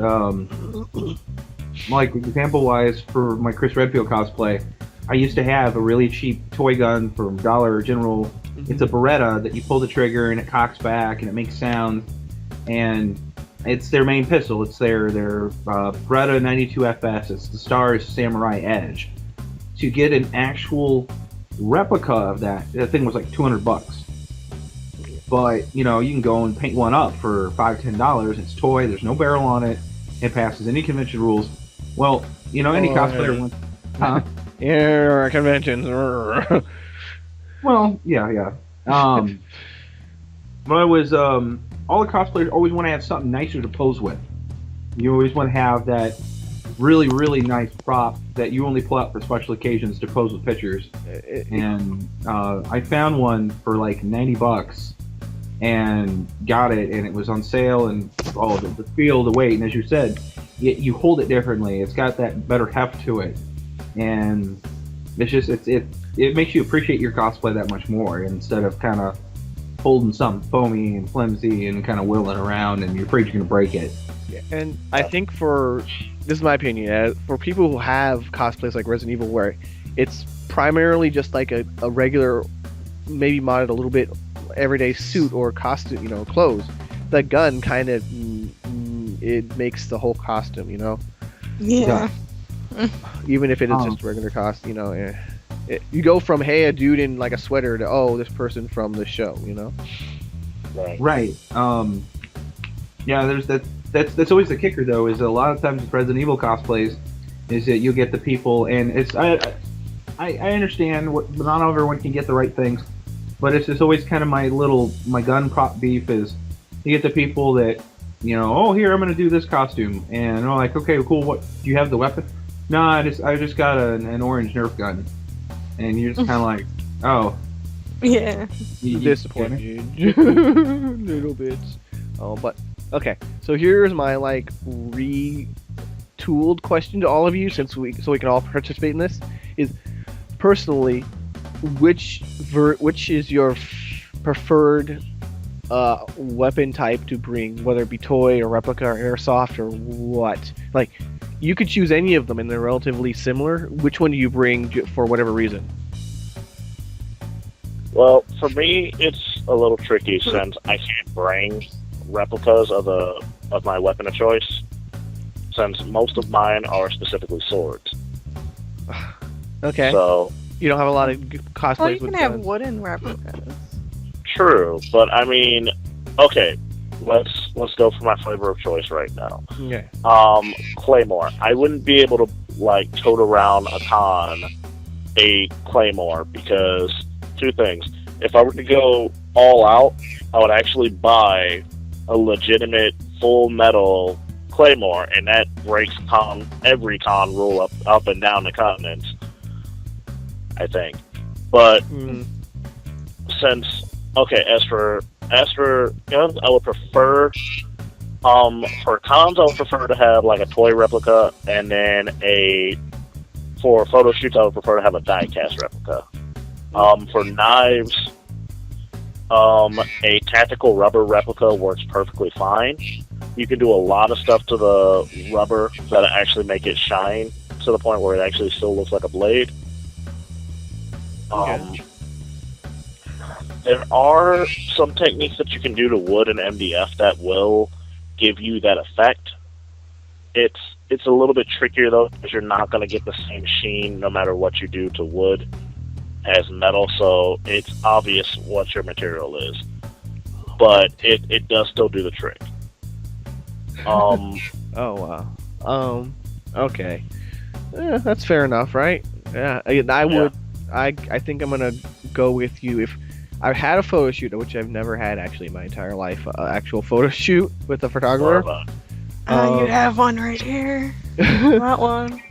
like example-wise for my Chris Redfield cosplay, I used to have a really cheap toy gun from Dollar General. It's a Beretta that you pull the trigger and it cocks back and it makes sound, and it's their main pistol. It's their Beretta 92 FS. It's the Star's Samurai Edge. To get an actual replica of that thing was like $200. But you know, you can go and paint one up for $5-10. It's toy. There's no barrel on it. It passes any convention rules. Well, you know, any cosplayer wants. Huh? Yeah, conventions. Well, yeah. But I was all the cosplayers always want to have something nicer to pose with. You always want to have that really, really nice prop that you only pull out for special occasions to pose with pictures. And I found one for like $90 and got it, and it was on sale, and all of it, the feel, the weight, and as you said, you hold it differently. It's got that better heft to it, and it's just it makes you appreciate your cosplay that much more instead of kind of holding something foamy and flimsy and kind of whirling around and you're afraid you're going to break it. And I think this is my opinion, for people who have cosplays like Resident Evil where it's primarily just like a regular, maybe modded a little bit everyday suit or costume, clothes, the gun kind of it makes the whole costume, Yeah. even if it is just regular costume, you go from, hey, a dude in like a sweater to, oh, this person from the show, Right. Yeah, there's that's always the kicker though, is a lot of times with Resident Evil cosplays is that you get the people, and it's I understand not everyone can get the right things, but it's just always kind of my gun prop beef is you get the people that, oh, here, I'm gonna do this costume, and they're like, okay, cool, what do you have, the weapon? No, I just got an orange Nerf gun, and you're just kind of like, oh, Yeah. you disappointed little bits. Oh, but okay, so here's my retooled question to all of you, so we can all participate in this, is personally, which is your preferred weapon type to bring, whether it be toy or replica or airsoft or what? Like, you could choose any of them and they're relatively similar. Which one do you bring for whatever reason? Well, for me, it's a little tricky since I can't bring replicas of my weapon of choice, since most of mine are specifically swords. Okay. So You don't have a lot of cosplays Well, you with can have guns. wooden replicas. true, but I mean, okay, let's go for my flavor of choice right now. Okay. Claymore. I wouldn't be able to like tote around a con a claymore because two things. If I were to go all out, I would actually buy a legitimate full metal claymore, and that breaks every con rule up and down the continents, I think. But since as for guns, I would prefer for cons I would prefer to have like a toy replica, and then for photo shoots I would prefer to have a die cast replica. For knives, a tactical rubber replica works perfectly fine. You can do a lot of stuff to the rubber that actually make it shine to the point where it actually still looks like a blade. There are some techniques that you can do to wood and MDF that will give you that effect. It's a little bit trickier though, because you're not going to get the same sheen no matter what you do to wood as metal, so it's obvious what your material is. But it does still do the trick. Oh wow. Okay. That's fair enough, right? Yeah. I would. I think I'm gonna go with you if I had a photo shoot, which I've never had actually in my entire life. Actual photo shoot with a photographer. You have one right here. That one.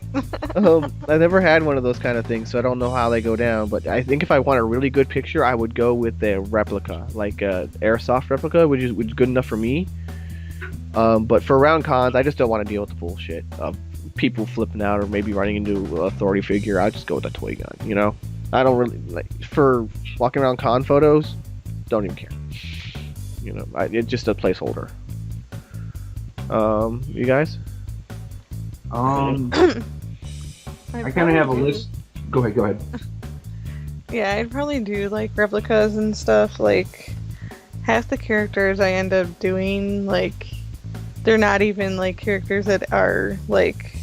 I never had one of those kind of things, so I don't know how they go down. But I think if I want a really good picture, I would go with a replica, like a airsoft replica, which is good enough for me. But for round cons, I just don't want to deal with the bullshit of people flipping out or maybe running into an authority figure. I just go with a toy gun, you know. I don't really like for walking around con photos. Don't even care. You know, it's just a placeholder. You guys? I kind of have a list. Go ahead. Yeah, I'd probably do like replicas and stuff. Like half the characters I end up doing, like they're not even like characters that are like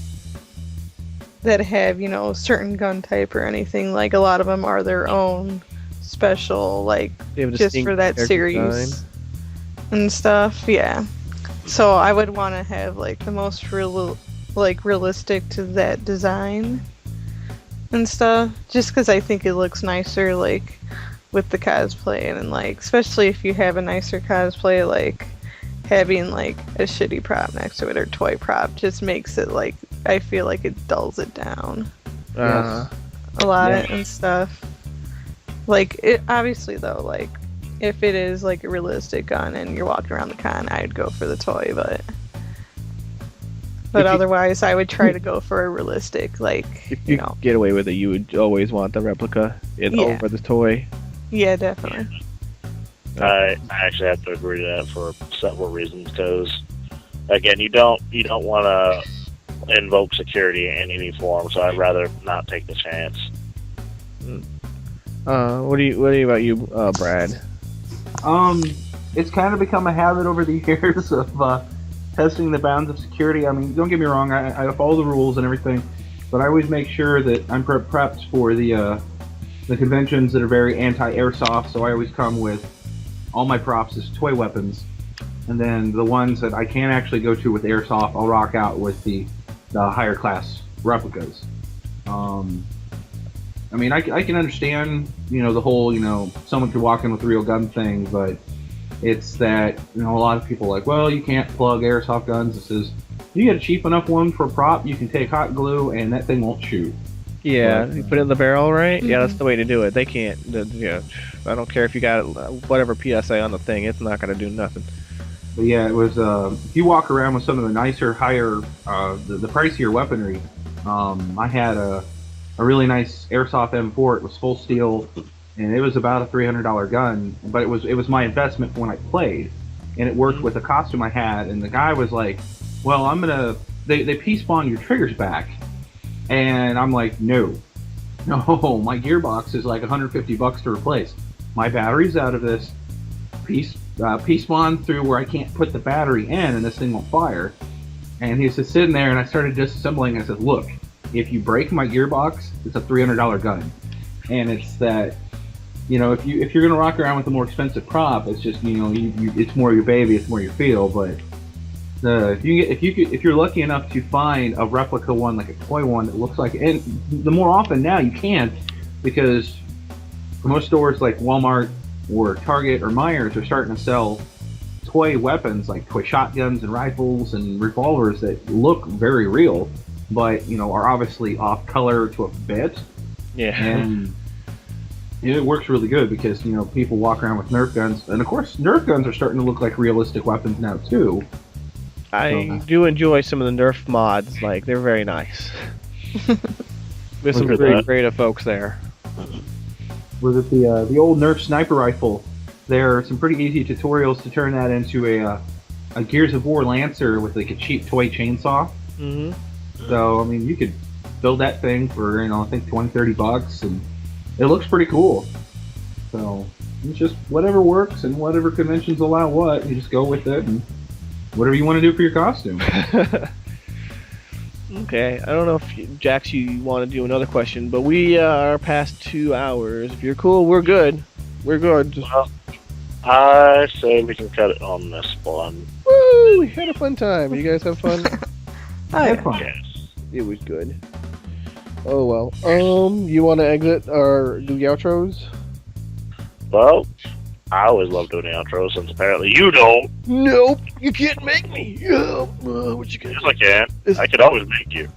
that have, you know, certain gun type or anything. Like a lot of them are their own special, like just for that series design and stuff. Yeah. So I would want to have like the most realistic to that design and stuff, just because I think it looks nicer, like with the cosplay, and like especially if you have a nicer cosplay, like having like a shitty prop next to it or toy prop just makes it like I feel like it dulls it down a lot and stuff. Like it obviously though, like if it is like a realistic gun and you're walking around the con, I'd go for the toy, but otherwise I would try to go for a realistic, like if you know, get away with it, you would always want the replica over the toy. Yeah, definitely. I actually have to agree to that for several reasons, because again, you don't want to invoke security in any form, so I'd rather not take the chance. What do you about you, Brad? It's kind of become a habit over the years of testing the bounds of security. I mean, don't get me wrong, I follow the rules and everything, but I always make sure that I'm prepped for the conventions that are very anti-airsoft, so I always come with all my props as toy weapons, and then the ones that I can't actually go to with airsoft, I'll rock out with the higher class replicas. I mean, I can understand, you know, the whole, you know, someone could walk in with a real gun thing, but it's that, you know, a lot of people are like, well, you can't plug airsoft guns. It says, you get a cheap enough one for a prop, you can take hot glue and that thing won't shoot. Yeah, you put it in the barrel, right? Yeah, that's the way to do it. They can't, I don't care if you got whatever PSA on the thing, it's not going to do nothing. But yeah, it was, if you walk around with some of the nicer, higher, the pricier weaponry, I had a really nice airsoft M4. It was full steel, and it was about a $300 gun, but it was my investment when I played, and it worked with the costume I had. And the guy was like, well, they P-spawn your triggers back, and I'm like, no, my gearbox is like $150 to replace. My battery's out of this. P-spawn through where I can't put the battery in and this thing won't fire. And he's just sitting there, and I started disassembling. I said, look, if you break my gearbox, it's a $300 gun. And it's that, if you're gonna rock around with a more expensive prop, it's just it's more your baby, it's more your feel. But if you're lucky enough to find a replica one, like a toy one that looks like, and the more often now you can, because most stores like Walmart or Target or Myers are starting to sell toy weapons like toy shotguns and rifles and revolvers that look very real, but are obviously off color to a bit. Yeah. And it works really good because people walk around with Nerf guns, and of course Nerf guns are starting to look like realistic weapons now too. I do enjoy some of the Nerf mods. Like, they're very nice. There's some very creative folks there. Was it the old Nerf sniper rifle? There are some pretty easy tutorials to turn that into a Gears of War Lancer with like a cheap toy chainsaw. Mm-hmm. So, I mean, you could build that thing for, I think $20-$30, and it looks pretty cool. So, it's just whatever works and whatever conventions allow what, you just go with it and whatever you want to do for your costume. Okay, I don't know if, Jax, you want to do another question, but we are past 2 hours. If you're cool, we're good. We're good. Well, I say we can cut it on this one. Woo! We had a fun time. You guys have fun? Oh, yeah. Fun. Yes. It was good. Oh, well. You want to exit or do the outros? Well, I always love doing the outros since apparently you don't. Nope, you can't make me. What you Yes, I can. I can always make you.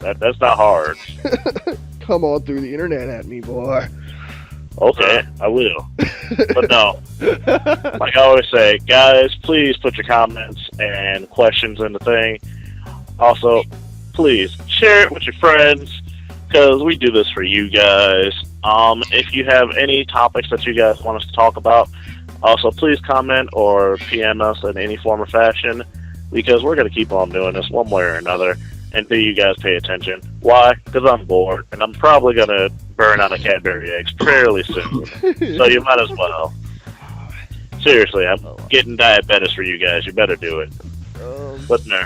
That's not hard. Come on through the internet at me, boy. Okay, I will. But no, like I always say, guys, please put your comments and questions in the thing. Also, please share it with your friends because we do this for you guys. If you have any topics that you guys want us to talk about, also please comment or PM us in any form or fashion because we're going to keep on doing this one way or another until you guys pay attention. Why? Because I'm bored and I'm probably going to burn out of Cadbury eggs fairly soon. So you might as well. Seriously, I'm getting diabetes for you guys. You better do it. But no.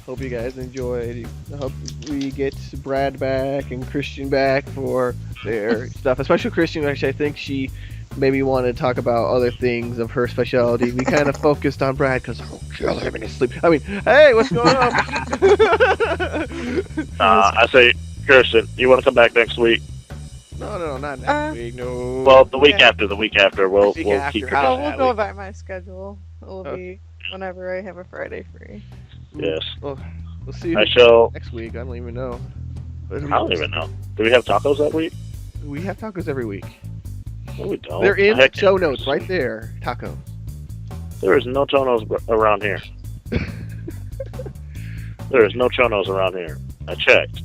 Hope you guys enjoyed. I hope we get Brad back and Christian back for their stuff. Especially Christian, actually, I think she maybe wanted to talk about other things of her specialty. We kind of focused on Brad because kill him in his sleep. I mean, hey, what's going on? I say, Kirsten, you want to come back next week? No, not next week. No. Well, the week after. We'll keep your Oh, we'll go by my schedule. It'll be whenever I have a Friday free. Yes. Well, we'll see. I shall. Next week. I don't even know. I don't even know. Do we have tacos that week? We have tacos every week. No, we don't. They're in the show notes right there. Tacos. There is no chonos around here. There is no chonos around here. I checked.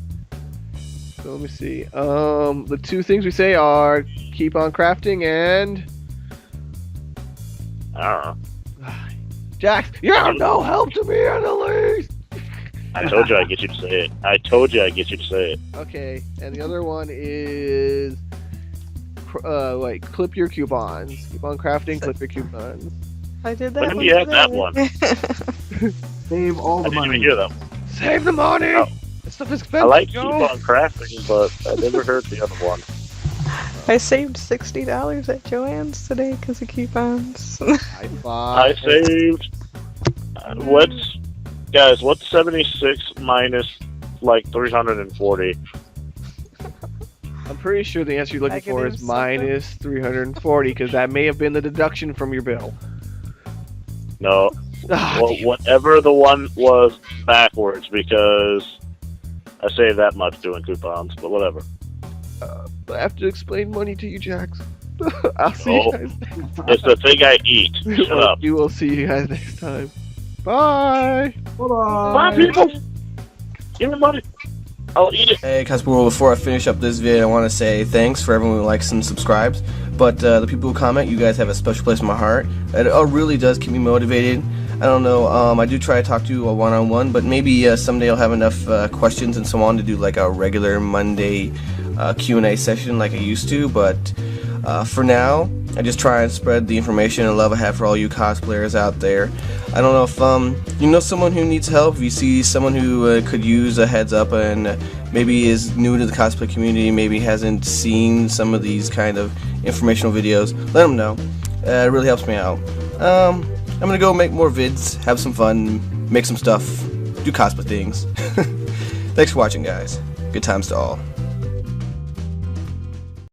So let me see. The two things we say are keep on crafting and I don't know. Jax, you're no help to me in the least. I told you I'd get you to say it. Okay, and the other one is clip your coupons. Keep on crafting, clip your coupons. I did that When one do you have today. that one? Save all I the didn't money. even hear that one. Save the money. Oh. This stuff is I expensive. like keep on crafting, but I never heard the other one. I saved $60 at Joann's today because of coupons. I saved. What's 76 minus like 340? I'm pretty sure the answer you're looking for is Negative minus 340 because that may have been the deduction from your bill. No, Ah, well, whatever the one was backwards because I saved that much doing coupons, but whatever. I have to explain money to you, Jax. I'll see you Oh. guys. It's the thing I eat. Shut up. You will see you guys next time. Bye. Bye, people. Give me money. I'll eat it. Hey, Casper, before I finish up this video, I want to say thanks for everyone who likes and subscribes. But the people who comment, you guys have a special place in my heart. It really does keep me motivated. I don't know, I do try to talk to you a one-on-one, but maybe someday I'll have enough questions and so on to do like a regular Monday Q&A session like I used to. But For now, I just try and spread the information and love I have for all you cosplayers out there. I don't know if you know someone who needs help, if you see someone who could use a heads up and maybe is new to the cosplay community, maybe hasn't seen some of these kind of informational videos, let them know. It really helps me out. I'm gonna go make more vids, have some fun, make some stuff, do cosplay things. Thanks for watching, guys. Good times to all.